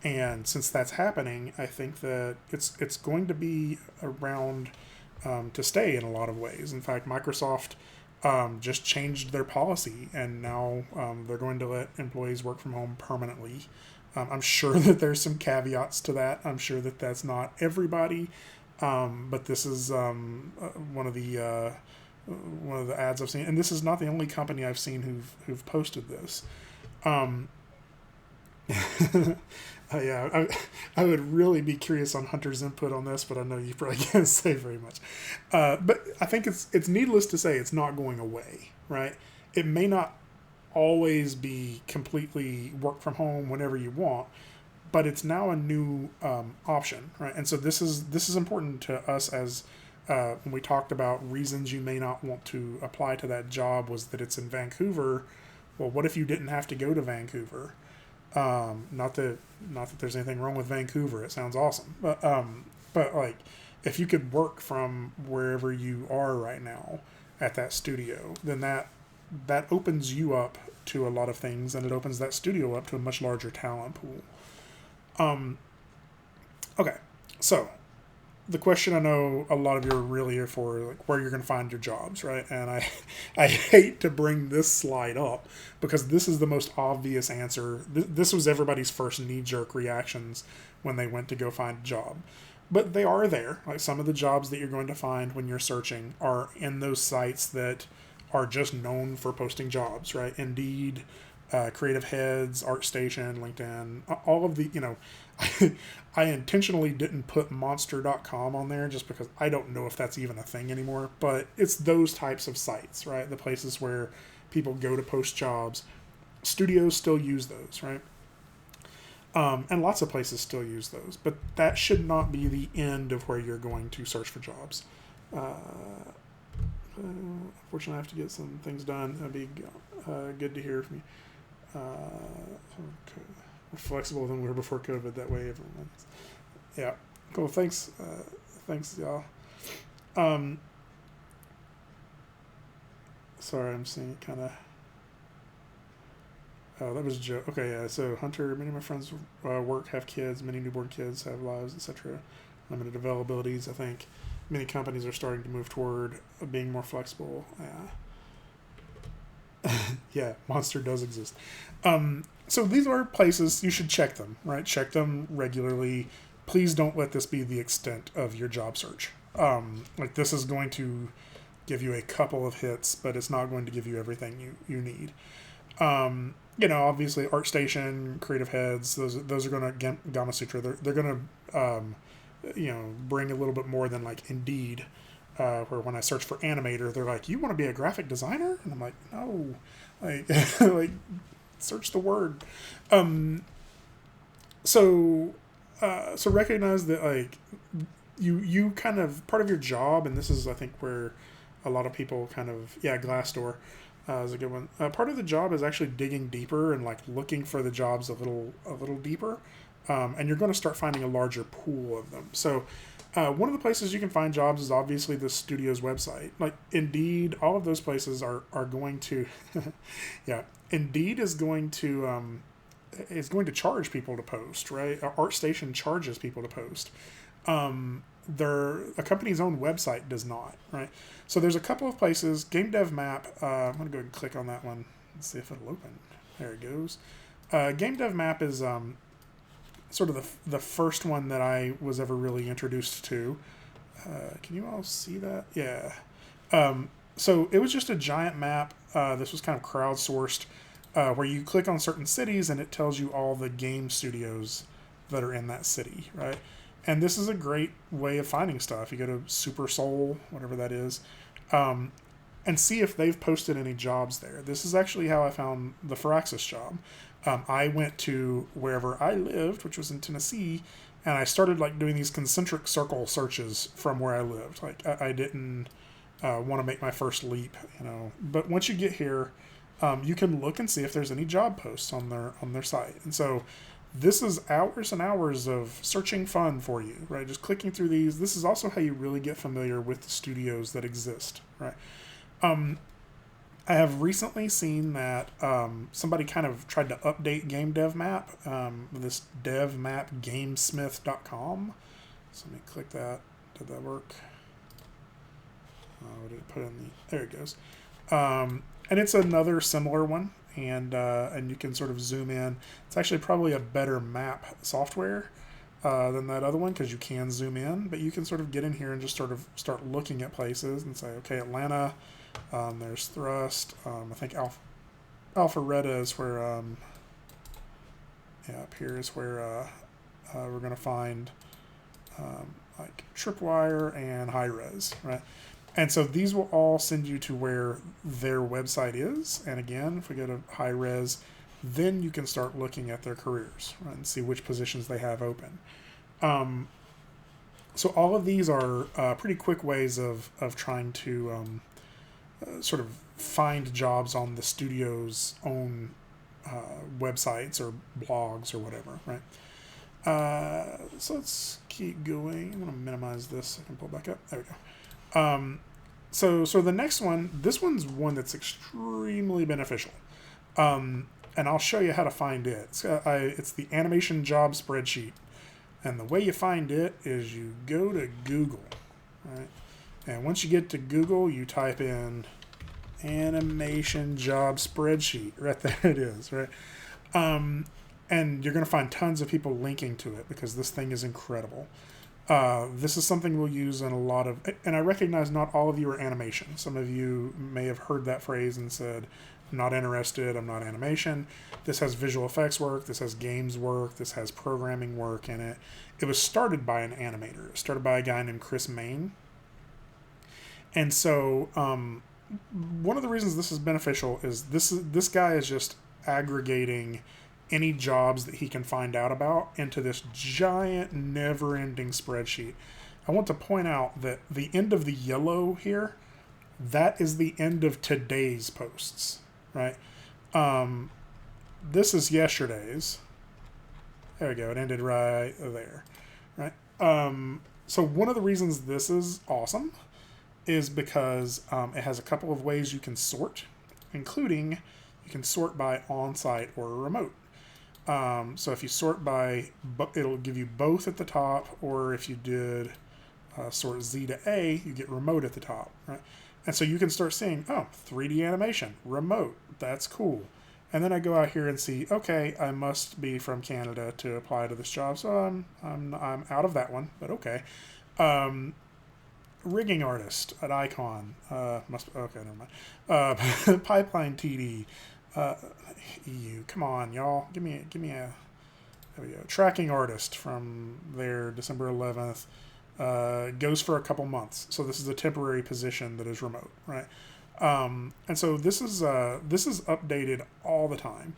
And since that's happening, I think that it's going to be around to stay in a lot of ways. In fact, Microsoft just changed their policy, and now they're going to let employees work from home permanently. I'm sure that there's some caveats to that. I'm sure that that's not everybody, but this is one of the ads I've seen, and this is not the only company I've seen who've posted this. Yeah, I would really be curious on Hunter's input on this, but I know you probably can't say very much. But I think it's needless to say it's not going away, right? It may not always be completely work from home whenever you want, but it's now a new option, right? And so this is important to us, as when we talked about reasons you may not want to apply to that job was that it's in Vancouver. Well, what if you didn't have to go to Vancouver? Not that there's anything wrong with Vancouver. It sounds awesome. But like, if you could work from wherever you are right now at that studio, then that opens you up to a lot of things, and it opens that studio up to a much larger talent pool. Okay. So the question I know a lot of you are really here for, like, where you're going to find your jobs, right? And I hate to bring this slide up because this is the most obvious answer. This was everybody's first knee-jerk reactions when they went to go find a job. But they are there. Like, some of the jobs that you're going to find when you're searching are in those sites that are just known for posting jobs, right? Indeed, Creative Heads, ArtStation, LinkedIn, all of the, I intentionally didn't put monster.com on there just because I don't know if that's even a thing anymore, but it's those types of sites, right? The places where people go to post jobs. Studios still use those, right? And lots of places still use those, but that should not be the end of where you're going to search for jobs. Unfortunately, I have to get some things done. That'd be good to hear from you. Okay. We're flexible than we were before COVID. That way, everyone. Yeah. Cool. Thanks. Thanks, y'all. Sorry, I'm seeing kind of. Oh, that was a joke. Okay, yeah. So Hunter, many of my friends work, have kids, many newborn kids have lives, etc. Limited availabilities. I think many companies are starting to move toward being more flexible. Yeah, Monster does exist. So these are places you should check them, right? Check them regularly. Please don't let this be the extent of your job search. Like this is going to give you a couple of hits, but it's not going to give you everything you need. Obviously ArtStation, Creative Heads, those are going to Gamma Sutra. They're going to bring a little bit more than like Indeed, where when I search for animator, they're like, "You want to be a graphic designer?" And I'm like, "No, like like search the word." So recognize that like you kind of part of your job, and this is I think where a lot of people kind of Glassdoor is a good one. Part of the job is actually digging deeper and like looking for the jobs a little deeper, and you're going to start finding a larger pool of them. So one of the places you can find jobs is obviously the studio's website. Like Indeed, all of those places are going to Indeed is going to charge people to post, right? ArtStation charges people to post. A company's own website does not, right? So there's a couple of places. Game Dev Map. I'm gonna go ahead and click on that one and see if it'll open. There it goes. Game Dev Map is sort of the first one that I was ever really introduced to. Can you all see that? Yeah. So it was just a giant map. This was kind of crowdsourced, where you click on certain cities and it tells you all the game studios that are in that city, right? And this is a great way of finding stuff. You go to Super Soul, whatever that is, and see if they've posted any jobs there. This is actually how I found the Firaxis job. I went to wherever I lived, which was in Tennessee, and I started like doing these concentric circle searches from where I lived. Like I didn't want to make my first leap, But once you get here, you can look and see if there's any job posts on their site. And so this is hours and hours of searching fun for you, right? Just clicking through these. This is also how you really get familiar with the studios that exist, right? I have recently seen that somebody kind of tried to update Game Dev Map, this dev map gamesmith.com. So let me click that. Did that work? What did it put in there it goes. And it's another similar one, and you can sort of zoom in. It's actually probably a better map software than that other one because you can zoom in, but you can sort of get in here and just sort of start looking at places and say, okay, Atlanta, there's Thrust. I think Alpharetta is where, up here is where we're going to find like Tripwire and High Res, right? And so these will all send you to where their website is. And again, if we go to High Res, then you can start looking at their careers, right, and see which positions they have open. So all of these are pretty quick ways of trying to sort of find jobs on the studio's own websites or blogs or whatever, right? So let's keep going. I'm going to minimize this so I can pull back up. There we go. So the next one, this one's one that's extremely beneficial. And I'll show you how to find it. It's the Animation Job Spreadsheet. And the way you find it is you go to Google, right? And once you get to Google, you type in Animation Job Spreadsheet. Right there it is, right? And you're going to find tons of people linking to it because this thing is incredible. This is something we'll use in a lot of, and I recognize not all of you are animation. Some of you may have heard that phrase and said, I'm not interested, I'm not animation. This has visual effects work, this has games work, this has programming work in it. It was started by an animator. It was started by a guy named Chris Main. And so one of the reasons this is beneficial is this guy is just aggregating any jobs that he can find out about into this giant never-ending spreadsheet. I want to point out that the end of the yellow here, that is the end of today's posts, right? This is yesterday's. There we go. It ended right there, right? So one of the reasons this is awesome is because it has a couple of ways you can sort, including you can sort by on-site or remote. So if you sort by, it'll give you both at the top, or if you did sort Z to A, you get remote at the top, right? And so you can start seeing, oh, 3D animation, remote, that's cool. And then I go out here and see, okay, I must be from Canada to apply to this job, so I'm out of that one, but okay. Rigging artist at Icon, okay, never mind. Pipeline TD, EU, come on, y'all, give me a, there we go. Tracking artist from there, December 11th. Goes for a couple months. So this is a temporary position that is remote, right? And so this is updated all the time.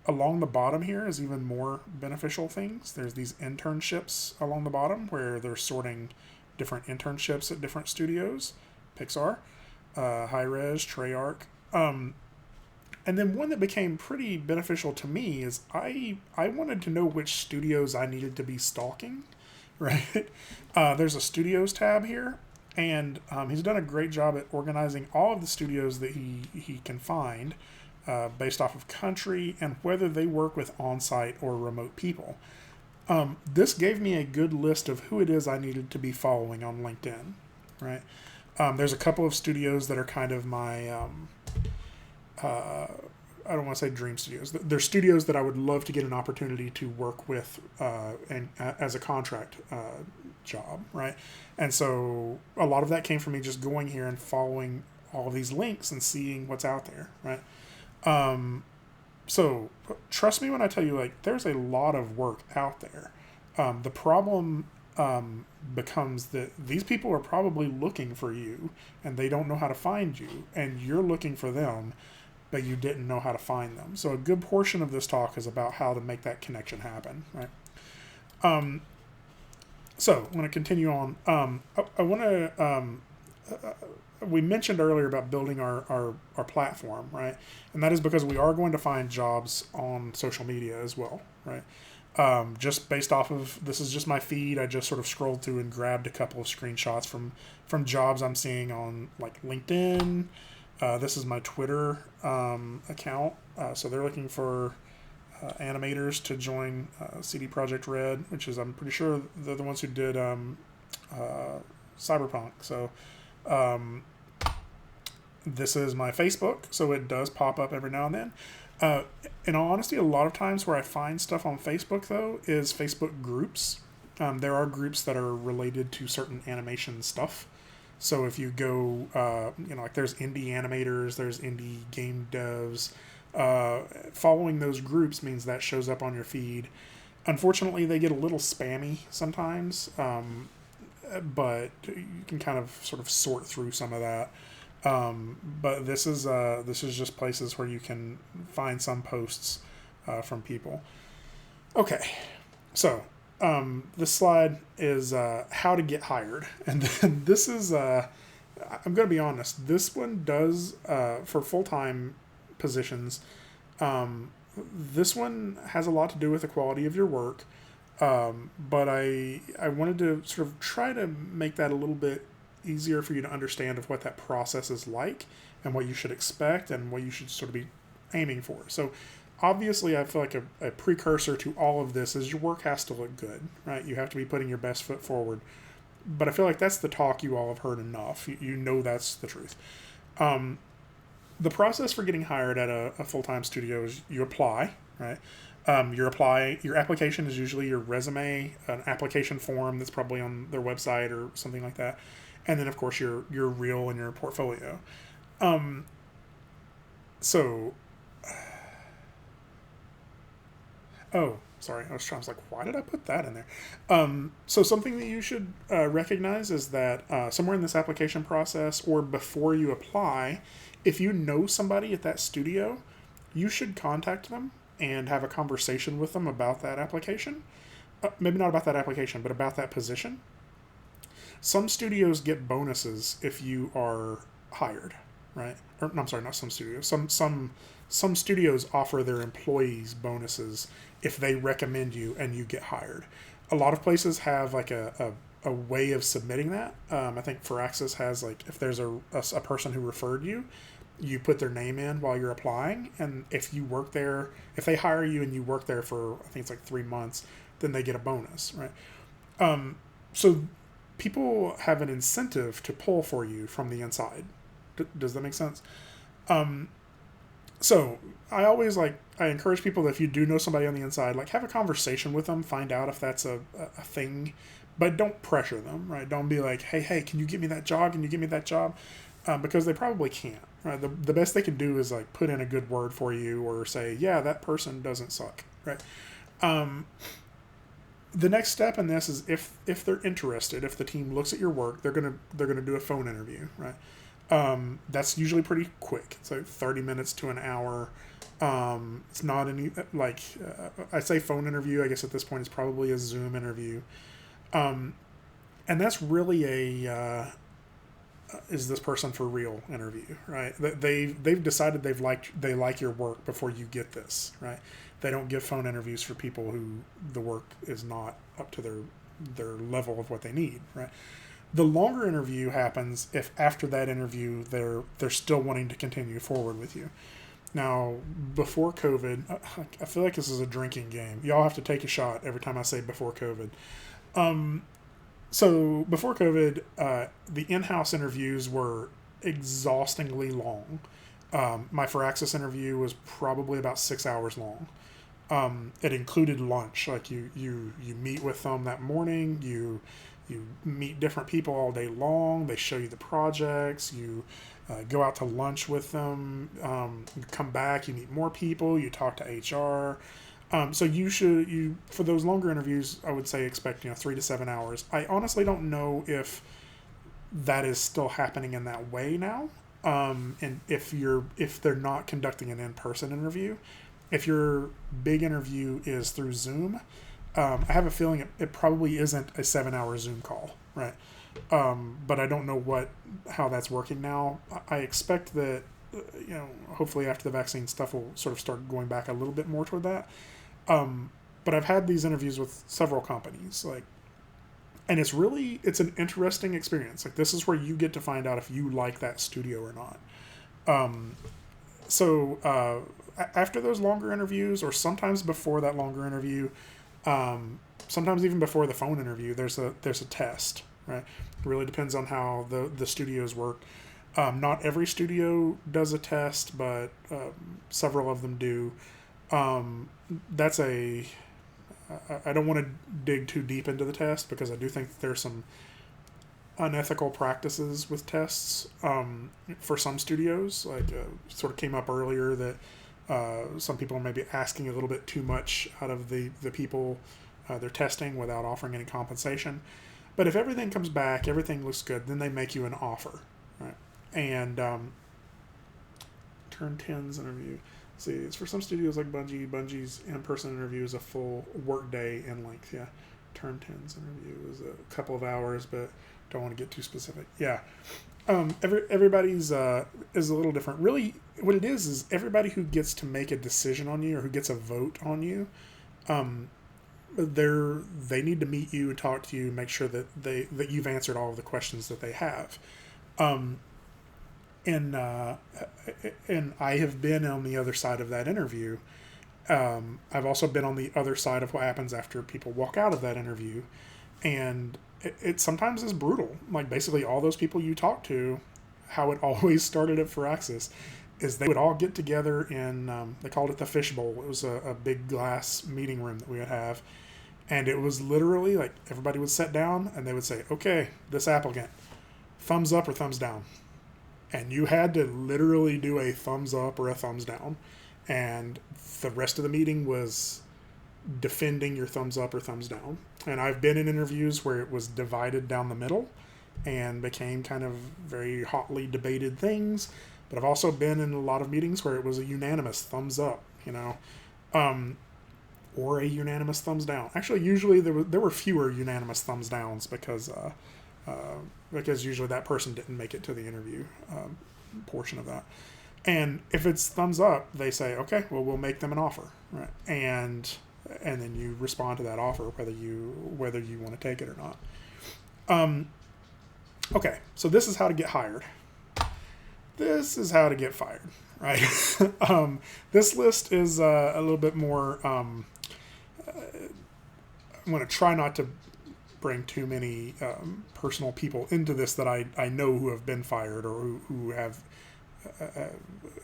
Along the bottom here is even more beneficial things. There's these internships along the bottom where they're sorting different internships at different studios, Pixar, Hi-Res, Treyarch. And then one that became pretty beneficial to me is I wanted to know which studios I needed to be stalking, right? There's a studios tab here, and he's done a great job at organizing all of the studios that he can find based off of country and whether they work with on-site or remote people. This gave me a good list of who it is I needed to be following on LinkedIn, right? There's a couple of studios that are kind of my... I don't want to say dream studios. They're studios that I would love to get an opportunity to work with and as a contract job, right? And so a lot of that came from me just going here and following all of these links and seeing what's out there, right? So trust me when I tell you, like, there's a lot of work out there. The problem becomes that these people are probably looking for you and they don't know how to find you, and you're looking for them, but you didn't know how to find them. So a good portion of this talk is about how to make that connection happen, right? So I'm going to continue on. I want to, we mentioned earlier about building our platform, right? And that is because we are going to find jobs on social media as well, right? Just based off of, this is just my feed. I just sort of scrolled through and grabbed a couple of screenshots from jobs I'm seeing on like LinkedIn. This is my Twitter account. So they're looking for animators to join CD Projekt Red, which is, I'm pretty sure they're the ones who did Cyberpunk. So this is my Facebook, so it does pop up every now and then. In all honesty, a lot of times where I find stuff on Facebook, though, is Facebook groups. There are groups that are related to certain animation stuff. So if you go, like there's indie animators, there's indie game devs. Following those groups means that shows up on your feed. Unfortunately, they get a little spammy sometimes, but you can kind of sort of sort through some of that. But this is just places where you can find some posts from people. Okay, so this slide is how to get hired, and then this is I'm going to be honest. This one does for full-time positions. This one has a lot to do with the quality of your work, but I wanted to sort of try to make that a little bit easier for you to understand of what that process is like and what you should expect and what you should sort of be aiming for. So obviously I feel like a precursor to all of this is your work has to look good, right? You have to be putting your best foot forward. But I feel like that's the talk you all have heard enough. You know that's the truth. The process for getting hired at a full-time studio is you apply, right? Your application is usually your resume, an application form that's probably on their website or something like that. And then, of course, your reel and your portfolio. Sorry. I was like, why did I put that in there? So something that you should recognize is that somewhere in this application process or before you apply, if you know somebody at that studio, you should contact them and have a conversation with them about that application. Maybe not about that application, but about that position. Some studios get bonuses if you are hired, right? Or, no, I'm sorry, not some studios. Some studios offer their employees bonuses if they recommend you and you get hired. A lot of places have like a way of submitting that. I think Firaxis has, like, if there's a person who referred you, you put their name in while you're applying, and if you work there, if they hire you and you work there for, I think it's like 3 months, then they get a bonus, right? So people have an incentive to pull for you from the inside. Does that make sense? So I always I encourage people that if you do know somebody on the inside, have a conversation with them, find out if that's a thing, but don't pressure them, right? Don't be like, hey, can you give me that job? Can you give me that job? Because they probably can't, right? The best they can do is put in a good word for you or say, yeah, that person doesn't suck, right? The next step in this is if they're interested, if the team looks at your work, they're gonna do a phone interview, right? That's usually pretty quick. It's 30 minutes to an hour. It's not any I say phone interview. I guess at this point it's probably a Zoom interview, and that's really a is this person for real interview, right? They've decided they like your work before you get this, right? They don't give phone interviews for people who the work is not up to their level of what they need, right? The longer interview happens if after that interview they're still wanting to continue forward with you. Now, before COVID, I feel like this is a drinking game. Y'all have to take a shot every time I say before COVID. So before COVID, the in-house interviews were exhaustingly long. My Firaxis interview was probably about 6 hours long. It included lunch. You meet with them that morning. You meet different people all day long. They show you the projects. You go out to lunch with them. You come back. You meet more people. You talk to HR. So you for those longer interviews, I would say expect 3 to 7 hours. I honestly don't know if that is still happening in that way now. And if they're not conducting an in-person interview, if your big interview is through Zoom, I have a feeling it probably isn't a 7-hour Zoom call, right? But I don't know how that's working now. I expect that, hopefully after the vaccine stuff will sort of start going back a little bit more toward that. But I've had these interviews with several companies, and it's an interesting experience. This is where you get to find out if you like that studio or not. So after those longer interviews, or sometimes before that longer interview, sometimes even before the phone interview, there's a test, right? It really depends on how the studios work. Not every studio does a test, but several of them do. I don't want to dig too deep into the test because I do think that there's some unethical practices with tests for some studios. Sort of came up earlier that some people may be asking a little bit too much out of the people they're testing without offering any compensation. But if everything comes back, everything looks good, then they make you an offer, right? And Turn 10's interview. See, it's for some studios like Bungie. Bungie's in-person interview is a full work day in length. Yeah, Turn 10's interview is a couple of hours, but don't want to get too specific. Yeah, everybody's is a little different. Really, what it is everybody who gets to make a decision on you or who gets a vote on you, they need to meet you and talk to you, make sure that you've answered all of the questions that they have. And I have been on the other side of that interview. I've also been on the other side of what happens after people walk out of that interview. And it sometimes is brutal. Basically all those people you talk to, how it always started at Firaxis, is they would all get together in, they called it the fishbowl. It was a big glass meeting room that we would have. And it was literally everybody would sit down and they would say, okay, this applicant, thumbs up or thumbs down. And you had to literally do a thumbs up or a thumbs down. And the rest of the meeting was defending your thumbs up or thumbs down. And I've been in interviews where it was divided down the middle and became kind of very hotly debated things. But I've also been in a lot of meetings where it was a unanimous thumbs up, or a unanimous thumbs down. Actually, usually there were fewer unanimous thumbs downs because usually that person didn't make it to the interview portion of that. And if it's thumbs up, they say, okay, well, we'll make them an offer, right? And then you respond to that offer, whether you want to take it or not. Okay, so this is how to get hired. This is how to get fired, right? This list is a little bit more. I'm going to try not to bring too many personal people into this that I know who have been fired or who have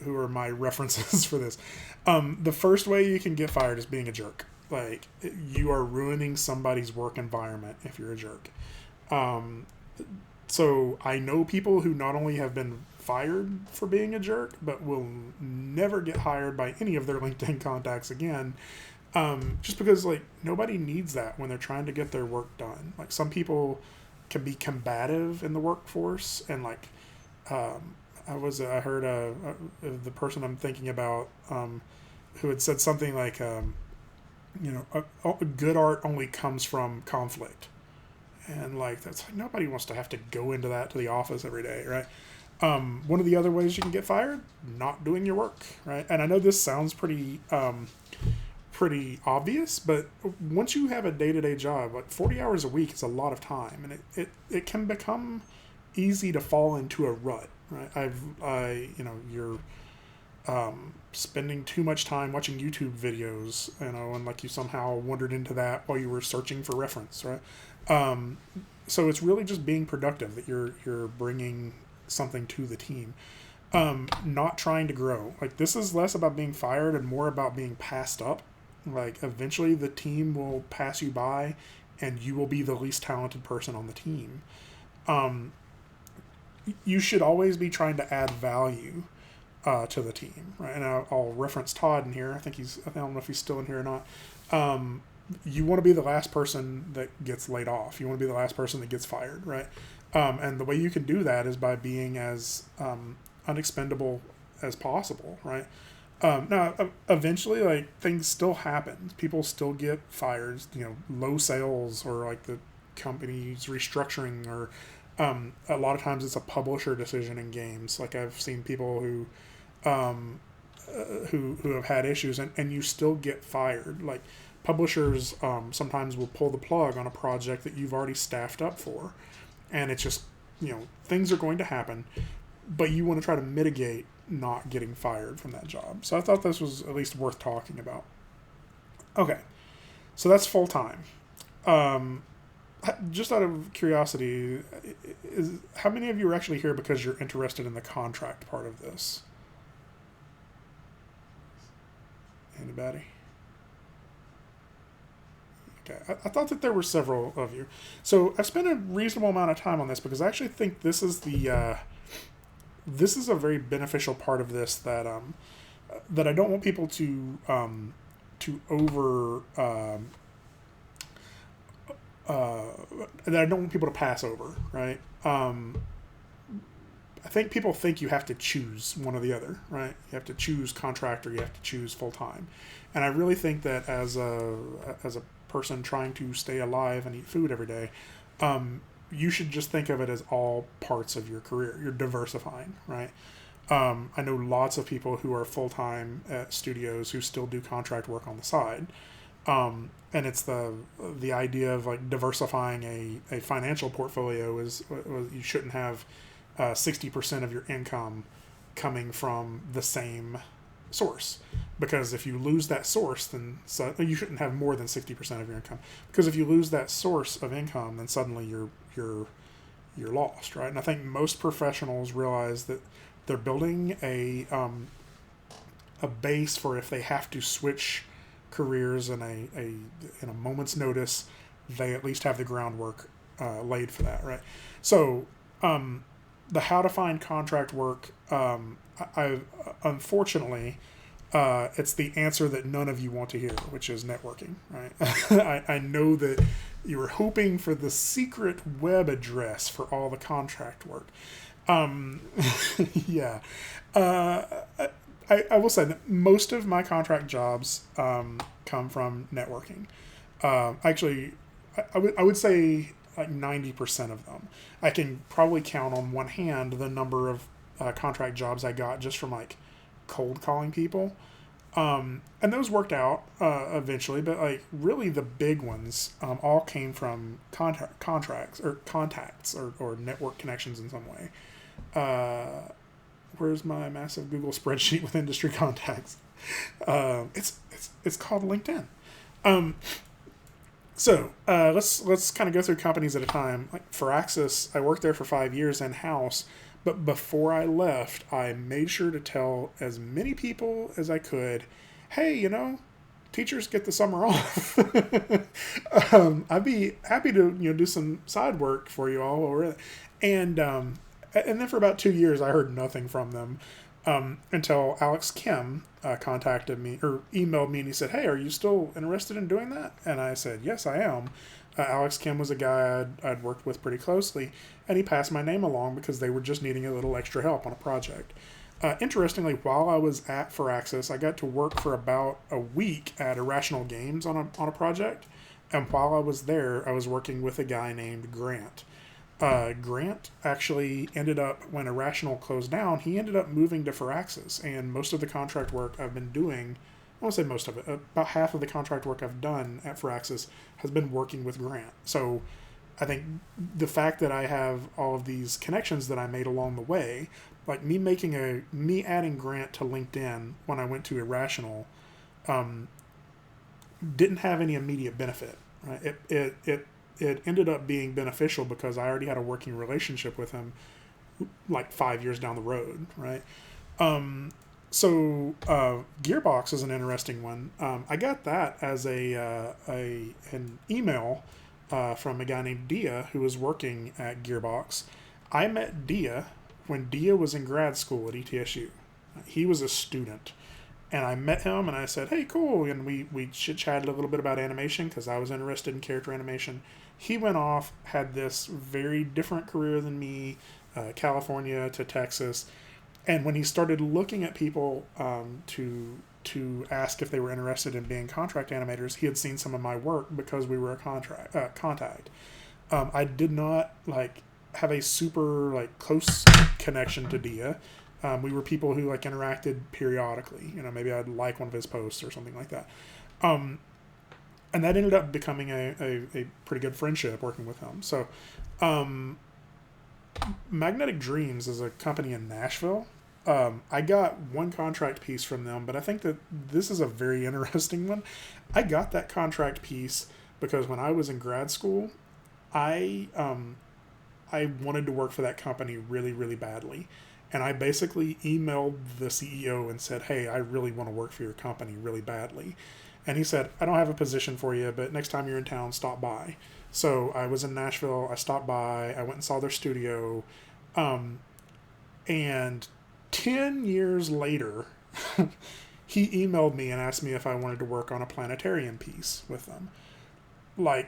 who are my references for this. The first way you can get fired is being a jerk. Like, you are ruining somebody's work environment if you're a jerk. So I know people who not only have been fired for being a jerk, but will never get hired by any of their LinkedIn contacts again. Just because, like, nobody needs that when they're trying to get their work done. Like, some people can be combative in the workforce, and like, I heard the person I'm thinking about, who had said something like, good art only comes from conflict. And like, that's like, nobody wants to have to go into that to the office every day, right? One of the other ways you can get fired, not doing your work, right? And I know this sounds pretty obvious, but once you have a day-to-day job, like 40 hours a week is a lot of time, and it can become easy to fall into a rut, right? You're spending too much time watching YouTube videos, and like you somehow wandered into that while you were searching for reference, right? So it's really just being productive, that you're bringing something to the team, not trying to grow. Like, this is less about being fired and more about being passed up. Like, eventually the team will pass you by and you will be the least talented person on the team. You should always be trying to add value to the team, right? And I'll reference Todd in here. I don't know if he's still in here or not. You want to be the last person that gets laid off. You want to be the last person that gets fired, right? And the way you can do that is by being as unexpendable as possible, right? Now, eventually, like, things still happen. People still get fired. Low sales, or like the company's restructuring, or a lot of times it's a publisher decision in games. Like, I've seen people who have had issues, and you still get fired. Like, publishers sometimes will pull the plug on a project that you've already staffed up for, and it's just, things are going to happen, but you want to try to mitigate not getting fired from that job. So I thought this was at least worth talking about. Okay, so that's full time. Just out of curiosity, how many of you are actually here because you're interested in the contract part of this? Anybody? Okay, I thought that there were several of you. So I've spent a reasonable amount of time on this because I actually think this is a very beneficial part of this that I don't want people to that I don't want people to pass over, right? I think people think you have to choose one or the other, right? You have to choose contract or you have to choose full time, and I really think that as a person trying to stay alive and eat food every day, you should just think of it as all parts of your career. You're diversifying, right? I know lots of people who are full time at studios who still do contract work on the side. And it's the idea of like diversifying a financial portfolio is you shouldn't have 60% of your income coming from the same source, because if you lose that source, then you shouldn't have more than 60% of your income, because if you lose that source of income, then suddenly you're lost, right? And I think most professionals realize that they're building a base for if they have to switch careers in a moment's notice, they at least have the groundwork laid for that, right? So the how to find contract work, I unfortunately it's the answer that none of you want to hear, which is networking, right? I know that you were hoping for the secret web address for all the contract work. Yeah. I will say that most of my contract jobs come from networking. Actually, I would say like 90% of them. I can probably count on one hand the number of contract jobs I got just from like cold calling people. And those worked out eventually, but like really the big ones all came from contracts or contacts or network connections in some way. Where's my massive Google spreadsheet with industry contacts? It's called LinkedIn. So let's kind of go through companies at a time. Like Firaxis, I worked there for 5 years in house, but before I left, I made sure to tell as many people as I could, hey, teachers get the summer off. I'd be happy to do some side work for you all, and then for about 2 years, I heard nothing from them. Until Alex Kim contacted me or emailed me and he said, hey, are you still interested in doing that? And I said, yes, I am. Alex Kim was a guy I'd worked with pretty closely, and he passed my name along because they were just needing a little extra help on a project. Interestingly, while I was at Firaxis, I got to work for about a week at Irrational Games on a project. And while I was there, I was working with a guy named Grant. Grant actually ended up, when Irrational closed down, he ended up moving to Firaxis, and most of the contract work I've been doing, I won't say most of it, about half of the contract work I've done at Firaxis has been working with Grant. So I think the fact that I have all of these connections that I made along the way, like me adding Grant to LinkedIn when I went to Irrational, didn't have any immediate benefit. Right? It ended up being beneficial because I already had a working relationship with him like 5 years down the road, right? So Gearbox is an interesting one. I got that as an email from a guy named Dia who was working at Gearbox. I met Dia when Dia was in grad school at ETSU. He was a student. And I met him and I said, hey, cool. And we chit-chatted a little bit about animation because I was interested in character animation. He went off, had this very different career than me, California to Texas. And when he started looking at people to ask if they were interested in being contract animators, he had seen some of my work because we were a contact. I did not have a super close connection to Dia. We were people who interacted periodically. Maybe I'd like one of his posts or something like that. And that ended up becoming a pretty good friendship working with him. So Magnetic Dreams is a company in Nashville. I got one contract piece from them, but I think that this is a very interesting one. I got that contract piece because when I was in grad school, I wanted to work for that company really, really badly. And I basically emailed the CEO and said, hey, I really want to work for your company really badly. And he said, I don't have a position for you, but next time you're in town, stop by. So I was in Nashville. I stopped by. I went and saw their studio. And 10 years later, he emailed me and asked me if I wanted to work on a planetarium piece with them. I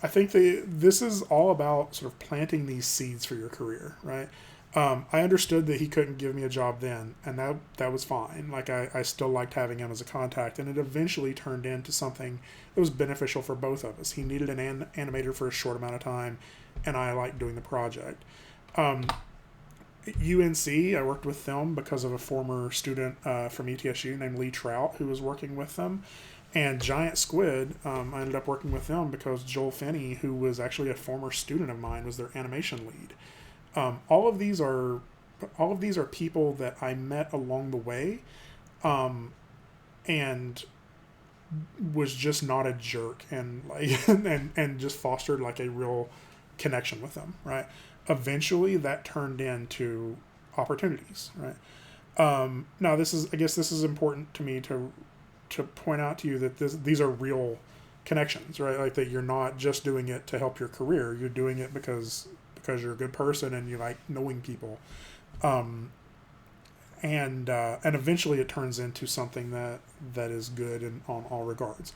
think this is all about sort of planting these seeds for your career, right? I understood that he couldn't give me a job then, and that was fine. I still liked having him as a contact, and it eventually turned into something that was beneficial for both of us. He needed an animator for a short amount of time, and I liked doing the project. UNC, I worked with them because of a former student from ETSU named Lee Trout who was working with them. And Giant Squid, I ended up working with them because Joel Finney, who was actually a former student of mine, was their animation lead. All of these are people that I met along the way, and was just not a jerk, and and just fostered a real connection with them. Right. Eventually, that turned into opportunities. Right. Now, I guess this is important to me to point out to you that these are real connections, right? That you're not just doing it to help your career. You're doing it because you're a good person and you like knowing people. And eventually it turns into something that is good on all regards.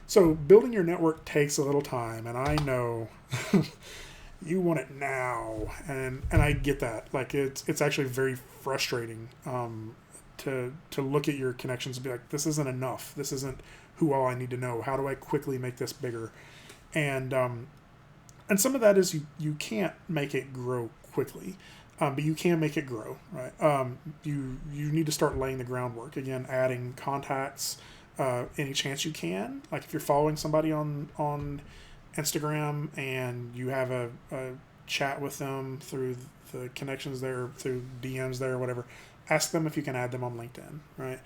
So building your network takes a little time, and I know you want it now, and I get that. It's actually very frustrating to look at your connections and be like, this isn't enough. This isn't who all I need to know. How do I quickly make this bigger? And some of that is you can't make it grow quickly, but you can make it grow, right? You need to start laying the groundwork. Again, adding contacts any chance you can. If you're following somebody on Instagram and you have a chat with them through the connections there, through DMs there, whatever, ask them if you can add them on LinkedIn, right?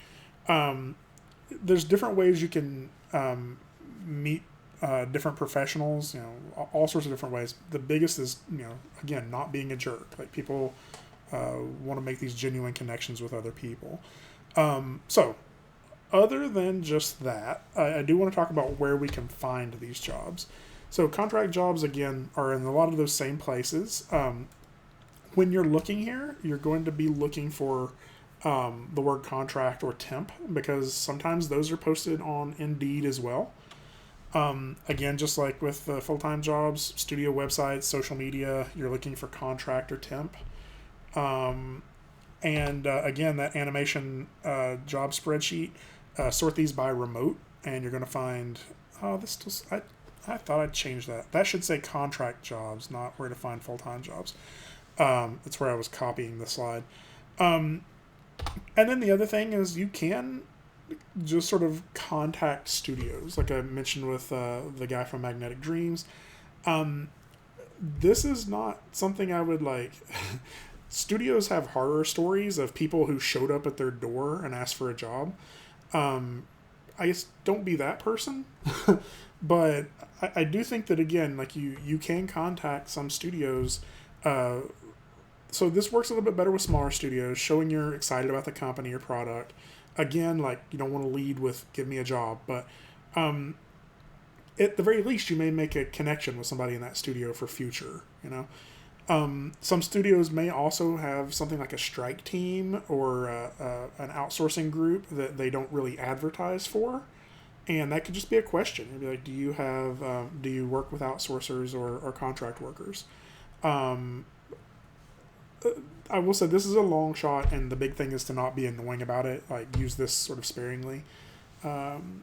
There's different ways you can meet different professionals, all sorts of different ways. The biggest is, again, not being a jerk. Like, people want to make these genuine connections with other people. So, other than just that, I do want to talk about where we can find these jobs. So, contract jobs, again, are in a lot of those same places. When you're looking here, you're going to be looking for the word contract or temp, because sometimes those are posted on Indeed as well. Again, just like with the full-time jobs, studio websites, social media, you're looking for contract or temp. Again, that animation job spreadsheet, sort these by remote, and you're going to find, I thought I'd change that. That should say contract jobs, not where to find full-time jobs. That's where I was copying the slide. And then the other thing is, you can just sort of contact studios, like I mentioned with the guy from Magnetic Dreams. This is not something I would like. Studios have horror stories of people who showed up at their door and asked for a job. I guess don't be that person. But I do think that, again, like you can contact some studios. So this works a little bit better with smaller studios, showing you're excited about the company or product. Again, like, you don't want to lead with "give me a job," but at the very least, you may make a connection with somebody in that studio for future. Some studios may also have something like a strike team or an outsourcing group that they don't really advertise for, and that could just be a question. It'd be like, do you work with outsourcers or contract workers? I will say this is a long shot, and the big thing is to not be annoying about it. Like, use this sort of sparingly. Hunter's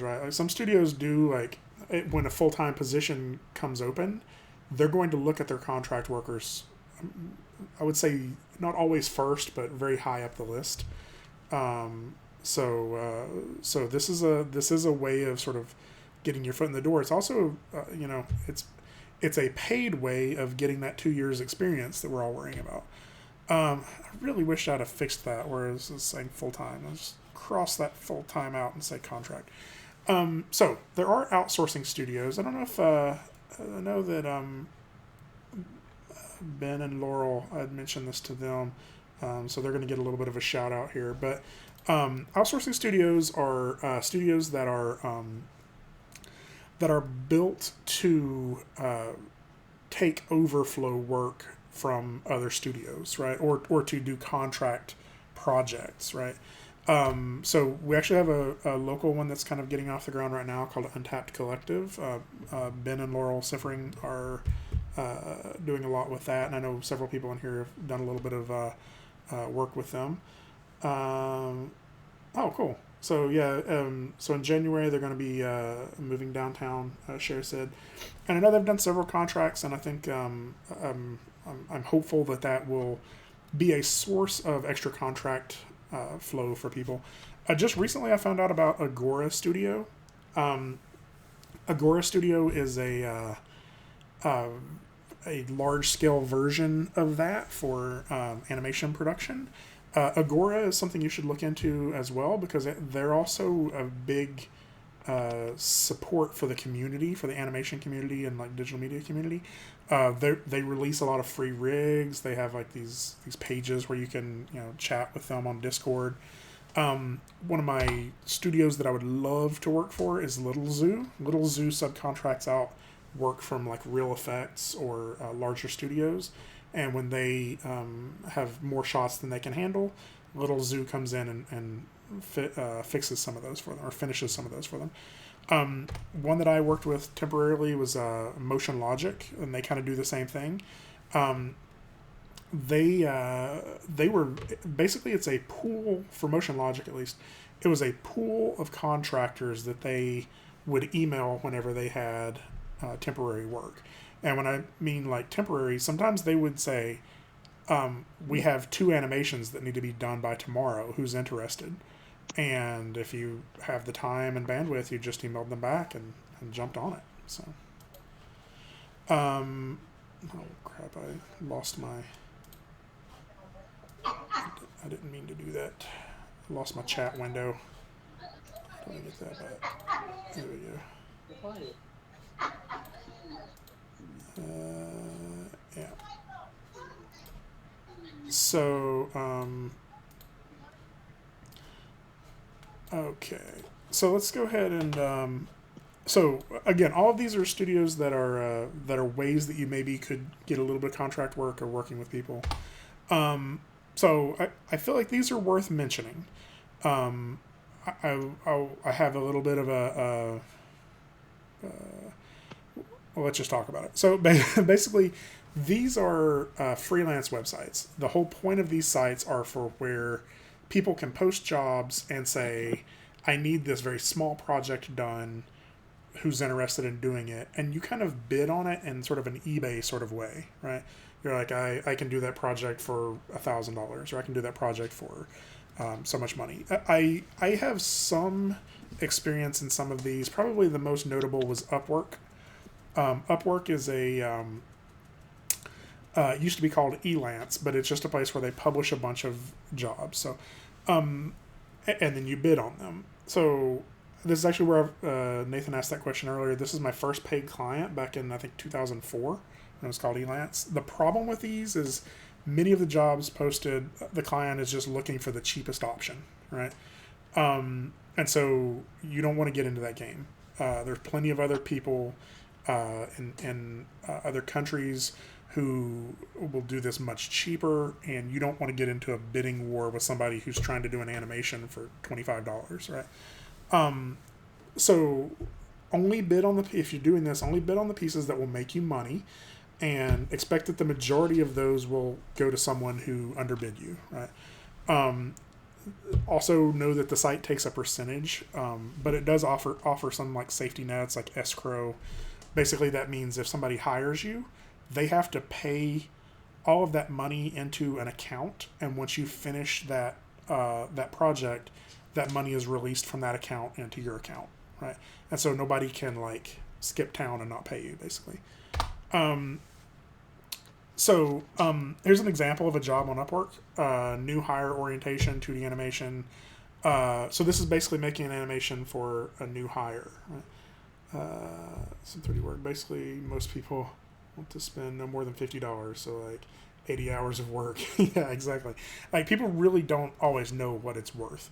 right. Like, some studios do, like, when a full-time position comes open, they're going to look at their contract workers. I would say not always first, but very high up the list. So this is a way of sort of getting your foot in the door. It's also, it's a paid way of getting that 2 years experience that we're all worrying about. I really wish I'd have fixed that, whereas it's saying full-time. I'll just cross that full-time out and say contract. So there are outsourcing studios. I don't know if I know that Ben and Laurel, I'd mentioned this to them, so they're going to get a little bit of a shout out here. But outsourcing studios are studios that are built to take overflow work from other studios, right? Or to do contract projects, right? So we actually have a local one that's kind of getting off the ground right now called Untapped Collective. Ben and Laurel Siffering are doing a lot with that, and I know several people in here have done a little bit of work with them. Oh, cool. So yeah, so in January they're going to be moving downtown, Cher said, and I know they've done several contracts, and I think I'm hopeful that will be a source of extra contract flow for people. Just recently I found out about Agora Studio. Agora Studio is a large scale version of that for animation production. Agora is something you should look into as well, because they're also a big support for the community, for the animation community and like digital media community. They release a lot of free rigs. They have like these pages where you can chat with them on Discord. One of my studios that I would love to work for is Little Zoo. Little Zoo subcontracts out work from like Real Effects or larger studios. And when they have more shots than they can handle, Little Zoo comes in and fixes some of those for them, or finishes some of those for them. One that I worked with temporarily was Motion Logic, and they kind of do the same thing. They were basically, it's a pool for Motion Logic, at least. It was a pool of contractors that they would email whenever they had temporary work. And when I mean like temporary, sometimes they would say, we have 2 animations that need to be done by tomorrow. Who's interested? And if you have the time and bandwidth, you just emailed them back and jumped on it. So, oh crap! I lost my. I didn't mean to do that. I lost my chat window. How do I get that back? There we go. Yeah. So, okay. So let's go ahead and, so again, all of these are studios that are ways that you maybe could get a little bit of contract work or working with people. So I feel like these are worth mentioning. I have a little bit of well, let's just talk about it. So basically, these are freelance websites. The whole point of these sites are for where people can post jobs and say, I need this very small project done. Who's interested in doing it? And you kind of bid on it in sort of an eBay sort of way, right? You're like, I can do that project for $1,000, or I can do that project for so much money. I have some experience in some of these. Probably the most notable was Upwork. Upwork is a used to be called Elance, but it's just a place where they publish a bunch of jobs. So, and then you bid on them. So this is actually where Nathan asked that question earlier. This is my first paid client back in, I think, 2004, when it was called Elance. The problem with these is many of the jobs posted, the client is just looking for the cheapest option, right? And so you don't want to get into that game. There's plenty of other people in other countries who will do this much cheaper, and you don't want to get into a bidding war with somebody who's trying to do an animation for $25, right? So only bid on if you're doing this, only bid on the pieces that will make you money, and expect that the majority of those will go to someone who underbid you, right? Also know that the site takes a percentage, but it does offer some like safety nets, like escrow. Basically, that means if somebody hires you, they have to pay all of that money into an account, and once you finish that project, that money is released from that account into your account, right? And so nobody can like skip town and not pay you, basically. Here's an example of a job on Upwork. New hire orientation, 2D animation. So this is basically making an animation for a new hire, right? Some 3D work. Basically, most people want to spend no more than $50, so like 80 hours of work. Yeah, exactly. Like, people really don't always know what it's worth.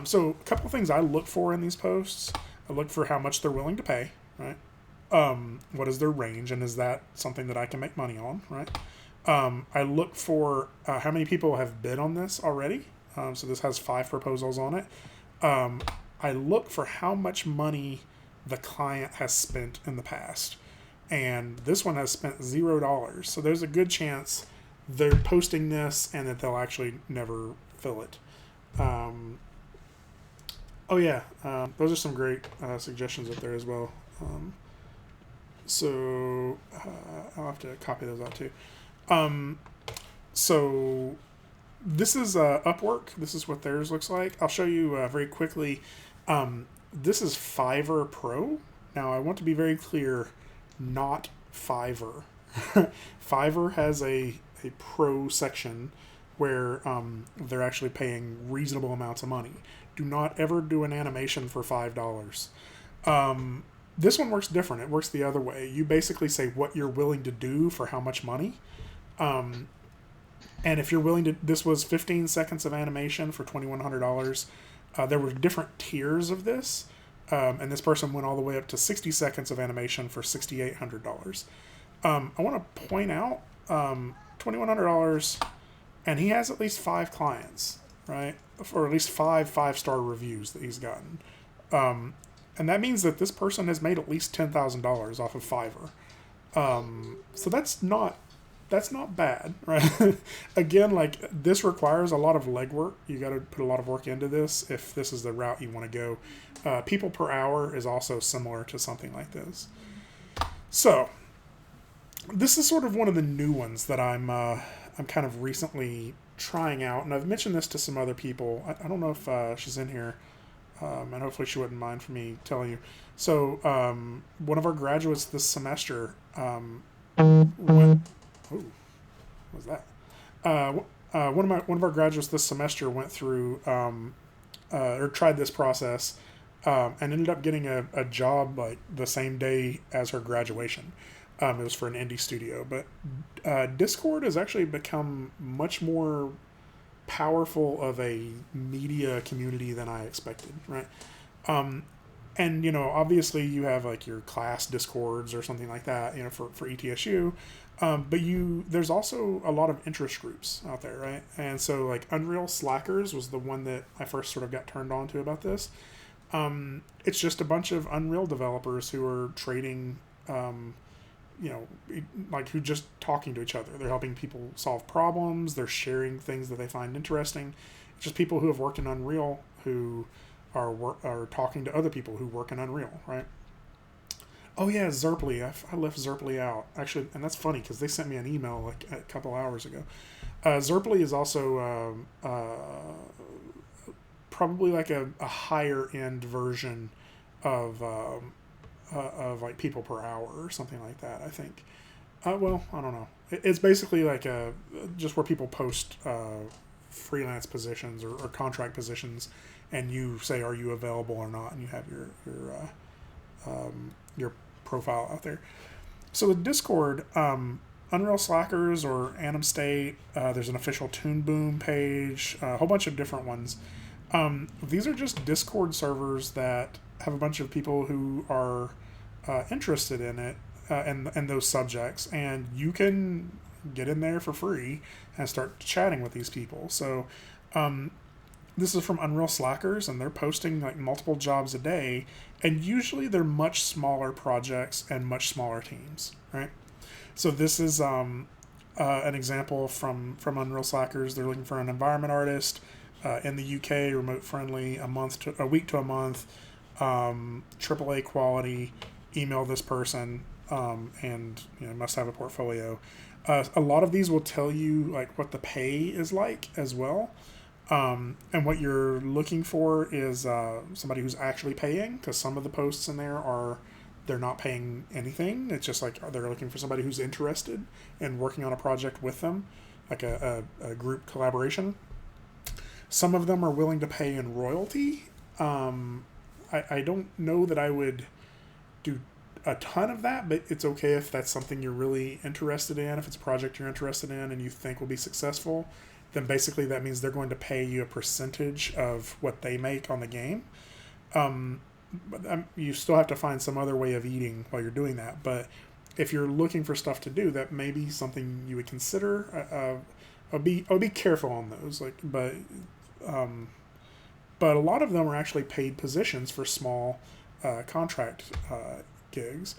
So a couple of things I look for in these posts. I look for how much they're willing to pay, right? What is their range, and is that something that I can make money on, right? I look for how many people have bid on this already. So this has 5 proposals on it. I look for how much money the client has spent in the past. And this one has spent $0. So there's a good chance they're posting this and that they'll actually never fill it. Those are some great suggestions up there as well. So I'll have to copy those out too. So this is Upwork. This is what theirs looks like. I'll show you very quickly. This is Fiverr Pro. Now, I want to be very clear, not Fiverr. Fiverr has a pro section where they're actually paying reasonable amounts of money. Do not ever do an animation for $5. This one works different. It works the other way. You basically say what you're willing to do for how much money. And if you're willing to, this was 15 seconds of animation for $2,100. There were different tiers of this. And this person went all the way up to 60 seconds of animation for $6,800. I want to point out $2,100, and he has at least 5 clients, right? Or at least 5 5-star reviews that he's gotten. And that means that this person has made at least $10,000 off of Fiverr. So that's not bad, right? Again, like, this requires a lot of legwork. You got to put a lot of work into this if this is the route you want to go. People per hour is also similar to something like this. So this is sort of one of the new ones that I'm kind of recently trying out, and I've mentioned this to some other people. I don't know if she's in here, and hopefully she wouldn't mind for me telling you. So one of our graduates this semester went. Oh, what was that? One of our graduates this semester went through or tried this process and ended up getting a job like the same day as her graduation. It was for an indie studio, but Discord has actually become much more powerful of a media community than I expected, right? And obviously you have like your class discords or something like that, for ETSU, but there's also a lot of interest groups out there, right? And so like Unreal Slackers was the one that I first sort of got turned on to about this. It's just a bunch of Unreal developers who are trading, like who just talking to each other. They're helping people solve problems. They're sharing things that they find interesting. It's just people who have worked in Unreal who are talking to other people who work in Unreal, right? Oh yeah, Zerply. I left Zerply out actually, and that's funny because they sent me an email like a couple hours ago. Zerply is also probably like a higher end version of like people per hour or something like that, I think. Well, I don't know. It's basically like just where people post freelance positions or contract positions, and you say, "Are you available or not?" And you have your profile out there. So with Discord, Unreal Slackers or Anim State, there's an official Toon Boom page, a whole bunch of different ones. These are just Discord servers that have a bunch of people who are interested in it and those subjects, and you can get in there for free and start chatting with these people. So this is from Unreal Slackers, and they're posting like multiple jobs a day, and usually they're much smaller projects and much smaller teams, right? So this is an example from Unreal Slackers. They're looking for an environment artist in the UK, remote friendly, a week to a month, AAA quality. Email this person, and must have a portfolio. A lot of these will tell you like what the pay is like as well, and what you're looking for is somebody who's actually paying, because some of the posts in there they're not paying anything. It's just like they're looking for somebody who's interested in working on a project with them, like a group collaboration. Some of them are willing to pay in royalty. I don't know that I would do a ton of that, but it's okay if that's something you're really interested in. If it's a project you're interested in and you think will be successful, then basically that means they're going to pay you a percentage of what they make on the game. But you still have to find some other way of eating while you're doing that. But if you're looking for stuff to do, that may be something you would consider. I'll be careful on those. But a lot of them are actually paid positions for small contract gigs.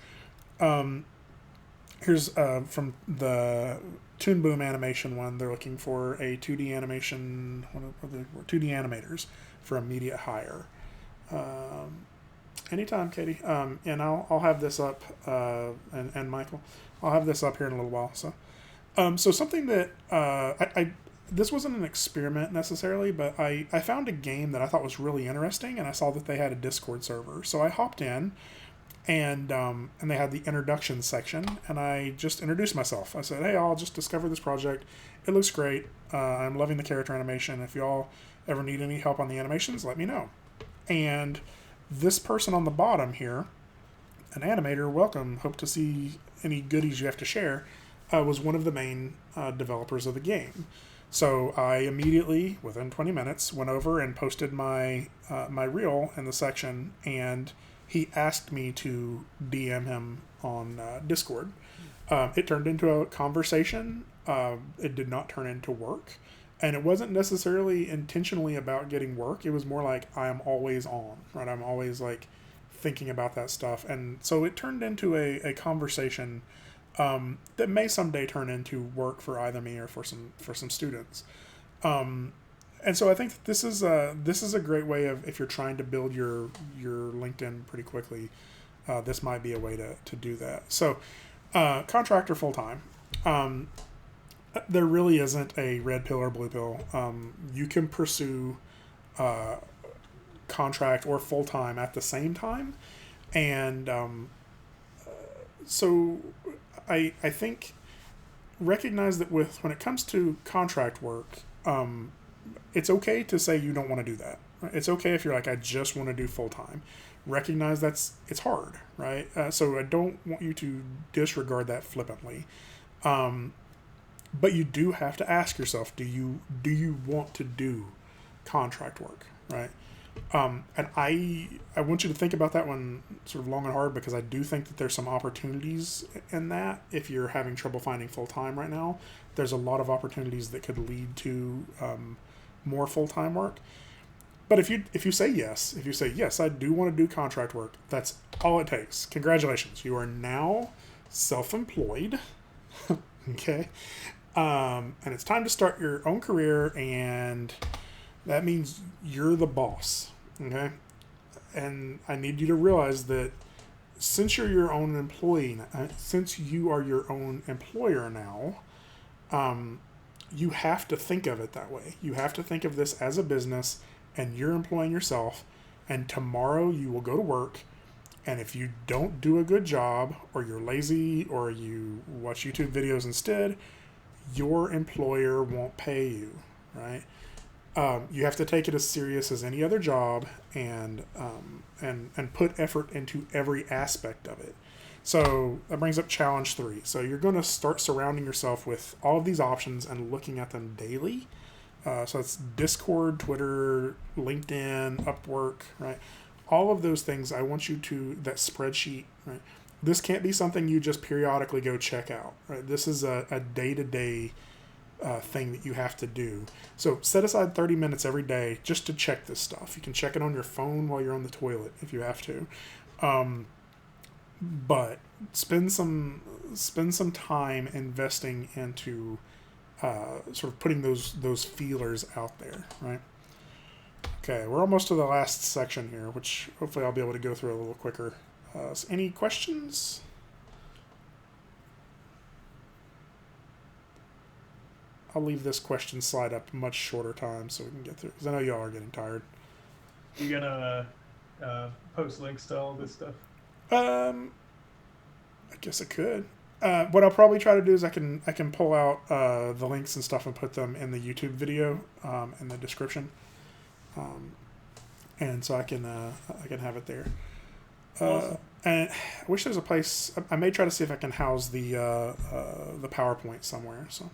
Here's from the Toon Boom animation one. They're looking for a 2D animation, 2D animators for immediate hire. Anytime, Katie. And I'll have this up, and Michael, I'll have this up here in a little while. So something that I this wasn't an experiment necessarily, but I found a game that I thought was really interesting, and I saw that they had a Discord server. So I hopped in, and they had the introduction section, and I just introduced myself. I said, "Hey, I'll just discovered this project. It looks great. I'm loving the character animation. If y'all ever need any help on the animations, let me know." And this person on the bottom here, an animator, welcome. Hope to see any goodies you have to share. Was one of the main developers of the game. So I immediately, within 20 minutes, went over and posted my reel in the section, and he asked me to DM him on Discord. It turned into a conversation. It did not turn into work. And it wasn't necessarily intentionally about getting work. It was more like I am always on, right? I'm always like thinking about that stuff. And so it turned into a conversation that may someday turn into work for either me or for some students. And so I think this is a great way of, if you're trying to build your LinkedIn pretty quickly, this might be a way to do that. So contractor full-time. There really isn't a red pill or blue pill. You can pursue contract or full-time at the same time. And so I think recognize that when it comes to contract work, it's okay to say you don't want to do that, It's okay if you're like, I just want to do full-time. Recognize it's hard, right? So I don't want you to disregard that flippantly. But you do have to ask yourself, do you want to do contract work, right? And I want you to think about that one sort of long and hard, because I do think that there's some opportunities in that. If you're having trouble finding full-time right now, there's a lot of opportunities that could lead to more full-time work. But if you say yes, I do want to do contract work, that's all it takes. Congratulations, you are now self-employed. Okay. And it's time to start your own career, and that means you're the boss. Okay. And I need you to realize that since you're your own employee, since you are your own employer now, you have to think of it that way. You have to think of this as a business, and you're employing yourself, and tomorrow you will go to work, and if you don't do a good job, or you're lazy, or you watch YouTube videos instead, your employer won't pay you, right? You have to take it as serious as any other job, and put effort into every aspect of it. So that brings up challenge 3. So you're going to start surrounding yourself with all of these options and looking at them daily. So it's Discord, Twitter, LinkedIn, Upwork, right? All of those things, I want you to, that spreadsheet, right? This can't be something you just periodically go check out, right? This is a day-to-day thing that you have to do. So set aside 30 minutes every day just to check this stuff. You can check it on your phone while you're on the toilet if you have to. But spend some time investing into sort of putting those feelers out there, right? Okay, we're almost to the last section here, which hopefully I'll be able to go through a little quicker. So any questions? I'll leave this question slide up much shorter time so we can get through, because I know y'all are getting tired. You gonna post links to all this stuff? I guess I could. What I'll probably try to do is I can pull out the links and stuff and put them in the YouTube video in the description, and so I can have it there. Awesome. And I wish there's a place. I may try to see if I can house the PowerPoint somewhere. So,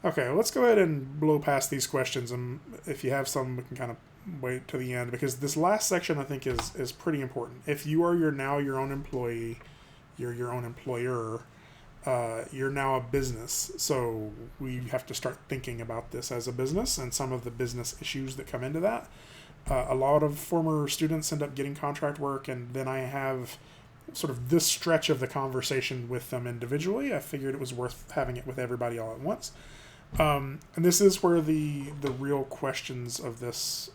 okay, let's go ahead and blow past these questions, and if you have some, we can kind of wait to the end, because this last section I think is pretty important. If you are now your own employee, you're your own employer, you're now a business. So we have to start thinking about this as a business and some of the business issues that come into that. A lot of former students end up getting contract work, and then I have sort of this stretch of the conversation with them individually. I figured it was worth having it with everybody all at once. And this is where the real questions of this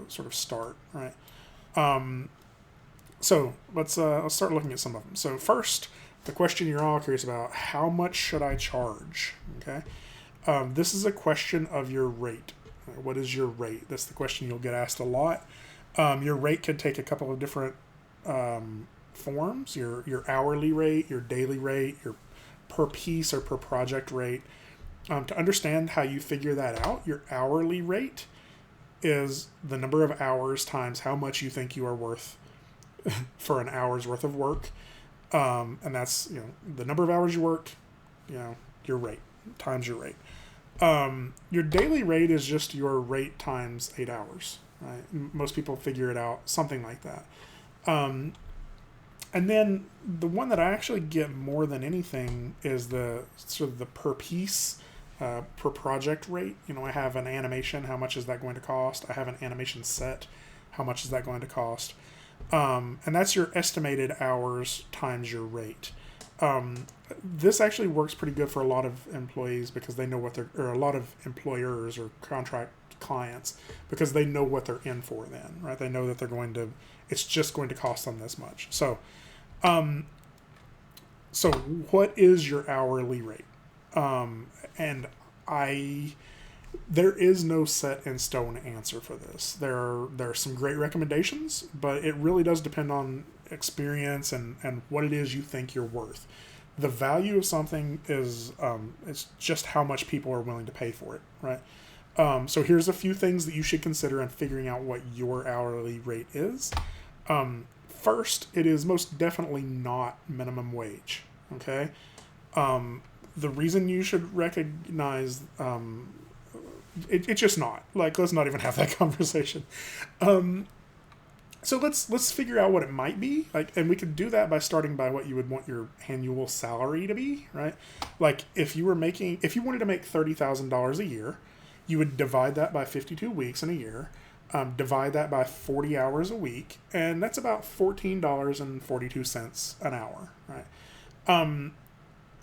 sort of start, right? So let's start looking at some of them. So first, the question you're all curious about: how much should I charge? Okay, this is a question of your rate. What is your rate? That's the question you'll get asked a lot. Your rate could take a couple of different forms: your hourly rate, your daily rate, your per piece or per project rate. To understand how you figure that out, your hourly rate is the number of hours times how much you think you are worth for an hour's worth of work. And that's, the number of hours you worked, your rate times your rate. Your daily rate is just your rate times 8 hours, right? Most people figure it out, something like that. And then the one that I actually get more than anything is the sort of the per piece, per project rate. I have an animation, how much is that going to cost? I have an animation set, how much is that going to cost? And that's your estimated hours times your rate. This actually works pretty good for a lot of employees, because they know or a lot of employers or contract clients, because they know what they're in for then, right? They know that it's just going to cost them this much. So what is your hourly rate? And there is no set in stone answer for this. There are some great recommendations, but it really does depend on experience and what it is you think you're worth. The value of something is it's just how much people are willing to pay for it, right? So here's a few things that you should consider in figuring out what your hourly rate is. First, it is most definitely not minimum wage. Okay. The reason you should recognize it's just not. Like, let's not even have that conversation. So let's figure out what it might be. Like, and we could do that by starting by what you would want your annual salary to be, right? Like, if you wanted to make $30,000 a year, you would divide that by 52 weeks in a year, divide that by 40 hours a week, and that's about $14.42 an hour, right?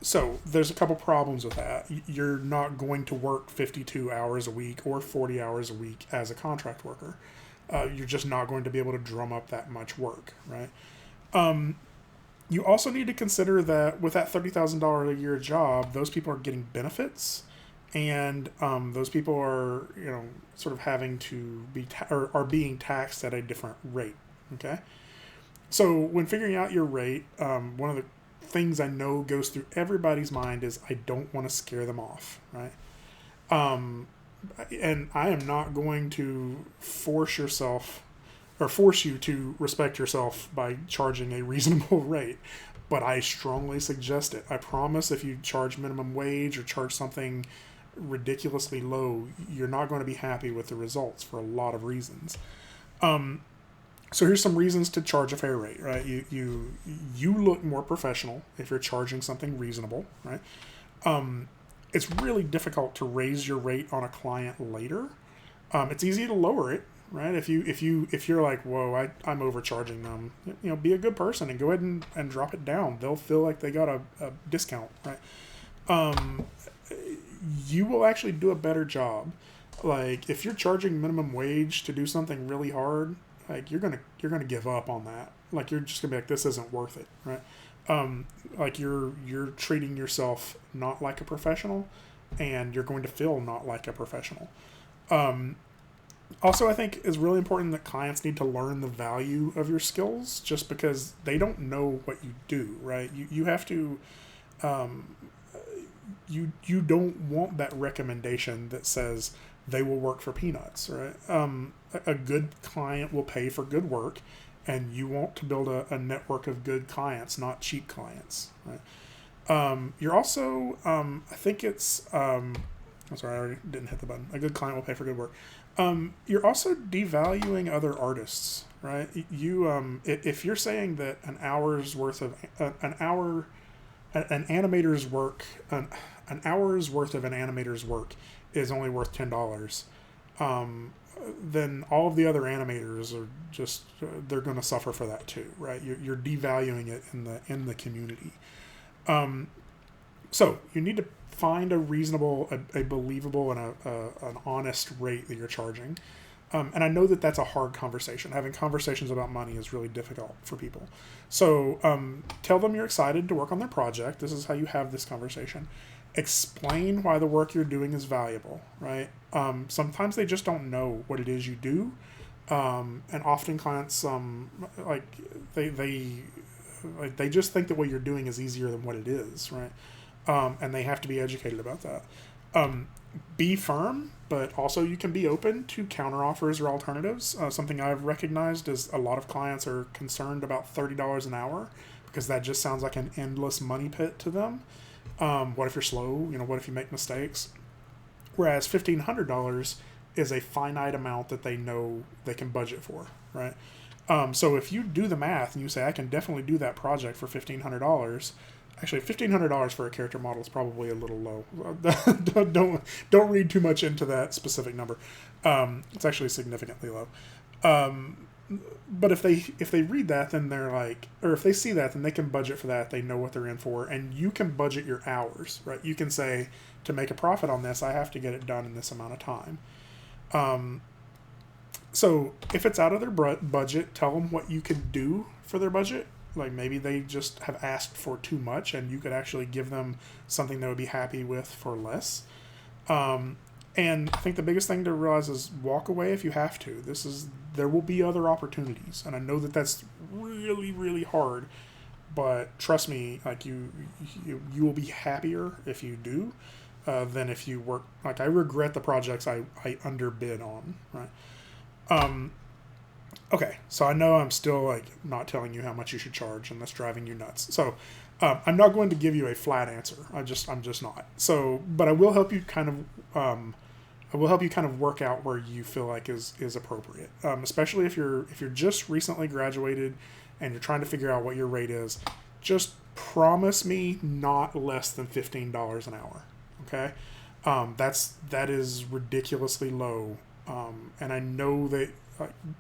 So there's a couple problems with that. You're not going to work 52 hours a week or 40 hours a week as a contract worker. You're just not going to be able to drum up that much work, right? You also need to consider that with that $30,000 a year job, those people are getting benefits, and those people are, sort of having to be are being taxed at a different rate. Okay, so when figuring out your rate, one of the things I know goes through everybody's mind is I don't want to scare them off, right? And I am not going to force you to respect yourself by charging a reasonable rate, but I strongly suggest it. I promise if you charge minimum wage or charge something ridiculously low, you're not going to be happy with the results for a lot of reasons. So here's some reasons to charge a fair rate, right? You look more professional if you're charging something reasonable, right? It's really difficult to raise your rate on a client later. It's easy to lower it, right? If you're like, whoa, I'm overcharging them, be a good person and go ahead and drop it down. They'll feel like they got a discount, right? You will actually do a better job. Like, if you're charging minimum wage to do something really hard, like, you're gonna give up on that. Like, you're just gonna be like, this isn't worth it, right? Like, you're treating yourself not like a professional, and you're going to feel not like a professional. Also, I think it's really important that clients need to learn the value of your skills, just because they don't know what you do, right? You have to, you don't want that recommendation that says they will work for peanuts, right? A good client will pay for good work, and you want to build a network of good clients, not cheap clients, right? You're also, I think it's, I'm sorry, I already didn't hit the button. A good client will pay for good work. You're also devaluing other artists, right? If you're saying that an hour's worth of an animator's work, an hour's worth of an animator's work is only worth $10, then all of the other animators are just they're going to suffer for that too, right? You're devaluing it in the community. So you need to find a reasonable, a believable, and an honest rate that you're charging. And I know that that's a hard conversation. Having conversations about money is really difficult for people. So tell them you're excited to work on their project. This is how you have this conversation. Explain why the work you're doing is valuable, right? Sometimes they just don't know what it is you do. And often clients, they just think that what you're doing is easier than what it is, right? And they have to be educated about that. Be firm, but also you can be open to counteroffers or alternatives. Something I've recognized is a lot of clients are concerned about $30 an hour because that just sounds like an endless money pit to them. What if you're slow? What if you make mistakes? Whereas $1,500 is a finite amount that they know they can budget for, right? So if you do the math and you say, I can definitely do that project for $1,500, actually, $1,500 for a character model is probably a little low. Don't read too much into that specific number. It's actually significantly low. But if they read that, then they're like, or if they see that, then they can budget for that. They know what they're in for, and you can budget your hours, right? You can say, to make a profit on this, I have to get it done in this amount of time. So if it's out of their budget, tell them what you can do for their budget. Like, maybe they just have asked for too much, and you could actually give them something they would be happy with for less. And I think the biggest thing to realize is walk away if you have to. There will be other opportunities, and I know that that's really, really hard, but trust me, like you will be happier if you do. than if you work. Like, I regret the projects I underbid on, right? Okay, so I know I'm still like not telling you how much you should charge, and that's driving you nuts. So I'm not going to give you a flat answer. I'm just not. So, but I will help you kind of work out where you feel like is appropriate, especially if you're just recently graduated and you're trying to figure out what your rate is. Just promise me not less than $15 an hour. Okay, that is ridiculously low, and I know that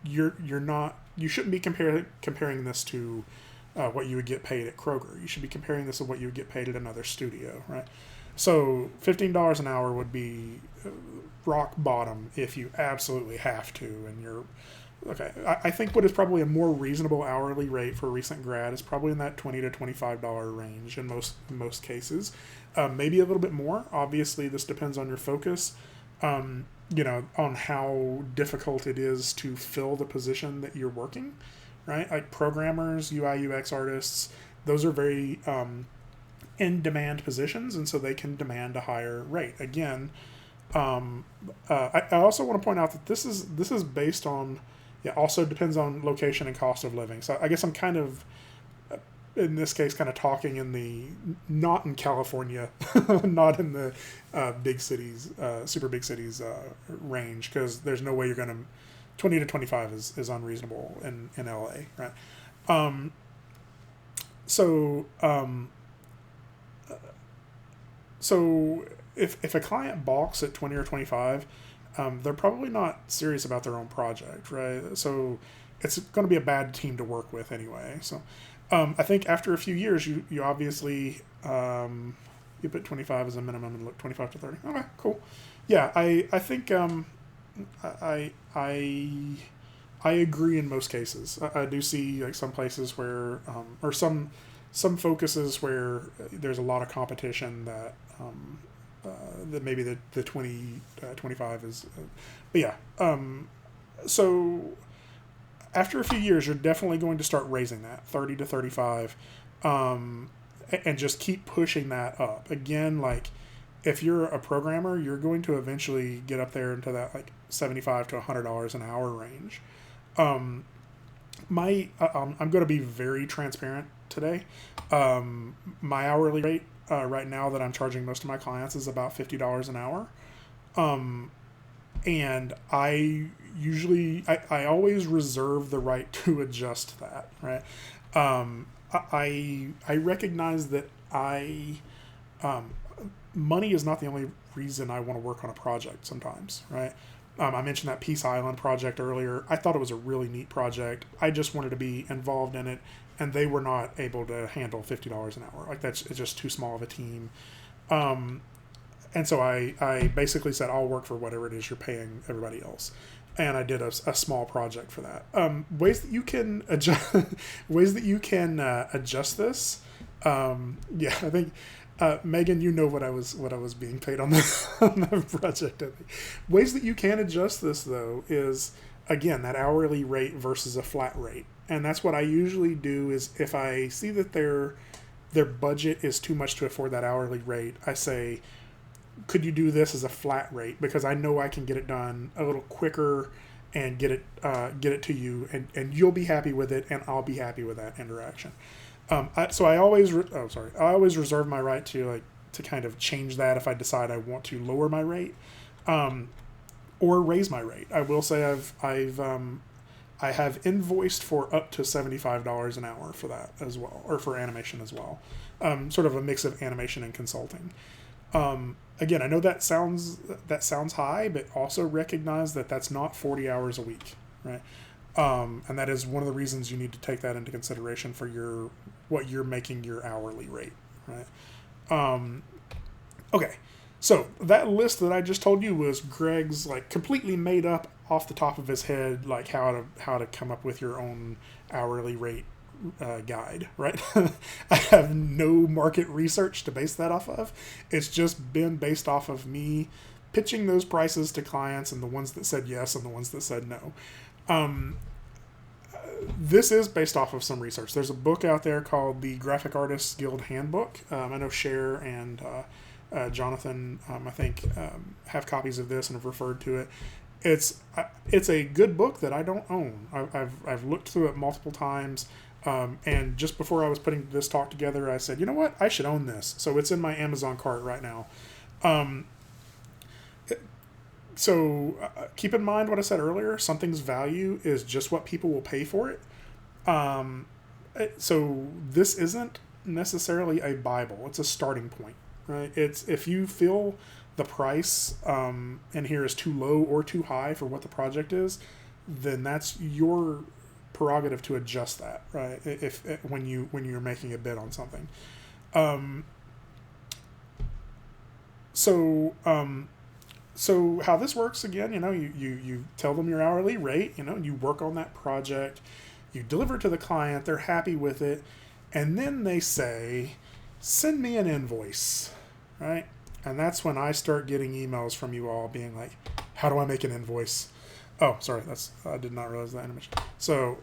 you shouldn't be comparing this to what you would get paid at Kroger. You should be comparing this to what you would get paid at another studio, right? So $15 an hour would be rock bottom if you absolutely have to, and you're okay. I think what is probably a more reasonable hourly rate for a recent grad is probably in that $20 to $25 range in most cases, maybe a little bit more. Obviously, this depends on your focus. On how difficult it is to fill the position that you're working, right? Like programmers, UI, UX artists, those are very in-demand positions, and so they can demand a higher rate. Again, I also want to point out that this is based on, also depends on location and cost of living. So I guess I'm kind of, in this case, kind of talking in the, not in California, not in the big cities, super big cities range, because there's no way you're going to, 20 to 25 is unreasonable in LA, right? So if a client balks at 20 or 25, they're probably not serious about their own project, right? So it's going to be a bad team to work with anyway. So I think after a few years, you obviously, you put 25 as a minimum and look 25 to 30. Okay, cool. Yeah, I think I agree in most cases. I do see like some places where, or some focuses where there's a lot of competition that that maybe the 20, 25 is, but yeah. So after a few years, you're definitely going to start raising that 30 to 35, and just keep pushing that up. Again, like if you're a programmer, you're going to eventually get up there into that like $75 to $100 an hour range. I'm going to be very transparent today. My hourly rate right now that I'm charging most of my clients is about $50 an hour. And I always reserve the right to adjust that, right? I recognize that money is not the only reason I want to work on a project sometimes, right? I mentioned that Peace Island project earlier. I thought it was a really neat project. I just wanted to be involved in it, and they were not able to handle $50 an hour. Like it's just too small of a team. And so I basically said, I'll work for whatever it is you're paying everybody else. And I did a small project for that. Ways that you can adjust, adjust this. Yeah, I think, Megan, you know what I was being paid on the project. I think. Ways that you can adjust this though is, again, that hourly rate versus a flat rate. And that's what I usually do is if I see that their budget is too much to afford that hourly rate, I say, could you do this as a flat rate? Because I know I can get it done a little quicker and get it to you, and you'll be happy with it, and I'll be happy with that interaction. I always reserve my right to kind of change that if I decide I want to lower my rate, or raise my rate. I will say I have invoiced for up to $75 an hour for that as well, or for animation as well. Sort of a mix of animation and consulting. Again, I know that sounds high, but also recognize that that's not 40 hours a week, right? And that is one of the reasons you need to take that into consideration for what you're making your hourly rate, right? Okay, so that list that I just told you was Greg's like completely made up off the top of his head, like how to come up with your own hourly rate guide, right? I have no market research to base that off of. It's just been based off of me pitching those prices to clients and the ones that said yes and the ones that said no. This is based off of some research. There's a book out there called the Graphic Artists Guild Handbook. I know Cher and Jonathan, I think, have copies of this and have referred to it. It's a good book that I don't own. I've looked through it multiple times, and just before I was putting this talk together, I said, you know what, I should own this. So it's in my Amazon cart right now. So keep in mind what I said earlier. Something's value is just what people will pay for it. So this isn't necessarily a Bible. It's a starting point, right? It's if you feel the price in here is too low or too high for what the project is, then that's your prerogative to adjust that, right? If when you're making a bid on something. So how this works again, you tell them your hourly rate, you work on that project, you deliver it to the client, they're happy with it, and then they say, send me an invoice, right? And that's when I start getting emails from you all being like, how do I make an invoice? Oh, sorry, I did not realize that animation. So,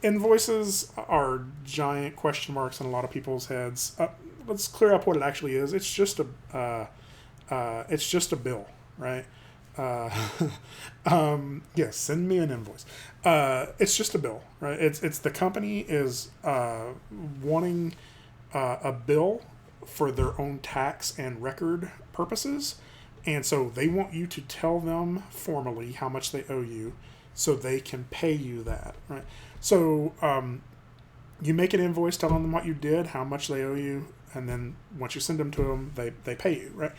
invoices are giant question marks in a lot of people's heads. Let's clear up what it actually is. It's just a bill, right? Yes, send me an invoice. It's just a bill, right? It's the company is wanting a bill for their own tax and record purposes, and so they want you to tell them formally how much they owe you, so they can pay you that, right? So you make an invoice telling them what you did, how much they owe you, and then once you send them to them, they pay you, right?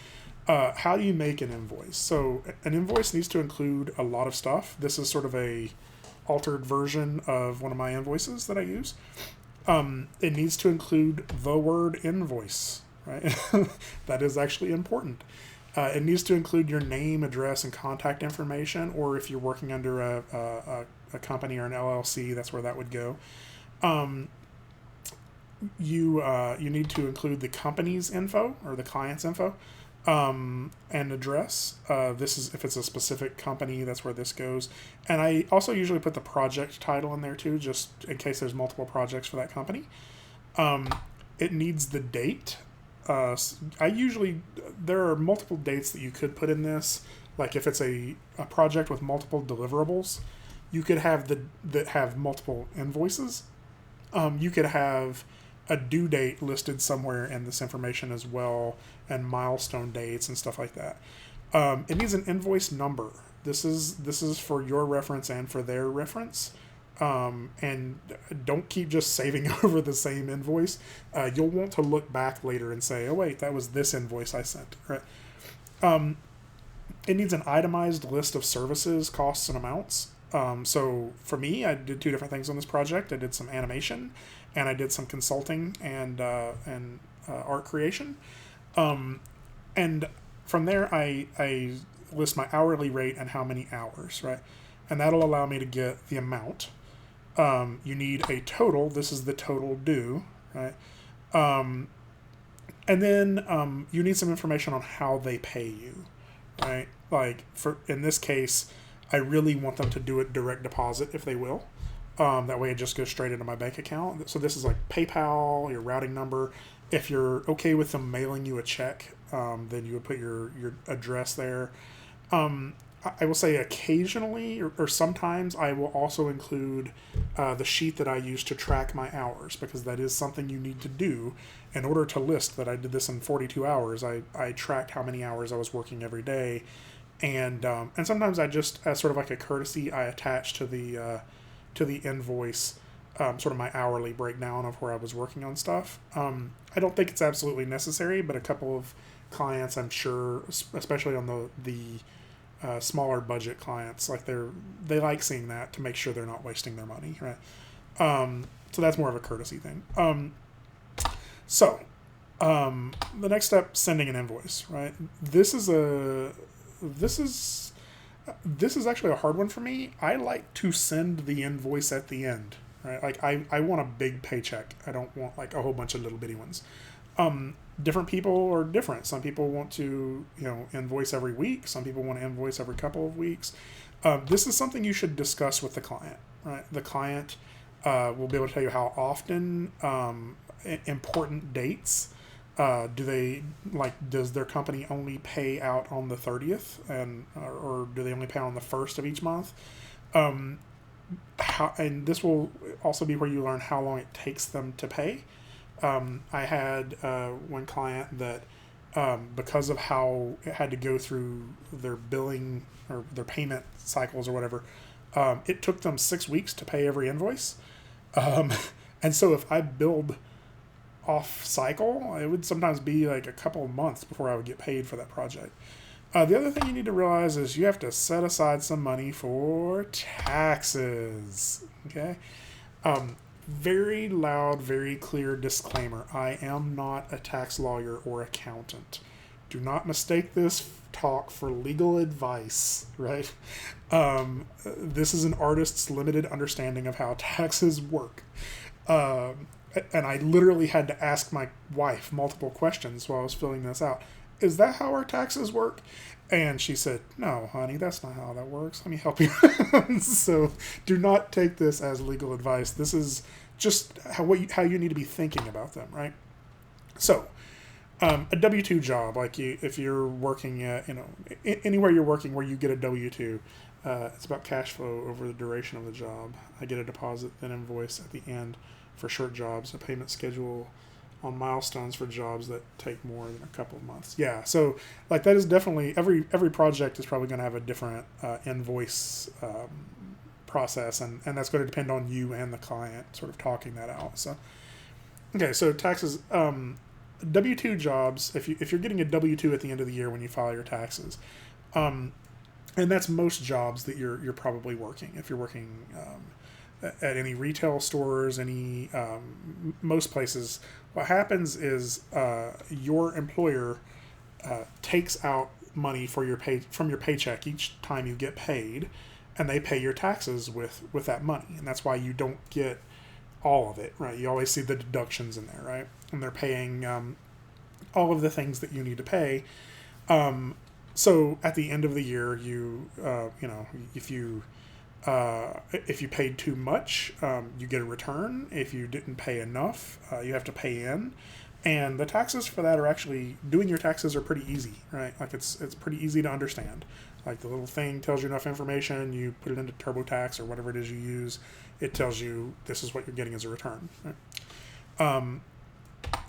How do you make an invoice? So an invoice needs to include a lot of stuff. This is sort of a altered version of one of my invoices that I use. It needs to include the word invoice, right? That is actually important. It needs to include your name, address, and contact information, or if you're working under a company or an LLC, that's where that would go. You need to include the company's info or the client's info. And address. This is if it's a specific company, that's where this goes. And I also usually put the project title in there too, just in case there's multiple projects for that company. It needs the date. There are multiple dates that you could put in this. Like if it's a project with multiple deliverables, you could have that have multiple invoices. You could have a due date listed somewhere in this information as well, and milestone dates and stuff like that. It needs an invoice number. This is for your reference and for their reference. And don't keep just saving over the same invoice. You'll want to look back later and say, oh wait, that was this invoice I sent, right? It needs an itemized list of services, costs, and amounts. So for me, I did two different things on this project. I did some animation, and I did some consulting and art creation. And from there, I list my hourly rate and how many hours, right? And that'll allow me to get the amount. You need a total. This is the total due, right? And then you need some information on how they pay you, right? Like in this case, I really want them to do it direct deposit if they will. That way it just goes straight into my bank account. So this is like PayPal, your routing number. If you're okay with them mailing you a check, then you would put your address there. I will say occasionally or sometimes I will also include the sheet that I use to track my hours, because that is something you need to do in order to list that I did this in 42 hours. I tracked how many hours I was working every day. And sometimes I just, as sort of like a courtesy, I attach to the invoice sort of my hourly breakdown of where I was working on stuff. I don't think it's absolutely necessary, but a couple of clients, I'm sure, especially on the smaller budget clients, like they like seeing that to make sure they're not wasting their money, right? So that's more of a courtesy thing. So the next step, sending an invoice, right? This is actually a hard one for me. I like to send the invoice at the end, right? Like I want a big paycheck. I don't want like a whole bunch of little bitty ones. Different people are different. Some people want to, invoice every week. Some people want to invoice every couple of weeks. This is something you should discuss with the client, right? The client will be able to tell you how often, important dates, does their company only pay out on the 30th, or do they only pay on the 1st of each month? And this will also be where you learn how long it takes them to pay. I had one client that, because of how it had to go through their billing or their payment cycles or whatever, it took them 6 weeks to pay every invoice. And so if I billed off cycle, it would sometimes be like a couple of months before I would get paid for that project. The other thing you need to realize is you have to set aside some money for taxes. Okay? Very loud, very clear disclaimer. I am not a tax lawyer or accountant. Do not mistake this talk for legal advice, right? This is an artist's limited understanding of how taxes work. And I literally had to ask my wife multiple questions while I was filling this out. Is that how our taxes work? And she said, no, honey, that's not how that works. Let me help you. So do not take this as legal advice. This is just how you need to be thinking about them, right? So a W-2 job, if you're working at, anywhere you're working where you get a W-2, it's about cash flow over the duration of the job. I get a deposit, then invoice at the end for short jobs, a payment schedule on milestones for jobs that take more than a couple of months. Yeah, so that is definitely, every project is probably going to have a different invoice process, and that's going to depend on you and the client sort of talking that out. So, okay, so taxes, W-2 jobs, if you're getting a W-2 at the end of the year when you file your taxes, and that's most jobs that you're probably working. If you're working at any retail stores, most places, what happens is your employer takes out money from your paycheck each time you get paid, and they pay your taxes with that money, and that's why you don't get all of it, right? You always see the deductions in there, right? And they're paying all of the things that you need to pay. So at the end of the year, if you paid too much, you get a return. If you didn't pay enough, you have to pay in. And the taxes for that are actually, doing your taxes are pretty easy, right? It's pretty easy to understand. The little thing tells you enough information, you put it into TurboTax or whatever it is you use, it tells you this is what you're getting as a return. Right?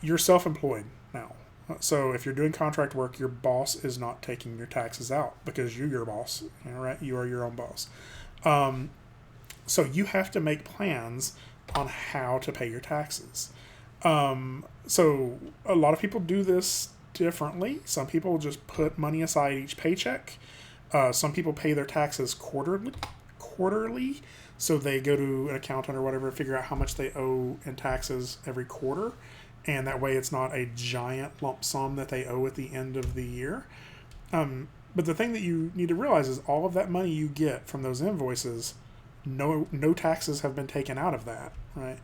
You're self-employed now. So if you're doing contract work, your boss is not taking your taxes out because you're your boss, right? You are your own boss. So you have to make plans on how to pay your taxes. So a lot of people do this differently. Some people just put money aside each paycheck. Some people pay their taxes quarterly. So they go to an accountant or whatever, figure out how much they owe in taxes every quarter. And that way it's not a giant lump sum that they owe at the end of the year. But the thing that you need to realize is all of that money you get from those invoices, no taxes have been taken out of that, right?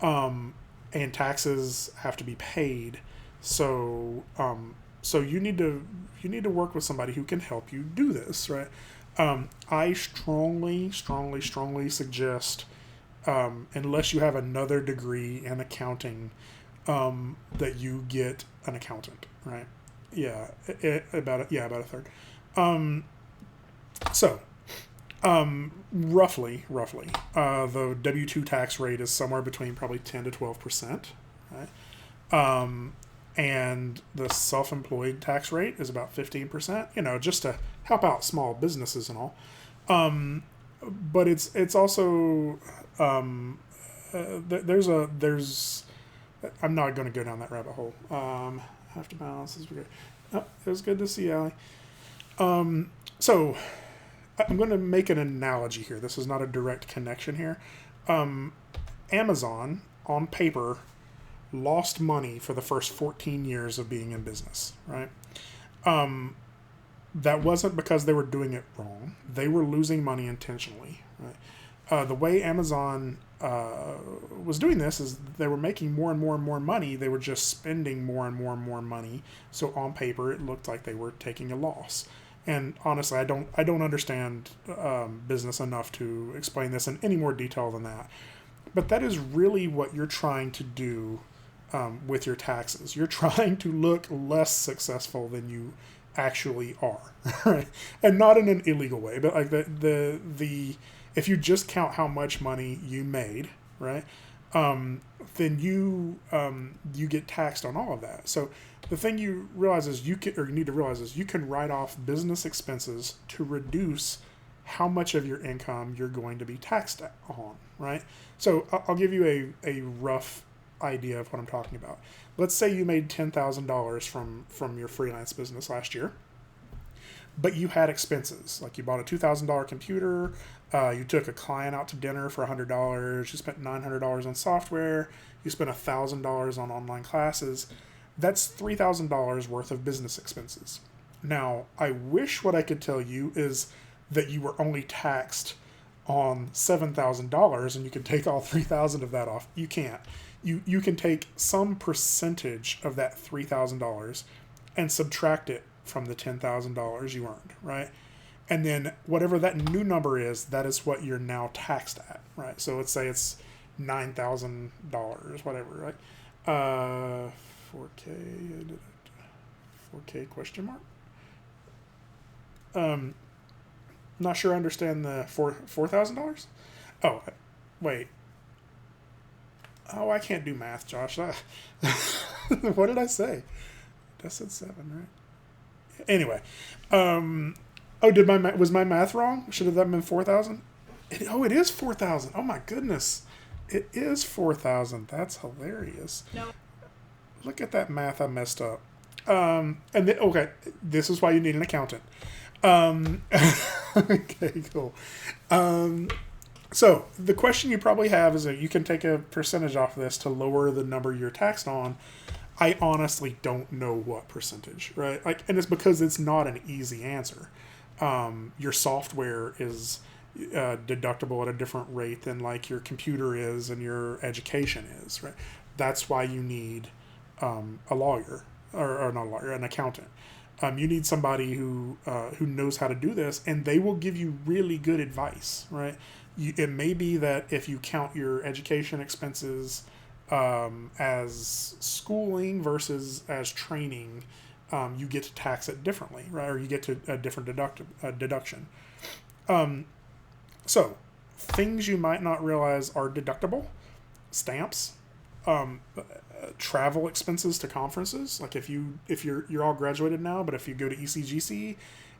And taxes have to be paid. So you need to work with somebody who can help you do this, right? I strongly suggest, unless you have another degree in accounting, that you get an accountant, right? Yeah, about a third. Roughly, the W-2 tax rate is somewhere between probably 10 to 12%, right? And the self-employed tax rate is about 15%, just to help out small businesses and all. But it's also, there's I'm not going to go down that rabbit hole. Have to balance this. Oh, it was good to see Allie. So I'm going to make an analogy here. This is not a direct connection here. Amazon, on paper, lost money for the first 14 years of being in business, right? That wasn't because they were doing it wrong. They were losing money intentionally, right? The way Amazon was doing this is they were making more and more and more money. They were just spending more and more and more money. So on paper, it looked like they were taking a loss. And honestly, I don't understand business enough to explain this in any more detail than that. But that is really what you're trying to do with your taxes. You're trying to look less successful than you actually are, right? And not in an illegal way, but like the if you just count how much money you made, right? Then you get taxed on all of that. So the thing you realize is you need to realize is you can write off business expenses to reduce how much of your income you're going to be taxed on, right? So I'll give you a rough idea of what I'm talking about. Let's say you made $10,000 from your freelance business last year, but you had expenses. Like you bought a $2,000 computer, you took a client out to dinner for $100, you spent $900 on software, you spent $1,000 on online classes. That's $3,000 worth of business expenses. Now, I wish what I could tell you is that you were only taxed on $7,000 and you could take all $3,000 of that off. You can't. You can take some percentage of that $3,000 and subtract it from the $10,000 you earned, right? And then whatever that new number is, that is what you're now taxed at, right? So let's say it's $9,000, whatever, right? 4K question mark? Not sure I understand the $4,000. Oh, wait. Oh, I can't do math, Josh. What did I say? I said 7, right? Anyway, was my math wrong? Should have that been 4,000? It is 4,000. Oh my goodness, it is 4,000. That's hilarious. No. Look at that math I messed up. Okay, this is why you need an accountant. Okay, cool. So the question you probably have is that you can take a percentage off of this to lower the number you're taxed on. I honestly don't know what percentage, right? Like, and it's because it's not an easy answer. Your software is deductible at a different rate than like your computer is and your education is, right? That's why you need a lawyer or not a lawyer, an accountant. You need somebody who knows how to do this, and they will give you really good advice, right? It may be that if you count your education expenses as schooling versus as training, you get to tax it differently, right? Or you get to a different deduction. So things you might not realize are deductible: stamps, travel expenses to conferences. Like if you're all graduated now, but if you go to ECGC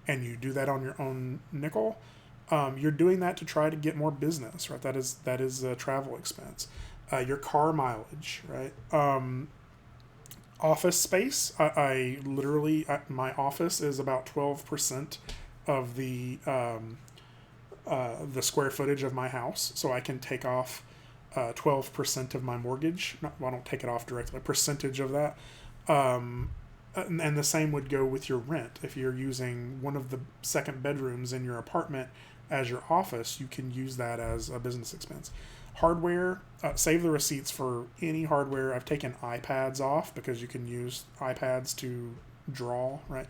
and you do that on your own nickel, you're doing that to try to get more business, right? That is a travel expense. Your car mileage, right? Office space. I literally, my office is about 12% of the square footage of my house, so I can take off 12% of my mortgage. I don't take it off directly, a percentage of that. And the same would go with your rent. If you're using one of the second bedrooms in your apartment as your office, you can use that as a business expense. Hardware, save the receipts for any hardware. I've taken iPads off because you can use iPads to draw, right?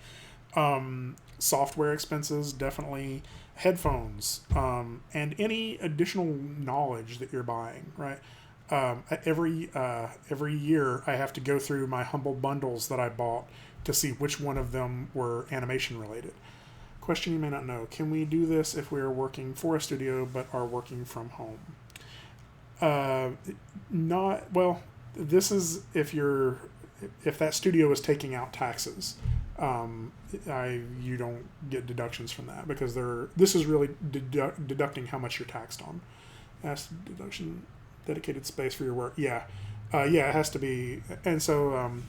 Software expenses, definitely. Headphones, and any additional knowledge that you're buying, right? Every year I have to go through my humble bundles that I bought to see which one of them were animation related. Question you may not know: can we do this if we are working for a studio but are working from home? Not well. This is if that studio is taking out taxes. You don't get deductions from that because this is really deducting how much you're taxed on. That's deduction, dedicated space for your work. Yeah, it has to be. And so,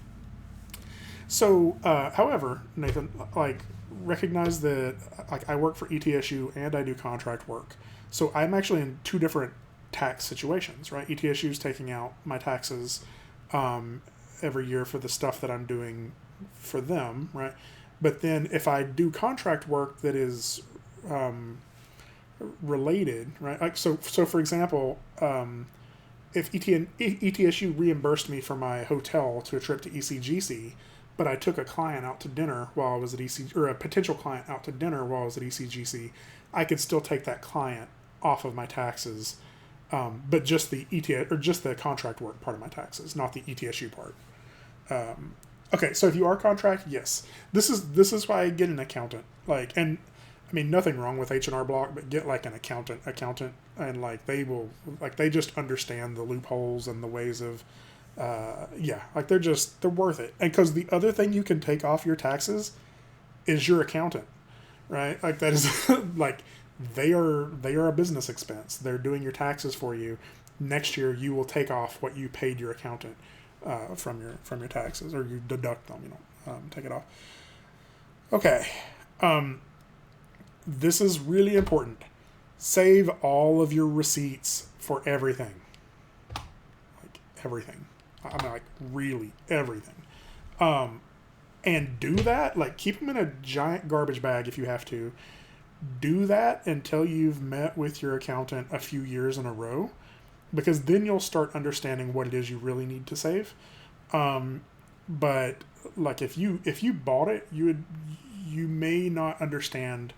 however, Nathan, like, recognize that like I work for ETSU and I do contract work, so I'm actually in two different tax situations, right? ETSU is taking out my taxes every year for the stuff that I'm doing for them, right? But then if I do contract work that is related, right? Like so for example, if ETSU reimbursed me for my hotel to a trip to ECGC, but I took a client out to dinner while I was at or a potential client out to dinner while I was at ECGC, I could still take that client off of my taxes but just the ETS or just the contract work part of my taxes, not the ETSU part. Okay, so if you are contract, yes, this is why I get an accountant. Like, and I mean, nothing wrong with H&R Block, but get like an accountant, and like they will, like they just understand the loopholes and the ways of, like they're worth it. And because the other thing you can take off your taxes is your accountant, right? Like that is like they are a business expense. They're doing your taxes for you. Next year, you will take off what you paid your accountant from your taxes, or you deduct them. You don't take it off. Okay. This is really important. Save all of your receipts for everything. Like everything. I mean, like really everything. And do that, like keep them in a giant garbage bag if you have to. Do that until you've met with your accountant a few years in a row, because then you'll start understanding what it is you really need to save. But like if you bought it, you may not understand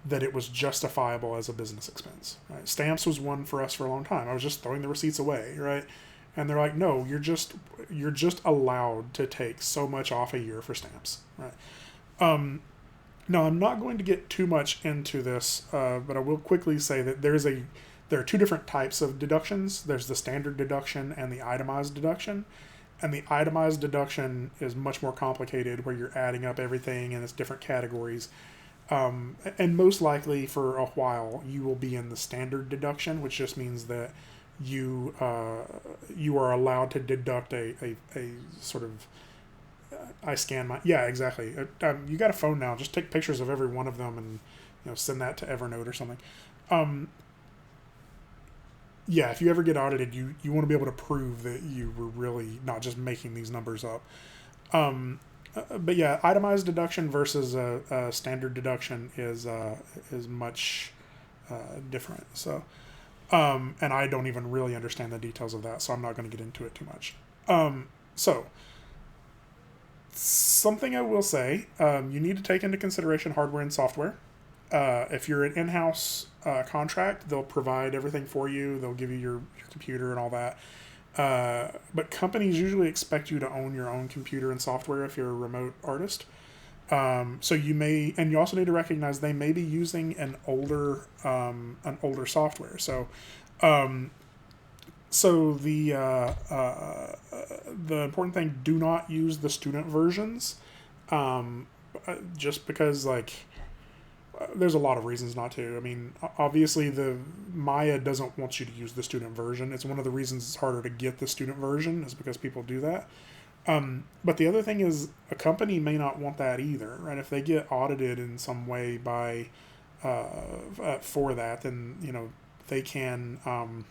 that it was justifiable as a business expense. Right? Stamps was one for us for a long time. I was just throwing the receipts away, right? And they're like, no, you're just allowed to take so much off a year for stamps, right? Now, I'm not going to get too much into this, but I will quickly say that there are two different types of deductions. There's the standard deduction and the itemized deduction. And the itemized deduction is much more complicated, where you're adding up everything and it's different categories. And most likely for a while, you will be in the standard deduction, which just means that you are allowed to deduct a sort of I scan my exactly. You got a phone now. Just take pictures of every one of them and send that to Evernote or something. If you ever get audited, you want to be able to prove that you were really not just making these numbers up. But yeah, itemized deduction versus a standard deduction is much different. So, and I don't even really understand the details of that, so I'm not going to get into it too much. So, something I will say, you need to take into consideration hardware and software. If you're an in-house contract, they'll provide everything for you. They'll give you your computer and all that. But companies usually expect you to own your own computer and software if you're a remote artist. So you also need to recognize they may be using an older software. So the important thing, do not use the student versions, just because there's a lot of reasons not to. I mean, obviously the Maya doesn't want you to use the student version. It's one of the reasons it's harder to get the student version, is because people do that. But the other thing is, a company may not want that either, right? If they get audited in some way by for that, then they can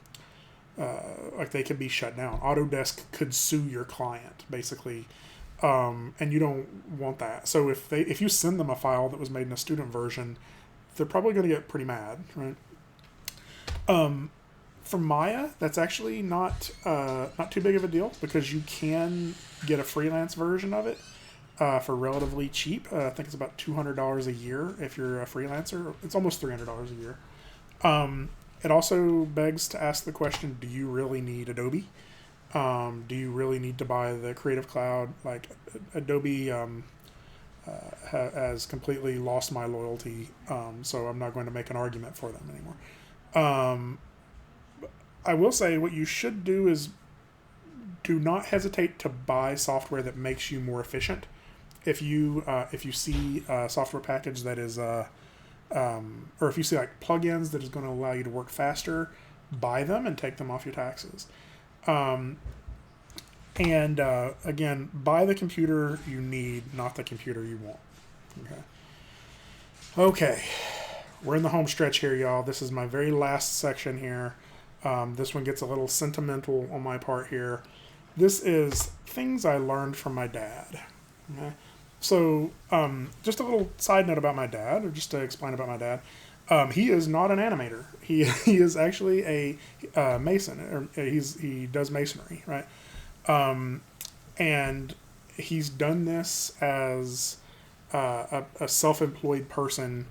they could be shut down. Autodesk could sue your client, basically. And you don't want that. So if you send them a file that was made in a student version, they're probably going to get pretty mad, right? For Maya, that's actually not too big of a deal, because you can get a freelance version of it for relatively cheap. I think it's about $200 a year if you're a freelancer. It's almost $300 a year. It also begs to ask the question: do you really need Adobe? Do you really need to buy the Creative Cloud? Like, Adobe has completely lost my loyalty, so I'm not going to make an argument for them anymore. I will say what you should do is do not hesitate to buy software that makes you more efficient. If you see a software package that is, or if you see like plugins that is going to allow you to work faster, buy them and take them off your taxes. Again, buy the computer you need, not the computer you want. Okay. We're in the home stretch here, y'all. This is my very last section here. This one gets a little sentimental on my part here. This is things I learned from my dad. Okay. So, just a little side note about my dad, or just to explain about my dad. He is not an animator. He is actually a mason, or he does masonry, right? And he's done this as a self-employed person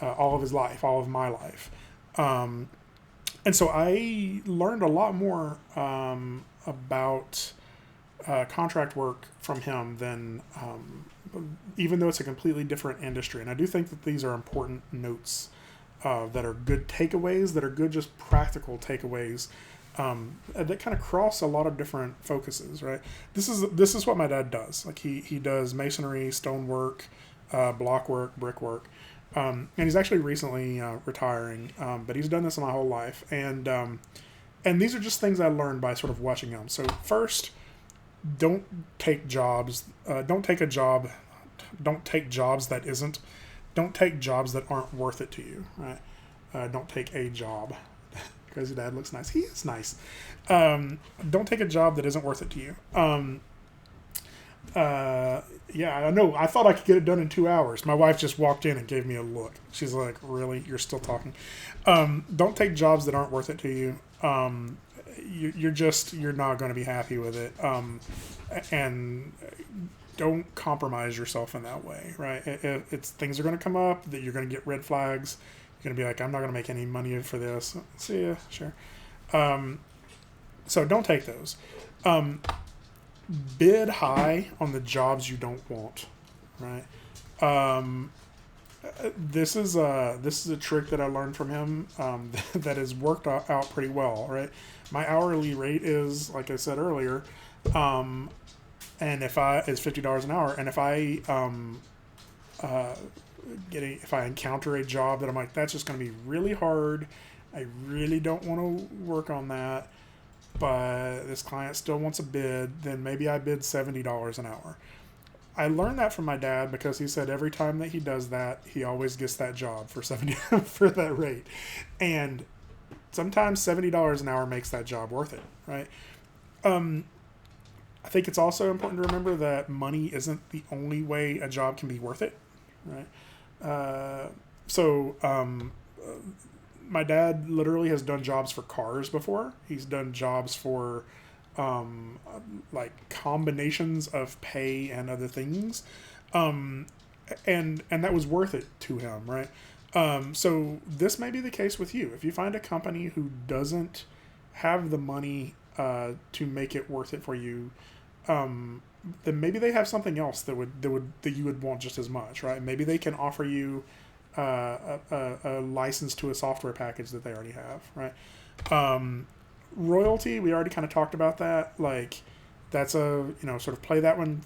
all of his life, all of my life. And so I learned a lot more about contract work from him than, even though it's a completely different industry. And I do think that these are important notes that are good takeaways, that are good just practical takeaways that kind of cross a lot of different focuses, right? This is what my dad does. Like he does masonry, stonework, block work, brickwork. And he's actually recently retiring, but he's done this my whole life. And these are just things I learned by sort of watching him. So first, don't take jobs that aren't worth it to you, right? Don't take a job. Because your dad looks nice. He is nice. Don't take a job that isn't worth it to you. Yeah, I know. I thought I could get it done in 2 hours. My wife just walked in and gave me a look. She's like, really? You're still talking? Don't take jobs that aren't worth it to you. You're not going to be happy with it. And don't compromise yourself in that way, right? It's things are going to come up that you're going to get red flags. You're going to be like, I'm not going to make any money for this. See ya, sure. So don't take those. Bid high on the jobs you don't want, right? This is a trick that I learned from him that has worked out pretty well, right? My hourly rate is, like I said earlier, and is $50 an hour, and if I encounter a job that I'm like, that's just going to be really hard, I really don't want to work on that, but this client still wants a bid, then maybe I bid $70 an hour. I learned that from my dad because he said every time that he does that, he always gets that job for $70 for that rate. And sometimes $70 an hour makes that job worth it, right? I think it's also important to remember that money isn't the only way a job can be worth it, right? My dad literally has done jobs for cars before. He's done jobs for like combinations of pay and other things, and that was worth it to him, right? So this may be the case with you. If you find a company who doesn't have the money to make it worth it for you, then maybe they have something else that you would want just as much, right? Maybe they can offer you a license to a software package that they already have, right? Royalty, we already kind of talked about that. Like, that's sort of play that one,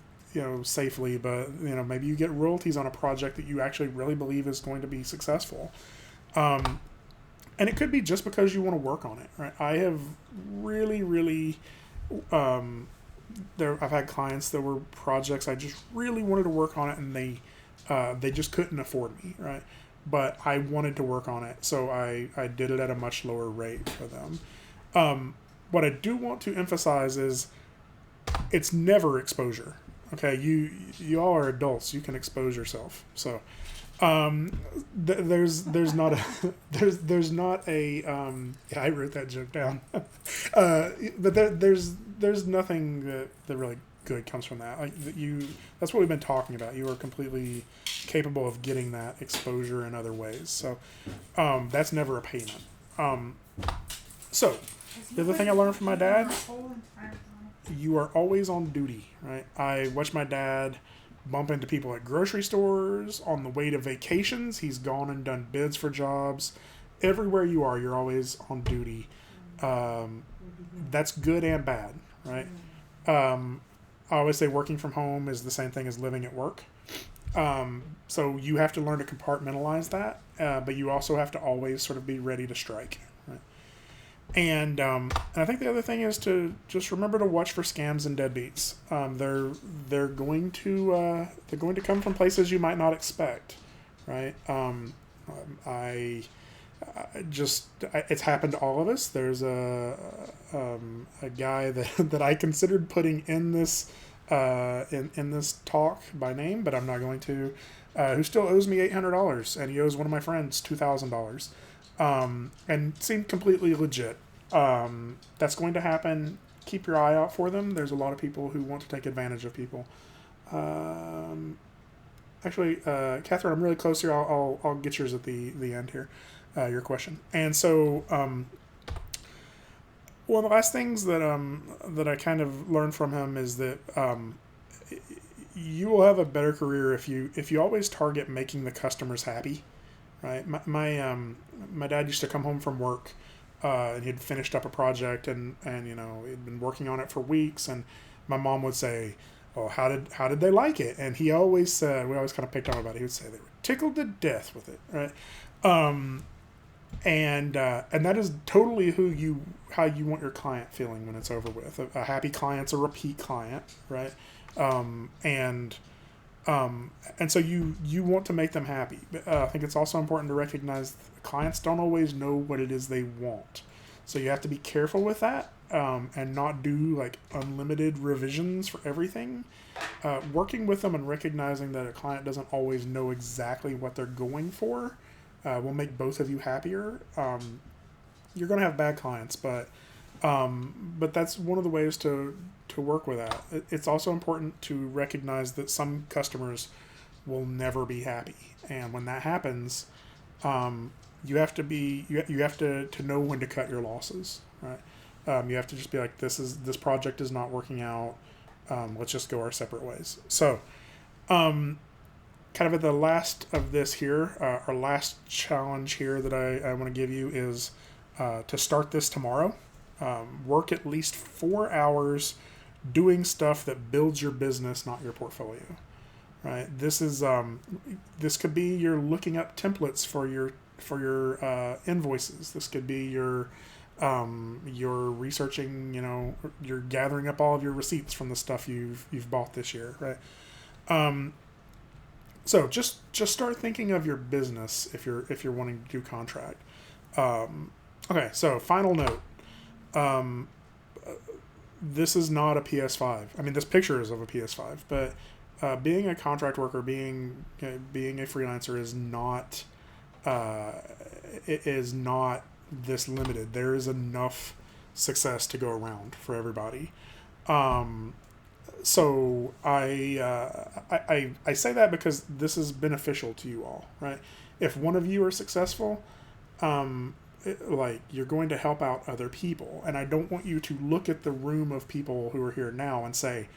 safely, but, maybe you get royalties on a project that you actually really believe is going to be successful. And it could be just because you want to work on it, right? I have really, I've had clients that were projects I just really wanted to work on it, and they just couldn't afford me, right? But I wanted to work on it, so I did it at a much lower rate for them. What I do want to emphasize is it's never exposure. Okay, you all are adults. You can expose yourself. So there's not a I wrote that joke down. But there's nothing that really good comes from that. Like that's what we've been talking about. You are completely capable of getting that exposure in other ways. So that's never a payment. So the other thing I learned from my dad, you are always on duty, right? I watched my dad bump into people at grocery stores, on the way to vacations. He's gone and done bids for jobs. Everywhere you are, you're always on duty. That's good and bad, right? I always say working from home is the same thing as living at work. So you have to learn to compartmentalize that, but you also have to always sort of be ready to strike, right? And I think the other thing is to just remember to watch for scams and deadbeats. They're going to come from places you might not expect, right? It's happened to all of us. There's a guy that I considered putting in this in this talk by name, but I'm not going to. Who still owes me $800, and he owes one of my friends $2,000. And seemed completely legit. That's going to happen. Keep your eye out for them. There's a lot of people who want to take advantage of people. Actually, Catherine, I'm really close here. I'll get yours at the end here, your question. And so One of the last things that I kind of learned from him is that you will have a better career if you always target making the customers happy, right? My dad used to come home from work, and he'd finished up a project, and he'd been working on it for weeks, and my mom would say, "Oh, how did they like it?" And he always said, we always kind of picked on about it. He would say they were tickled to death with it, right? And that is totally how you want your client feeling when it's over with. A happy client's a repeat client, right? And so you want to make them happy. I think it's also important to recognize clients don't always know what it is they want. So you have to be careful with that, and not do like unlimited revisions for everything. Working with them and recognizing that a client doesn't always know exactly what they're going for will make both of you happier. You're going to have bad clients, but that's one of the ways to work with that. It's also important to recognize that some customers will never be happy, and when that happens, you have to know when to cut your losses, right? You have to just be like, this project is not working out. Let's just go our separate ways. So, kind of at the last of this here, our last challenge here that I want to give you is to start this tomorrow. Work at least 4 hours doing stuff that builds your business, not your portfolio. Right? This could be you're looking up templates for your invoices. This could be you're researching. You're gathering up all of your receipts from the stuff you've bought this year, right? So just start thinking of your business if you're wanting to do contract. Okay, so final note. This is not a PS5. I mean, this picture is of a PS5, but being a contract worker, being a freelancer is not this limited. There is enough success to go around for everybody. So I say that because this is beneficial to you all, right? If one of you are successful, you're going to help out other people, and I don't want you to look at the room of people who are here now and say,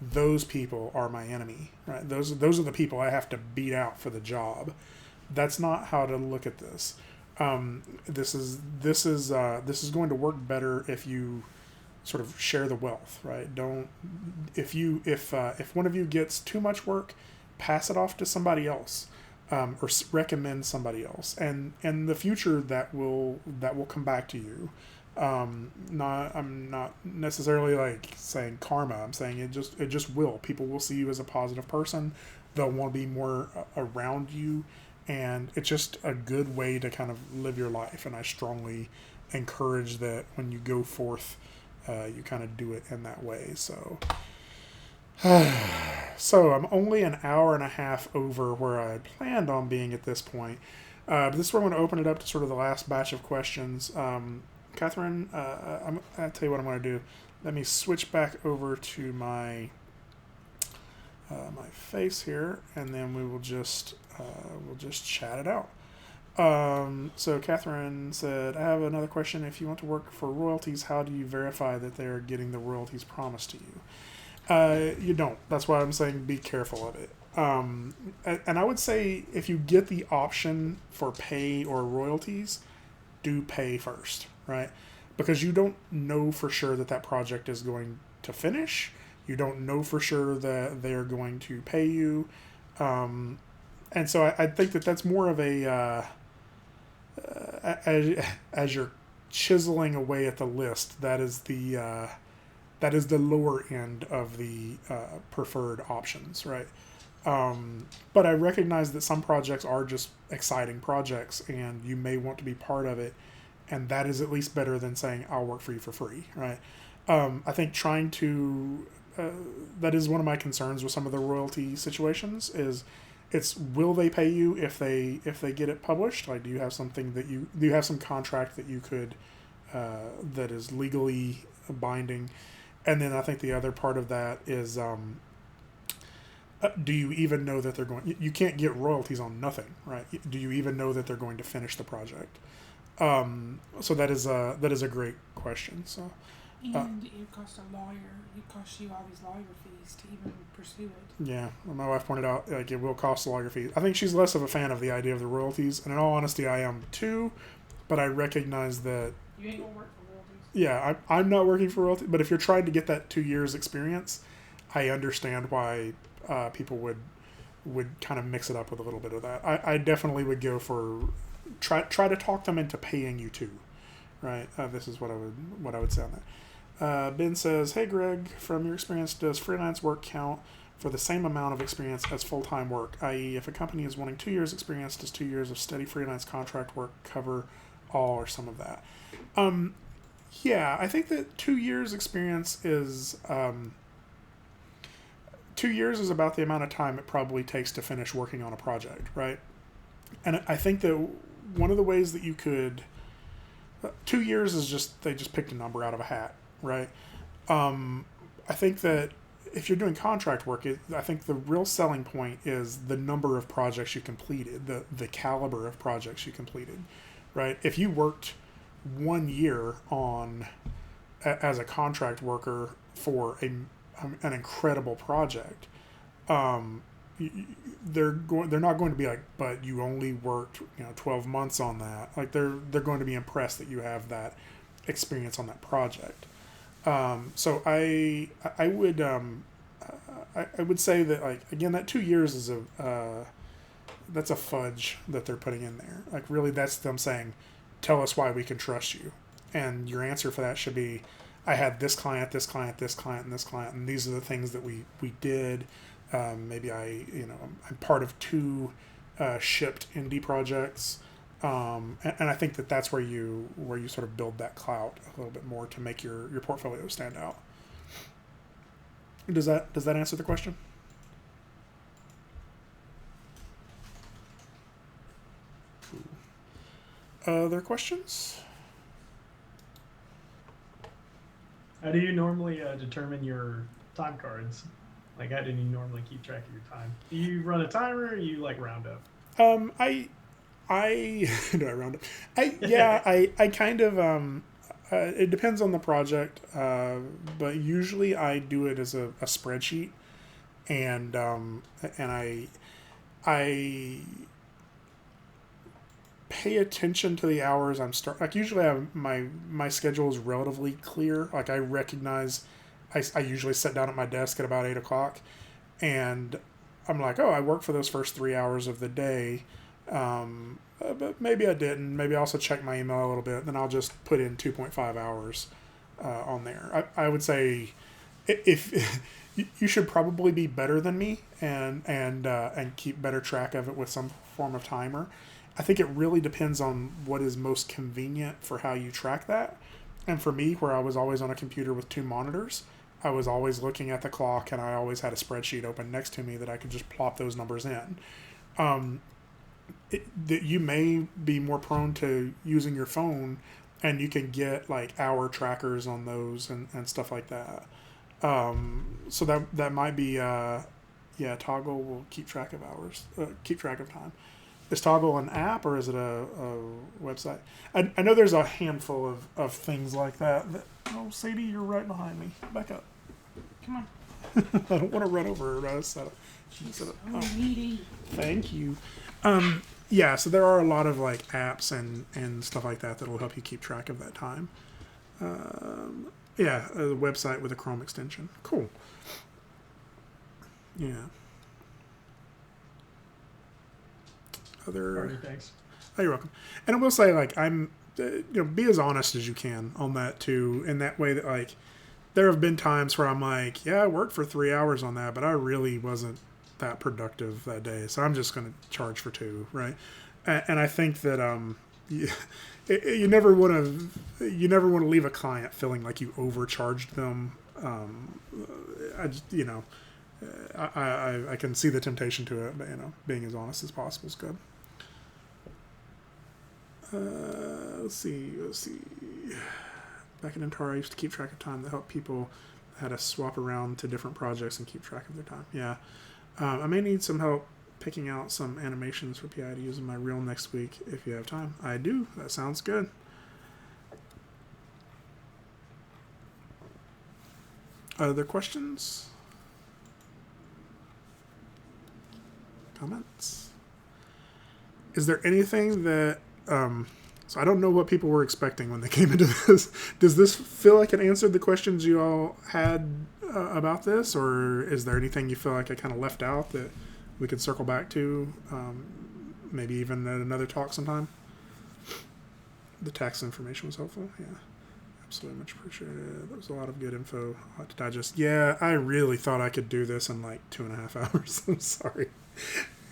those people are my enemy, right? Those are the people I have to beat out for the job. That's not how to look at this. This is going to work better if you sort of share the wealth, right? If one of you gets too much work, pass it off to somebody else. Or recommend somebody else, and in the future that will come back to you. I'm not necessarily like saying karma. I'm saying it just will. People will see you as a positive person. They'll want to be more around you, and it's just a good way to kind of live your life. And I strongly encourage that when you go forth, you kind of do it in that way. So I'm only an hour and a half over where I planned on being at this point. But this is where I'm going to open it up to sort of the last batch of questions. Catherine, I'll tell you what I'm going to do. Let me switch back over to my face here, and then we'll just chat it out. So Catherine said, I have another question. If you want to work for royalties, how do you verify that they are getting the royalties promised to you? You don't. That's why I'm saying be careful of it. And I would say if you get the option for pay or royalties, do pay first, right? Because you don't know for sure that project is going to finish. You don't know for sure that they're going to pay you. And so I think that's more of a, as you're chiseling away at the list, that is the lower end of the preferred options, right? But I recognize that some projects are just exciting projects, and you may want to be part of it, and that is at least better than saying, I'll work for you for free, right? I think trying to... that is one of my concerns with some of the royalty situations, is will they pay you if they get it published? Like, do you have something do you have some contract that you could... that is legally binding? And then I think the other part of that is, do you even know that they're going... You can't get royalties on nothing, right? Do you even know that they're going to finish the project? So that is a great question. So. And it costs a lawyer. It costs you all these lawyer fees to even pursue it. Yeah, my wife pointed out like it will cost lawyer fees. I think she's less of a fan of the idea of the royalties, and in all honesty, I am too. But I recognize that. You ain't gonna work for royalties. Yeah, I'm not working for royalties. But if you're trying to get that 2 years experience, I understand why people would kind of mix it up with a little bit of that. I definitely would go for try to talk them into paying you too, right? This is what I would say on that. Ben says, "Hey Greg, from your experience, does freelance work count for the same amount of experience as full-time work? I.e., if a company is wanting 2 years experience, does 2 years of steady freelance contract work cover all or some of that?" Yeah, I think that 2 years experience is 2 years is about the amount of time it probably takes to finish working on a project, right? And I think that one of the ways that you could 2 years is just they just picked a number out of a hat, right? I think that if you're doing contract work, I think the real selling point is the number of projects you completed, the caliber of projects you completed, right? If you worked 1 year on as a contract worker for an incredible project, they're not going to be like, but you only worked 12 months on that. Like they're going to be impressed that you have that experience on that project. So I would say that, like, again, that 2 years is that's a fudge that they're putting in there. Like, really, that's them saying, tell us why we can trust you. And your answer for that should be, I had this client, this client, this client, and this client, and these are the things that we did. Maybe I'm part of 2 shipped indie projects. And I think that that's where you sort of build that clout a little bit more to make your portfolio stand out. Does that answer the question? Other questions? How do you normally determine your time cards? Like, how do you normally keep track of your time? Do you run a timer, or you like round up? I do I round up? I kind of it depends on the project, but usually I do it as a spreadsheet, and I pay attention to the hours I'm like usually my schedule is relatively clear. Like I recognize I usually sit down at my desk at about 8 o'clock, and I'm like, oh, I work for those first 3 hours of the day. But maybe I didn't. Maybe I also check my email a little bit. Then I'll just put in 2.5 hours on there. I would say if you should probably be better than me and keep better track of it with some form of timer. I think it really depends on what is most convenient for how you track that. And for me, where I was always on a computer with 2 monitors, I was always looking at the clock, and I always had a spreadsheet open next to me that I could just plop those numbers in. That you may be more prone to using your phone, and you can get like hour trackers on those and stuff like that. So that might be Toggle will keep track of hours, keep track of time. Is Toggle an app or is it a website? I know there's a handful of things like that. Oh, Sadie, you're right behind me. Back up. Come on. I don't want to run over her. So needy. Thank you. Yeah, so there are a lot of like apps and stuff like that will help you keep track of that time. A website with a Chrome extension. Cool. Yeah. Thanks. Oh, you're welcome. And I will say, like, I'm, be as honest as you can on that too, in that way that, like, there have been times where I'm like, yeah, I worked for 3 hours on that, but I really wasn't that productive that day, so I'm just going to charge for 2, right? And I think that you never want to leave a client feeling like you overcharged them. I can see the temptation to it, but being as honest as possible is good. Let's see. Back in Antara, I used to keep track of time that helped people how to swap around to different projects and keep track of their time. Yeah. I may need some help picking out some animations for PI to use in my reel next week if you have time. I do. That sounds good. Other questions? Comments? Is there anything that... so I don't know what people were expecting when they came into this. Does this feel like it answered the questions you all had about this? Or is there anything you feel like I kind of left out that we could circle back to? Maybe even at another talk sometime? The tax information was helpful. Yeah. Absolutely, much appreciated. There was a lot of good info to digest. Yeah, I really thought I could do this in like 2.5 hours. I'm sorry.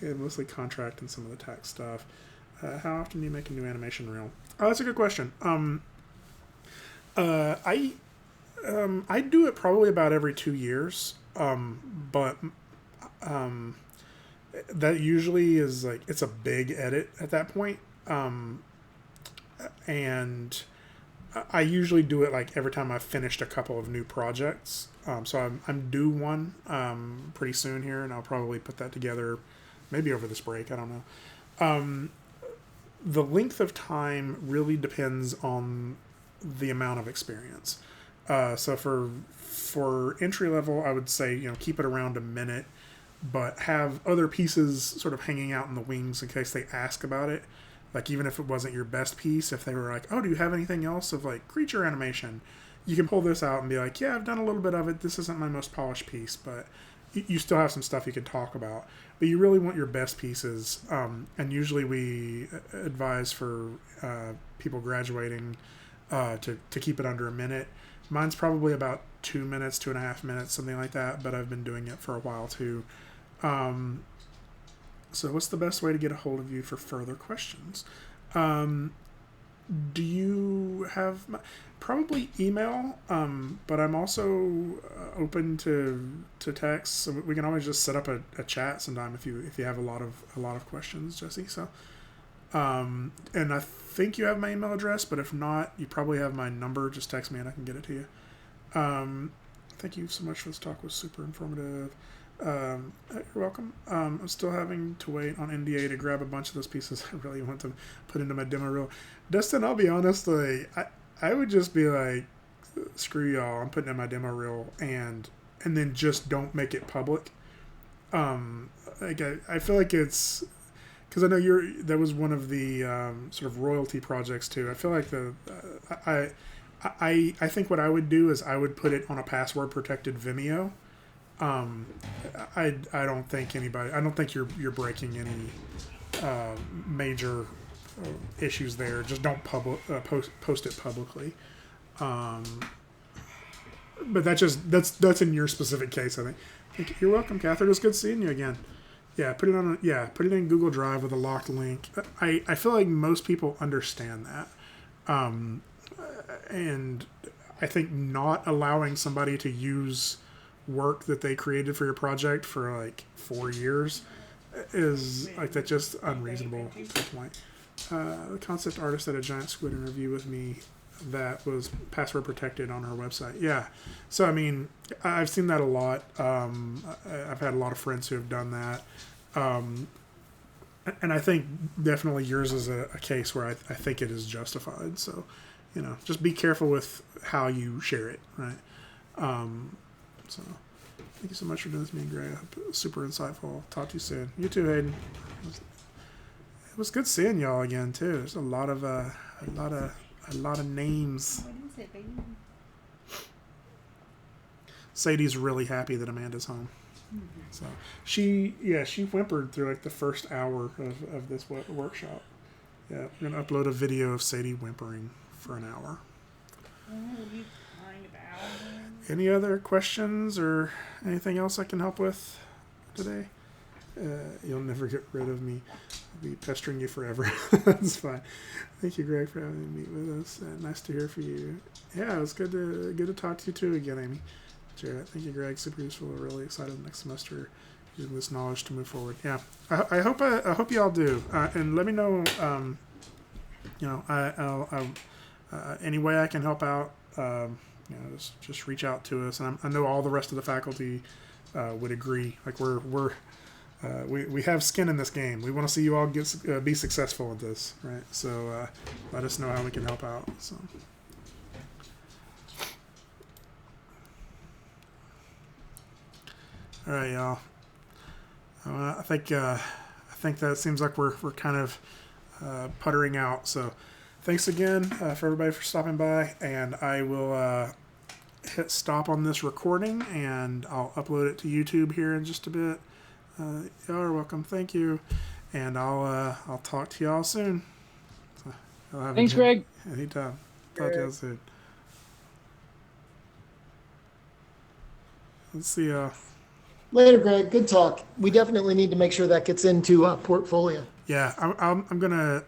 Yeah, mostly contract and some of the tax stuff. How often do you make a new animation reel? Oh, that's a good question. I do it probably about every 2 years. But that usually is like, it's a big edit at that point. And I usually do it like every time I've finished a couple of new projects. So I'm due one pretty soon here, and I'll probably put that together maybe over this break. I don't know. The length of time really depends on the amount of experience. So for entry level, I would say, keep it around a minute, but have other pieces sort of hanging out in the wings in case they ask about it. Like, even if it wasn't your best piece, if they were like, oh, do you have anything else of like creature animation? You can pull this out and be like, yeah, I've done a little bit of it. This isn't my most polished piece, but you still have some stuff you can talk about. But you really want your best pieces. And usually we advise for people graduating to keep it under a minute. Mine's probably about 2 minutes, 2.5 minutes, something like that. But I've been doing it for a while too. So what's the best way to get a hold of you for further questions? Do you have... Probably email, but I'm also open to text. So we can always just set up a chat sometime if you have a lot of questions, Jesse. So, and I think you have my email address, but if not, you probably have my number. Just text me and I can get it to you. Thank you so much for this talk. It was super informative. You're welcome. I'm still having to wait on NDA to grab a bunch of those pieces I really want to put into my demo reel. Dustin, I'll be honest, I would just be like, screw y'all, I'm putting in my demo reel and then just don't make it public. I feel like it's, because I know that was one of the sort of royalty projects too. I feel like I think what I would do is I would put it on a password protected Vimeo. I don't think you're breaking any major issues there. Just don't post it publicly. But that's in your specific case, I think. You're welcome, Catherine. It was good seeing you again. Yeah, put it in Google Drive with a locked link. I feel like most people understand that. And I think not allowing somebody to use work that they created for your project for like 4 years is like, that's just unreasonable to the point. The concept artist had a giant squid interview with me that was password protected on her website. Yeah. So, I mean, I've seen that a lot. I've had a lot of friends who have done that. And I think definitely yours is a case where I think it is justified. So, just be careful with how you share it, right? So, thank you so much for doing this, me and Greg. Super insightful. Talk to you soon. You too, Hayden. It was good seeing y'all again too. There's a lot of names. Sadie's really happy that Amanda's home. So she whimpered through like the first hour of this workshop. Yeah, we're gonna upload a video of Sadie whimpering for an hour. Any other questions or anything else I can help with today? You'll never get rid of me. I'll be pestering you forever. That's fine. Thank you, Greg, for having me with us. Nice to hear from you. Yeah, it was good to talk to you too again, Amy. Jarrett, thank you, Greg. Super useful. We're really excited next semester using this knowledge to move forward. Yeah, I hope you all do. And let me know. I'll any way I can help out. Just reach out to us. And I know all the rest of the faculty would agree. Like we're we have skin in this game. We want to see you all be successful at this, right? So let us know how we can help out. So. All right, y'all. I think that seems like we're kind of puttering out. So thanks again for everybody for stopping by, and I will hit stop on this recording, and I'll upload it to YouTube here in just a bit. Y'all are welcome. Thank you, and I'll talk to y'all soon. So, Thanks, Greg. Anytime. Talk to y'all soon. Let's see. Later, Greg. Good talk. We definitely need to make sure that gets into portfolio. Yeah, I'm gonna.